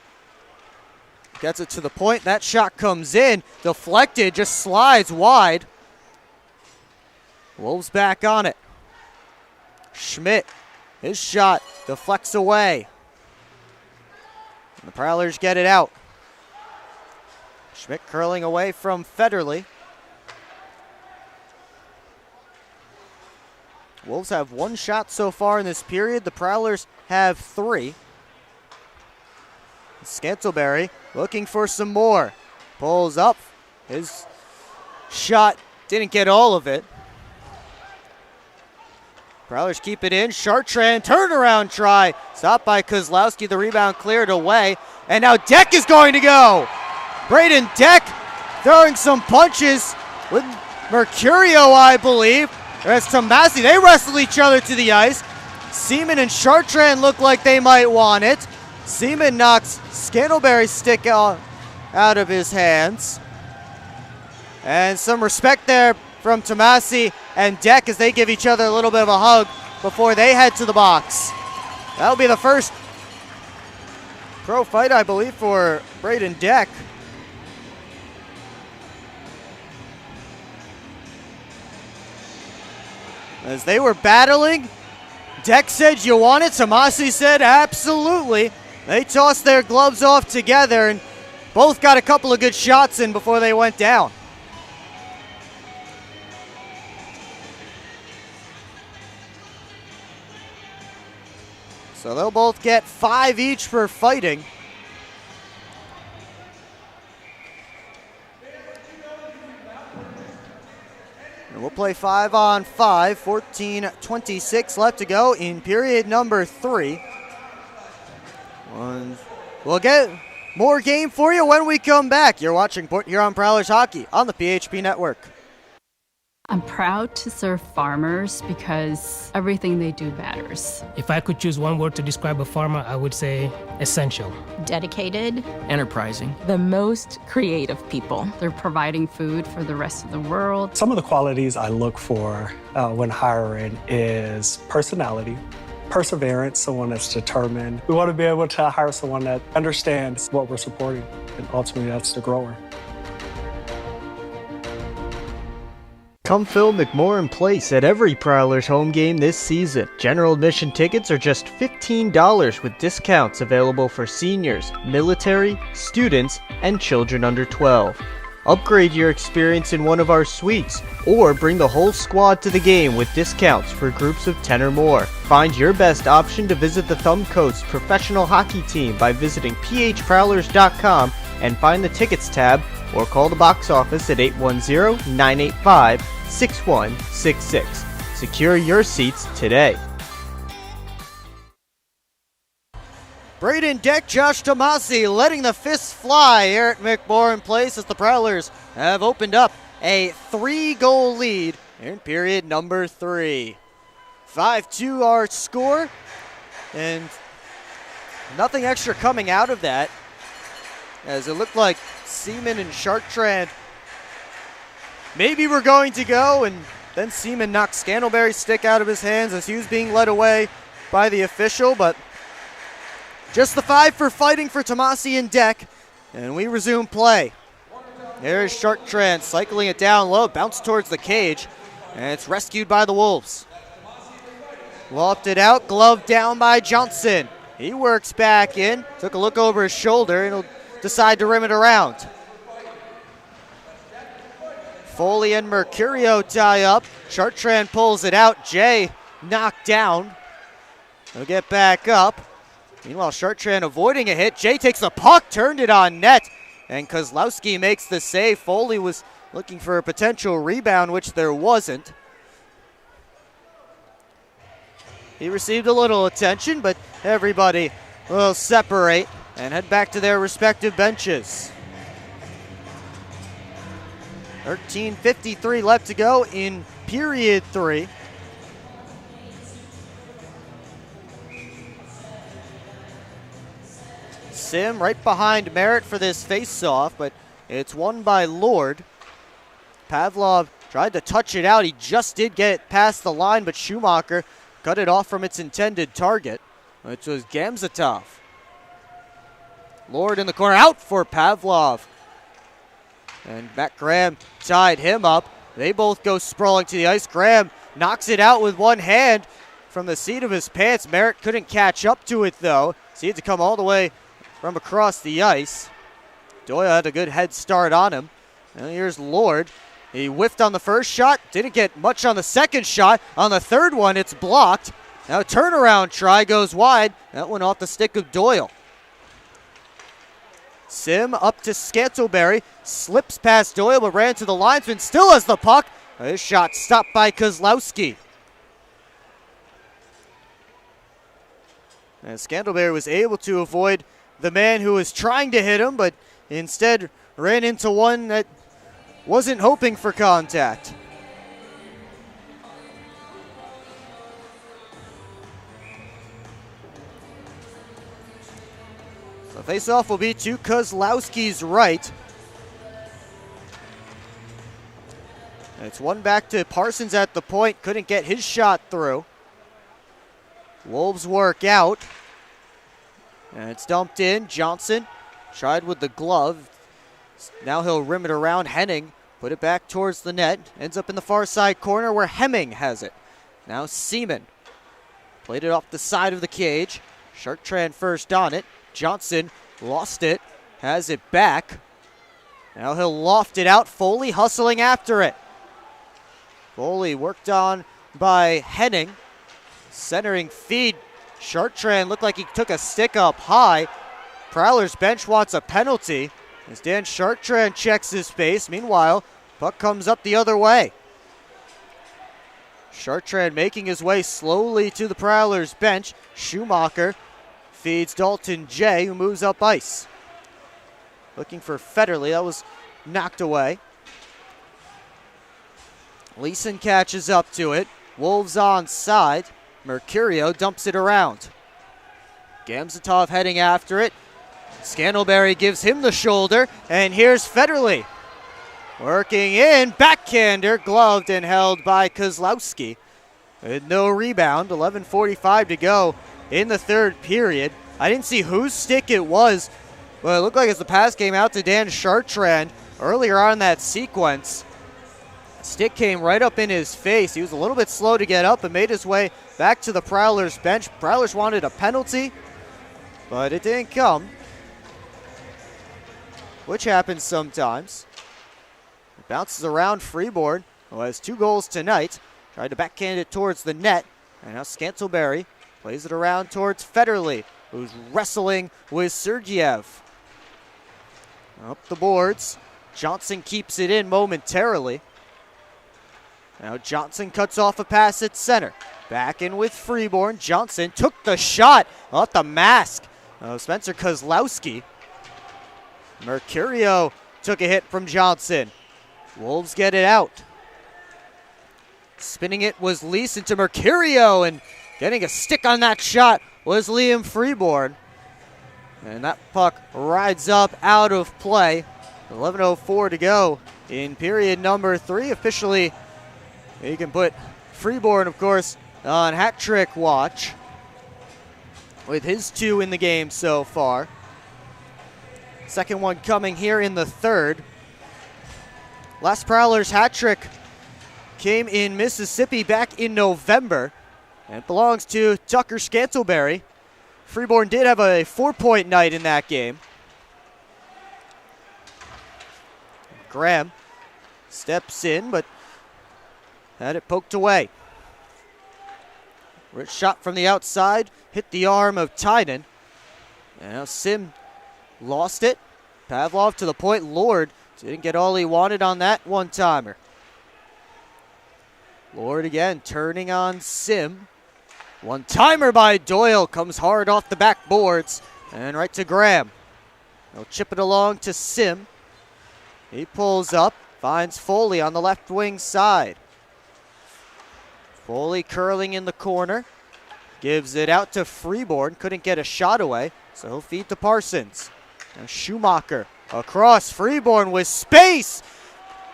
Gets it to the point. That shot comes in. Deflected. Just slides wide. Wolves back on it. Schmidt. His shot deflects away. And the Prowlers get it out. Schmidt curling away from Federly. Wolves have one shot so far in this period. The Prowlers have three. Scantleberry looking for some more. Pulls up. His shot didn't get all of it. Prowlers keep it in. Chartrand turnaround try. Stopped by Kozlowski. The rebound cleared away. And now Deck is going to go. Braden Deck throwing some punches with Mercurio, I believe. There's Tomasi. They wrestle each other to the ice. Seaman and Chartrand look like they might want it. Seaman knocks Scantleberry's stick out of his hands. And some respect there from Tomasi and Deck as they give each other a little bit of a hug before they head to the box. That'll be the first pro fight, I believe, for Braden Deck. As they were battling, Deck said, "You want it?" Tomasi said, "Absolutely." They tossed their gloves off together and both got a couple of good shots in before they went down. So they'll both get 5 each for fighting. And we'll play 5-on-5, 14:26 left to go in period number 3. We'll get more game for you when we come back. You're watching Port Huron Prowlers Hockey on the PHP Network. I'm proud to serve farmers because everything they do matters. If I could choose one word to describe a farmer, I would say essential. Dedicated. Enterprising. The most creative people. They're providing food for the rest of the world. Some of the qualities I look for when hiring is personality, perseverance, someone that's determined. We want to be able to hire someone that understands what we're supporting, and ultimately that's the grower. Come fill McMorran Place at every Prowlers home game this season. General admission tickets are just $15 with discounts available for seniors, military, students, and children under 12. Upgrade your experience in one of our suites, or bring the whole squad to the game with discounts for groups of 10 or more. Find your best option to visit the Thumb Coast professional hockey team by visiting phprowlers.com and find the tickets tab, or call the box office at 810-985-6166. Secure your seats today. Braden Deck, Josh Tomasi letting the fists fly here at McMorran Place as the Prowlers have opened up a 3-goal lead in period number 3. 5-2 our score, and nothing extra coming out of that, as it looked like Seaman and Chartrand maybe were going to go, and then Seaman knocked Scantleberry's stick out of his hands as he was being led away by the official, but just the 5 for fighting for Tomasi and Deck, and we resume play. There's Chartrand cycling it down low, bounced towards the cage, and it's rescued by the Wolves. Lofted out, glove down by Johnson. He works back in, took a look over his shoulder, and he'll decide to rim it around. Foley and Mercurio tie up. Chartrand pulls it out. Jay knocked down. He'll get back up. Meanwhile, Chartrand avoiding a hit. Jay takes the puck, turned it on net, and Kozlowski makes the save. Foley was looking for a potential rebound, which there wasn't. He received a little attention, but everybody will separate and head back to their respective benches. 13:53 left to go in period 3. Sim right behind Merritt for this face-off, but it's won by Lord. Pavlov tried to touch it out. He just did get it past the line, but Schumacher cut it off from its intended target, which was Gamzatov. Lord in the corner, out for Pavlov. And Matt Graham tied him up. They both go sprawling to the ice. Graham knocks it out with one hand from the seat of his pants. Merritt couldn't catch up to it, though. So he had to come all the way from across the ice. Doyle had a good head start on him. And here's Lord. He whiffed on the first shot. Didn't get much on the second shot. On the third one, it's blocked. Now a turnaround try goes wide. That went off the stick of Doyle. Sim up to Scantleberry, slips past Doyle, but ran to the linesman, still has the puck. His shot stopped by Kozlowski. And Scantleberry was able to avoid the man who was trying to hit him, but instead ran into one that wasn't hoping for contact. The face-off will be to Kozlowski's right. It's one back to Parsons at the point. Couldn't get his shot through. Wolves work out. And it's dumped in. Johnson tried with the glove. Now he'll rim it around. Henning put it back towards the net. Ends up in the far side corner where Hemming has it. Now Seaman played it off the side of the cage. Chartrand first on it. Johnson lost it, has it back. Now he'll loft it out. Foley hustling after it. Foley worked on by Henning. Centering feed. Chartrand looked like he took a stick up high. Prowlers bench wants a penalty as Dan Chartrand checks his space. Meanwhile, puck comes up the other way. Chartrand making his way slowly to the Prowlers bench. Schumacher feeds Dalton Jay, who moves up ice. Looking for Federly. That was knocked away. Leeson catches up to it. Wolves on side. Mercurio dumps it around. Gamzatov heading after it. Scantleberry gives him the shoulder. And here's Federly. Working in. Backhander. Gloved and held by Kozlowski. With no rebound. 11:45 to go in the third period. I didn't see whose stick it was, but it looked like as the pass came out to Dan Chartrand earlier on in that sequence. Stick came right up in his face. He was a little bit slow to get up and made his way back to the Prowlers bench. Prowlers wanted a penalty, but it didn't come, which happens sometimes. It bounces around Freeborn, who has 2 goals tonight. Tried to backhand it towards the net, and now Scantleberry plays it around towards Federly, who's wrestling with Sergeyev. Up the boards. Johnson keeps it in momentarily. Now Johnson cuts off a pass at center. Back in with Freeborn. Johnson took the shot off the mask of Spencer Kozlowski. Mercurio took a hit from Johnson. Wolves get it out. Spinning it was Leeson to Mercurio, and getting a stick on that shot was Liam Freeborn. And that puck rides up out of play. 11:04 to go in period number 3. Officially, you can put Freeborn, of course, on hat trick watch with his 2 in the game so far. Second one coming here in the 3rd. Last Prowlers hat trick came in Mississippi back in November, and it belongs to Tucker Scantleberry. Freeborn did have a 4-point night in that game. Graham steps in, but had it poked away. Rich shot from the outside, hit the arm of Tynan. And now Sim lost it. Pavlov to the point. Lord didn't get all he wanted on that one-timer. Lord again turning on Sim. One-timer by Doyle comes hard off the backboards and right to Graham. They'll chip it along to Sim. He pulls up, finds Foley on the left wing side. Foley curling in the corner. Gives it out to Freeborn. Couldn't get a shot away, so he'll feed to Parsons. Now Schumacher across. Freeborn with space.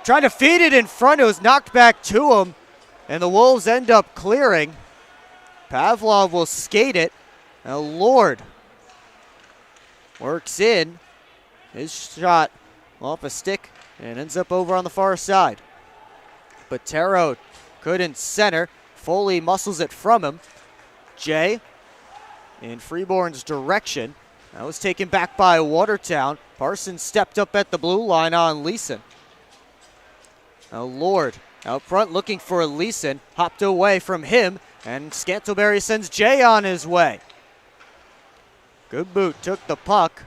Trying to feed it in front. It was knocked back to him, and the Wolves end up clearing. Pavlov will skate it. Now Lord works in. His shot off a stick and ends up over on the far side. Botero couldn't center. Foley muscles it from him. Jay in Freeborn's direction. That was taken back by Watertown. Parsons stepped up at the blue line on Leeson. Now Lord out front looking for Leeson. Hopped away from him, and Scantleberry sends Jay on his way. Good boot, took the puck.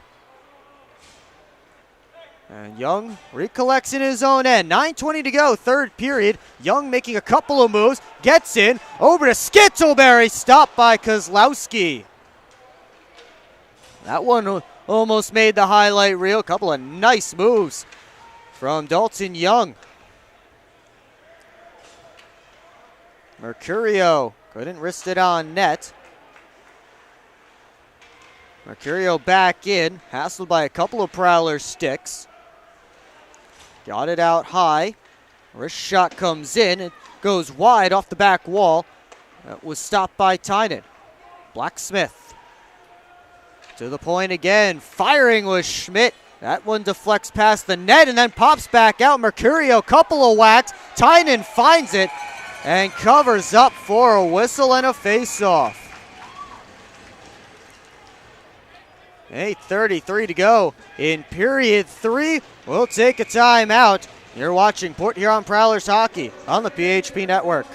And Young recollects in his own end. 9:20 to go, 3rd period. Young making a couple of moves, gets in, over to Scantleberry, stopped by Kozlowski. That one almost made the highlight reel. A couple of nice moves from Dalton Young. Mercurio couldn't wrist it on net. Mercurio back in, hassled by a couple of Prowlers sticks. Got it out high. Wrist shot comes in. It goes wide off the back wall. That was stopped by Tynan. Blacksmith to the point again. Firing was Schmidt. That one deflects past the net and then pops back out. Mercurio, couple of whacks. Tynan finds it and covers up for a whistle and a face-off. 8:33 to go in period 3. We'll take a timeout. You're watching Port Huron Prowlers hockey on the PHP Network.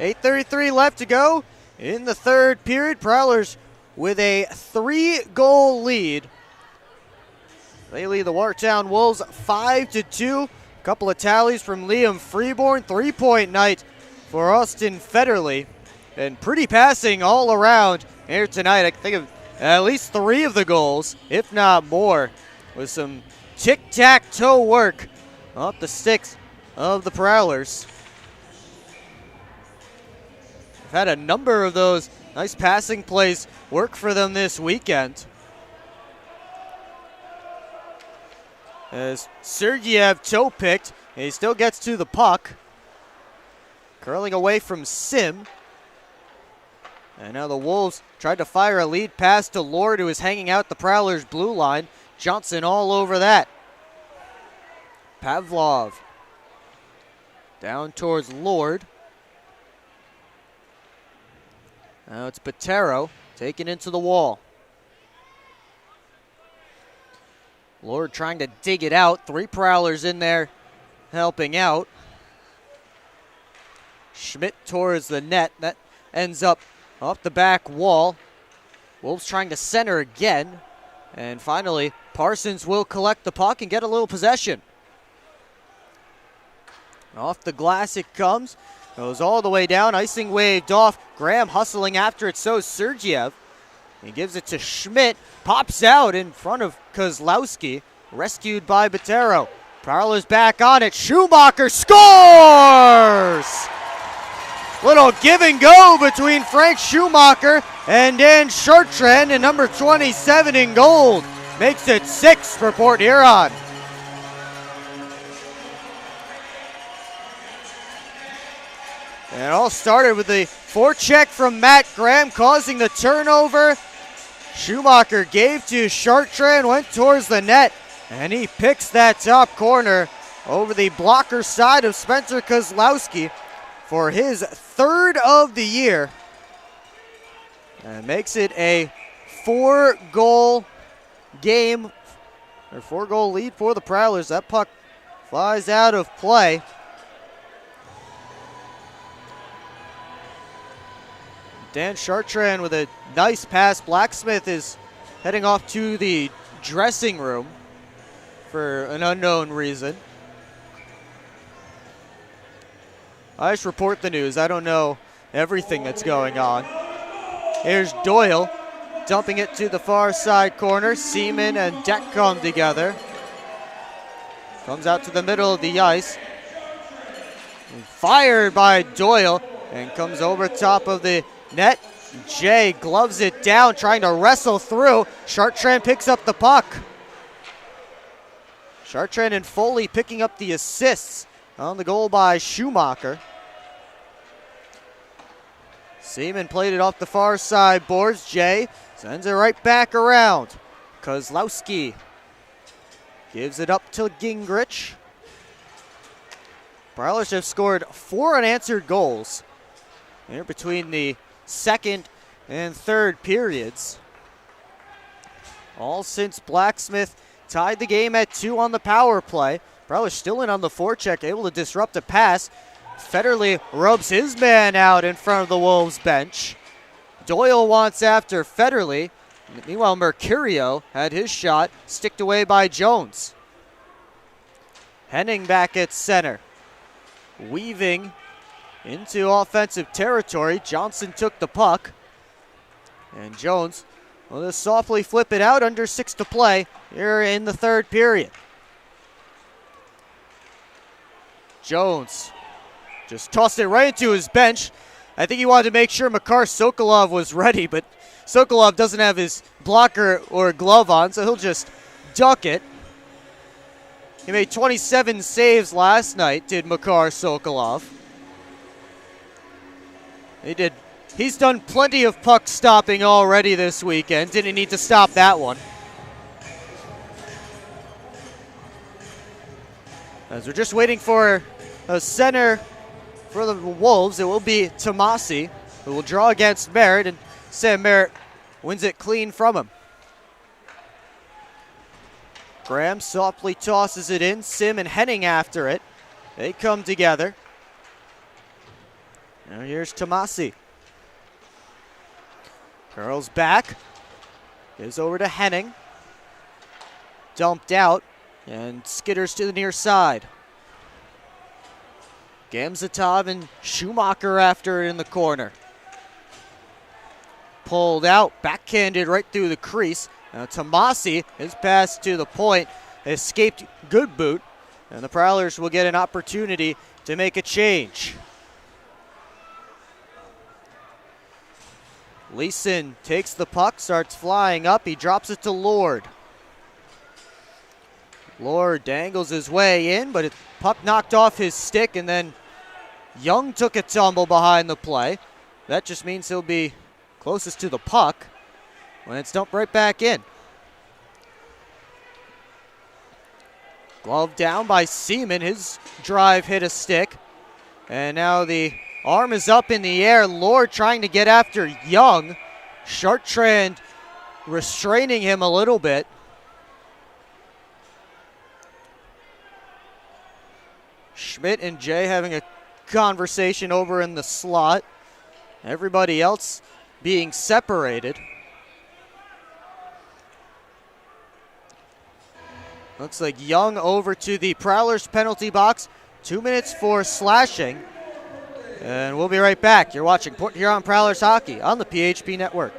.833 left to go in the 3rd period. Prowlers with a 3-goal lead. They lead the Watertown Wolves 5-2. A couple of tallies from Liam Freeborn. 3-point night for Austin Federly. And pretty passing all around here tonight. I can think of at least 3 of the goals, if not more, with some tic-tac-toe work off the sticks of the Prowlers. Had a number of those nice passing plays work for them this weekend. as Sergeyev toe picked. He still gets to the puck. Curling away from Sim. And now the Wolves tried to fire a lead pass to Lord, who is hanging out the Prowlers' blue line. Johnson all over that. Pavlov down towards Lord. Now it's Botero taken into the wall. Lord trying to dig it out. 3 Prowlers in there helping out. Schmidt towards the net. That ends up off the back wall. Wolves trying to center again. And finally, Parsons will collect the puck and get a little possession. Off the glass it comes. Goes all the way down. Icing waved off. Graham hustling after it. So Sergeyev. He gives it to Schmidt. Pops out in front of Kozlowski. Rescued by Botero. Prowlers back on it. Schumacher scores! Little give and go between Frank Schumacher and Dan Chartrand, and number 27 in gold makes it 6 for Port Huron. And it all started with the forecheck from Matt Graham causing the turnover. Schumacher gave to Chartrand, went towards the net, and he picks that top corner over the blocker side of Spencer Kozlowski for his 3rd of the year. And makes it a 4-goal game, or 4-goal lead for the Prowlers. That puck flies out of play. Dan Chartrand with a nice pass. Blacksmith is heading off to the dressing room for an unknown reason. I just report the news. I don't know everything that's going on. Here's Doyle dumping it to the far side corner. Seaman and Deck come together. Comes out to the middle of the ice. Fired by Doyle and comes over top of the net. Jay gloves it down, trying to wrestle through. Chartrand picks up the puck. Chartrand and Foley picking up the assists on the goal by Schumacher. Seaman played it off the far side boards. Jay sends it right back around. Kozlowski gives it up to Gingrich. Prowlers have scored 4 unanswered goals here between the second and third periods. All since Blacksmith tied the game at 2 on the power play. Prowlers still in on the forecheck, able to disrupt a pass. Federly rubs his man out in front of the Wolves bench. Doyle wants after Federly. Meanwhile, Mercurio had his shot sticked away by Jones. Henning back at center. Weaving into offensive territory. Johnson took the puck. And Jones will just softly flip it out under 6 to play here in the third period. Jones just tossed it right into his bench. I think he wanted to make sure Makar Sokolov was ready, but Sokolov doesn't have his blocker or glove on, so he'll just duck it. He made 27 saves last night, did Makar Sokolov. He's done plenty of puck stopping already this weekend. Didn't need to stop that one. As we're just waiting for a center for the Wolves, it will be Tomasi, who will draw against Merritt, and Sam Merritt wins it clean from him. Graham softly tosses it in. Sim and Henning after it. They come together. Now here's Tomasi. Curls back. Gives over to Henning. Dumped out and skitters to the near side. Gamzatov and Schumacher after it in the corner. Pulled out, backhanded right through the crease. Now Tomasi, his pass to the point, escaped good boot, and the Prowlers will get an opportunity to make a change. Leeson takes the puck, starts flying up. He drops it to Lord. Lord dangles his way in, but it puck knocked off his stick, and then Young took a tumble behind the play. That just means he'll be closest to the puck when it's dumped right back in. Glove down by Seaman. His drive hit a stick. And now the arm is up in the air. Lord trying to get after Young. Chartrand restraining him a little bit. Schmidt and Jay having a conversation over in the slot. Everybody else being separated. Looks like Young over to the Prowlers penalty box. 2 minutes for slashing. And we'll be right back. You're watching Port Huron Prowlers Hockey on the PHP Network.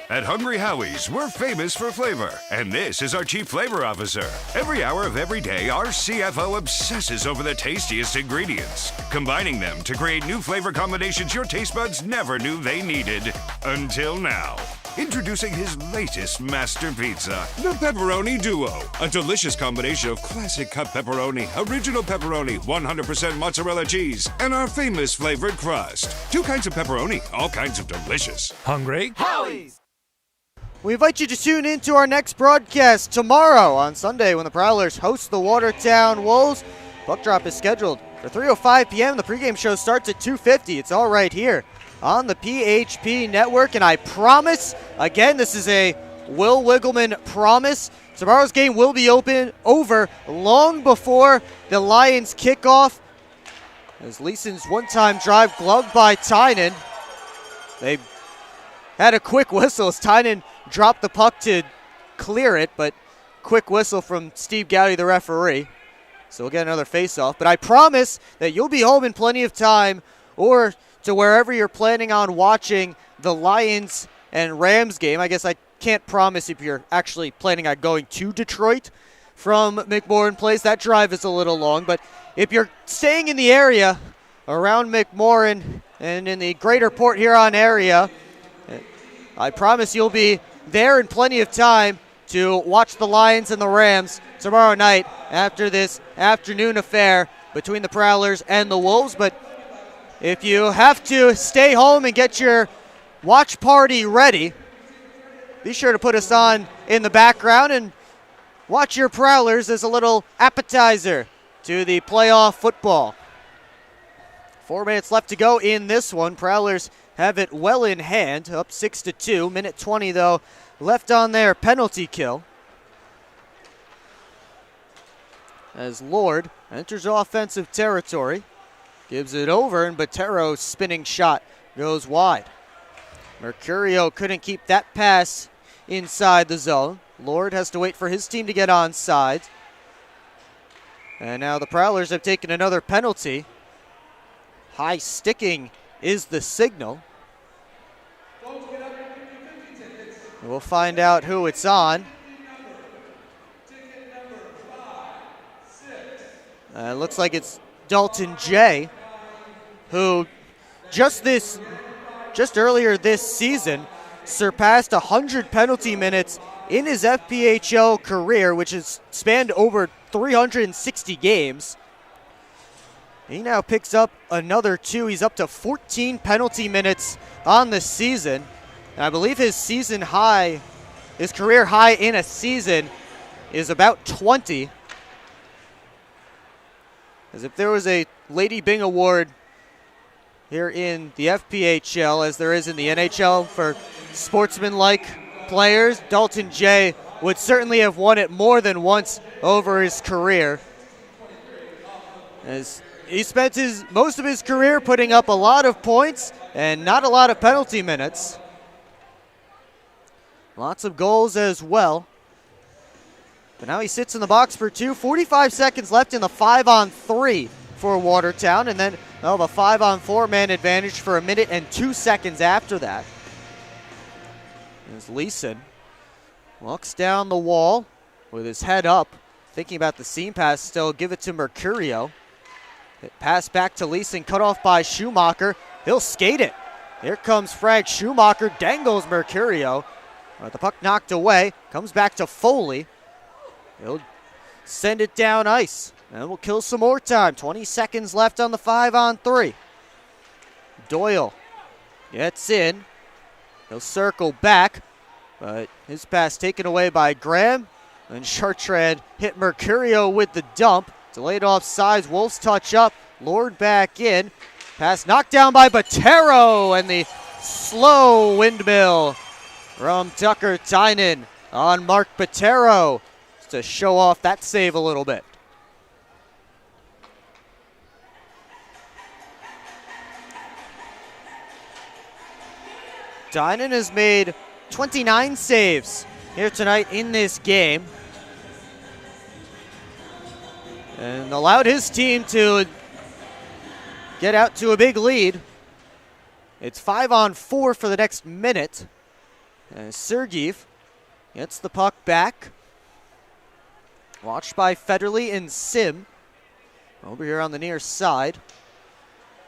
At Hungry Howie's, we're famous for flavor, and this is our Chief Flavor Officer. Every hour of every day, our CFO obsesses over the tastiest ingredients, combining them to create new flavor combinations your taste buds never knew they needed. Until now. Introducing his latest master pizza, the Pepperoni Duo. A delicious combination of classic cut pepperoni, original pepperoni, 100% mozzarella cheese, and our famous flavored crust. 2 kinds of pepperoni, all kinds of delicious. Hungry? Howie's! We invite you to tune in to our next broadcast tomorrow on Sunday when the Prowlers host the Watertown Wolves. Puck drop is scheduled for 3:05 p.m. The pregame show starts at 2:50. It's all right here on the PHP Network. And I promise, again, this is a Will Wiggleman promise, tomorrow's game will be over long before the Lions kickoff. As Leeson's one-time drive gloved by Tynan. They had a quick whistle as Tynan dropped the puck to clear it, but quick whistle from Steve Gowdy, the referee. So we'll get another face-off. But I promise that you'll be home in plenty of time, or to wherever you're planning on watching the Lions and Rams game. I guess I can't promise if you're actually planning on going to Detroit from McMorran Place. That drive is a little long, but if you're staying in the area around McMorran and in the greater Port Huron area, I promise you'll be there in plenty of time to watch the Lions and the Rams tomorrow night after this afternoon affair between the Prowlers and the Wolves. But if you have to stay home and get your watch party ready, be sure to put us on in the background and watch your Prowlers as a little appetizer to the playoff football. 4 minutes left to go in this one. Prowlers have it well in hand, up 6-2. Minute 20, though, left on their penalty kill. As Lord enters offensive territory, gives it over, and Botero's spinning shot goes wide. Mercurio couldn't keep that pass inside the zone. Lord has to wait for his team to get onside. And now the Prowlers have taken another penalty. High sticking is the signal. We'll find out who it's on. It looks like it's Dalton J, who just earlier this season surpassed 100 penalty minutes in his FPHL career, which has spanned over 360 games. He now picks up another 2. He's up to 14 penalty minutes on the season. And I believe his season high, his career high in a season is about 20. As if there was a Lady Byng Award here in the FPHL as there is in the NHL for sportsmanlike players, Dalton J would certainly have won it more than once over his career. As he spent most of his career putting up a lot of points and not a lot of penalty minutes. Lots of goals as well. But now he sits in the box for 2. 45 seconds left in the 5-on-3 for Watertown. And then they'll have a 5-on-4 man advantage for 1 minute and 2 seconds after that. As Leeson walks down the wall with his head up, thinking about the seam pass still. Give it to Mercurio. Pass back to Leeson, cut off by Schumacher. He'll skate it. Here comes Frank Schumacher, dangles Mercurio. The puck knocked away, comes back to Foley. He'll send it down ice, and we'll kill some more time. 20 seconds left on the 5-on-3. Doyle gets in. He'll circle back, but his pass taken away by Graham. And Chartrand hit Mercurio with the dump. Delayed offsides, Wolves touch up, Lord back in. Pass knocked down by Botero, and the slow windmill from Tucker Tynan on Mark Botero to show off that save a little bit. Tynan has made 29 saves here tonight in this game, and allowed his team to get out to a big lead. It's 5-on-4 for the next minute. And Sergeev gets the puck back. Watched by Federly and Sim. Over here on the near side.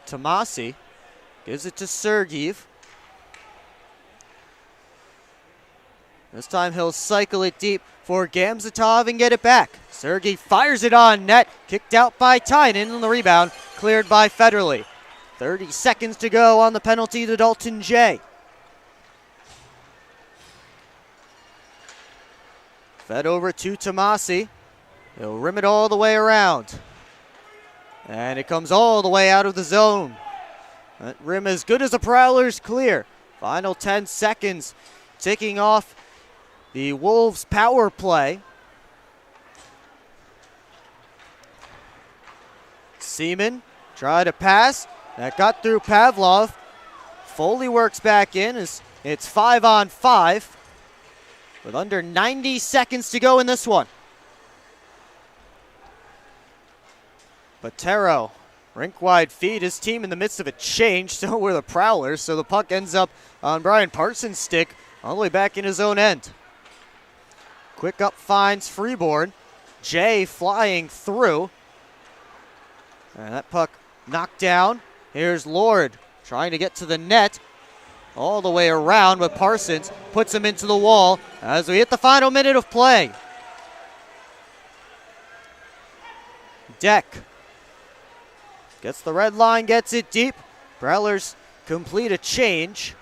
Tomasi gives it to Sergeev. This time he'll cycle it deep for Gamzatov and get it back. Sergey fires it on net. Kicked out by Tynan, and the rebound cleared by Federly. 30 seconds to go on the penalty to Dalton J. Fed over to Tomasi. He'll rim it all the way around. And it comes all the way out of the zone. That rim as good as a Prowler's clear. Final 10 seconds ticking off the Wolves' power play. Seaman tried to pass. That got through Pavlov. Foley works back in. It's 5-on-5 with under 90 seconds to go in this one. Botero, rink-wide feed. His team in the midst of a change. So were the Prowlers. So the puck ends up on Brian Parsons' stick all the way back in his own end. Quick up finds Freeborn. Jay flying through. And that puck knocked down. Here's Lord trying to get to the net. All the way around, but Parsons puts him into the wall as we hit the final minute of play. Deck gets the red line, gets it deep. Prowlers complete a change.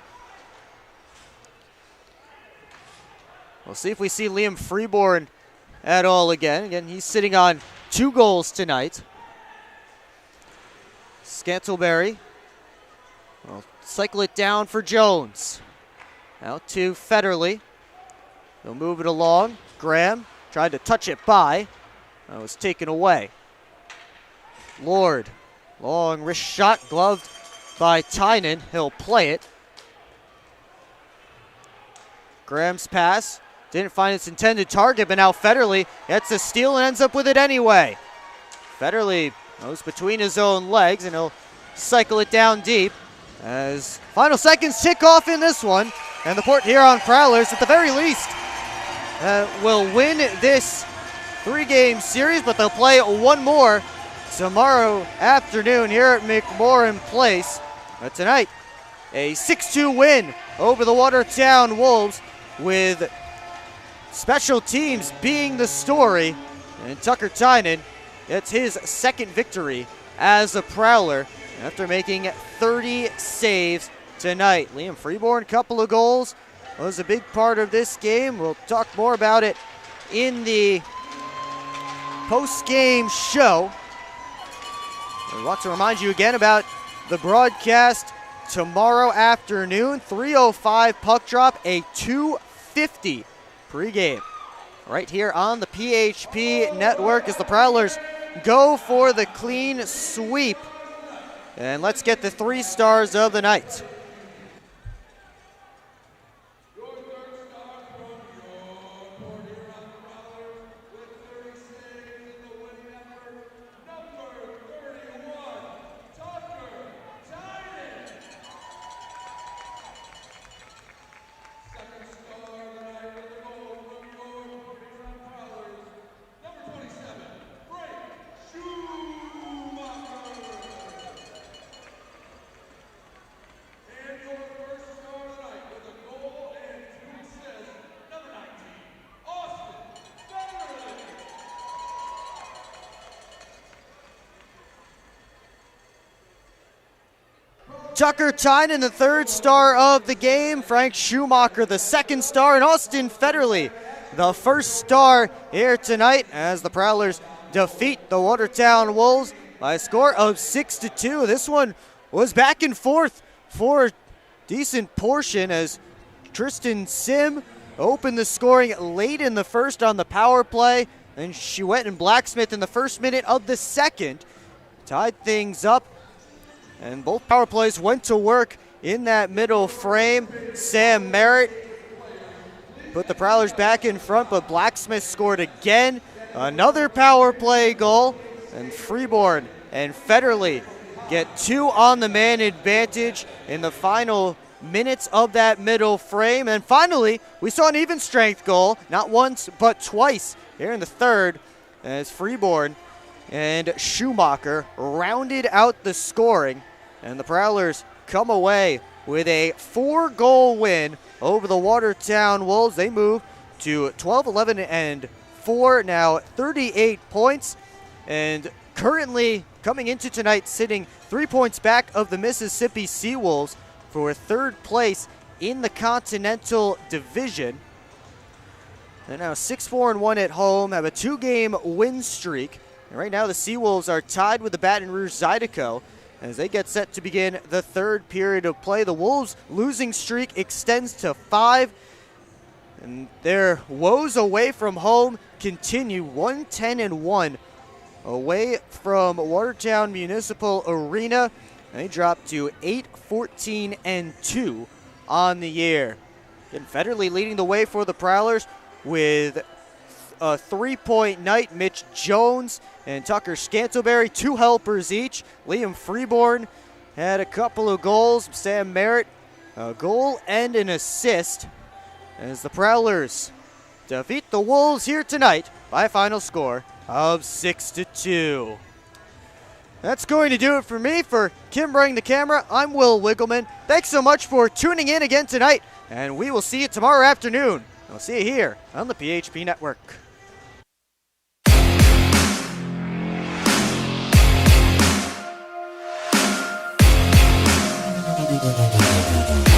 We'll see if we see Liam Freeborn at all again. Again, he's sitting on 2 goals tonight. Scantleberry will cycle it down for Jones. Out to Federly. They'll move it along. Graham tried to touch it by. That was taken away. Lord, long wrist shot, gloved by Tynan. He'll play it. Graham's pass didn't find its intended target, but now Federly gets a steal and ends up with it anyway. Federly goes between his own legs, and he'll cycle it down deep as final seconds tick off in this one. And the Port Huron Prowlers, at the very least, will win this 3-game series, but they'll play one more tomorrow afternoon here at McMorran Place. But tonight, a 6-2 win over the Watertown Wolves, with special teams being the story. And Tucker Tynan gets his second victory as a Prowler after making 30 saves tonight. Liam Freeborn, couple of goals, was a big part of this game. We'll talk more about it in the post-game show. I want to remind you again about the broadcast tomorrow afternoon. 3:05 puck drop, a 2:50 pregame right here on the PHP network as the Prowlers go for the clean sweep. And let's get the 3 stars of the night. Tucker Tynan, the third star of the game. Frank Schumacher, the second star. And Austin Federly, the first star here tonight as the Prowlers defeat the Watertown Wolves by a score of 6-2. This one was back and forth for a decent portion as Tristan Sim opened the scoring late in the first on the power play. And she went in Blacksmith in the first minute of the second, tied things up. And both power plays went to work in that middle frame. Sam Merritt put the Prowlers back in front, but Blacksmith scored again. Another power play goal. And Freeborn and Federly get 2 on the man advantage in the final minutes of that middle frame. And finally, we saw an even strength goal, not once but twice here in the third, as Freeborn and Schumacher rounded out the scoring. And the Prowlers come away with a 4-goal win over the Watertown Wolves. They move to 12, 11, and 4, now 38 points. And currently coming into tonight sitting 3 points back of the Mississippi Seawolves for third place in the Continental Division. They're now 6-4-1 at home, have a 2-game win streak. And right now the Seawolves are tied with the Baton Rouge Zydeco as they get set to begin the third period of play. The Wolves' losing streak extends to 5, and their woes away from home continue. 1-10-1 away from Watertown Municipal Arena. They drop to 8-14-2 on the year. And Federly leading the way for the Prowlers with a 3-point night. Mitch Jones and Tucker Scantleberry, 2 helpers each. Liam Freeborn had a couple of goals. Sam Merritt, a goal and an assist as the Prowlers defeat the Wolves here tonight by a final score of 6-2. That's going to do it for me. For Kim running the camera, I'm Will Wiggleman. Thanks so much for tuning in again tonight, and we will see you tomorrow afternoon. I'll see you here on the PHP Network. Thank you.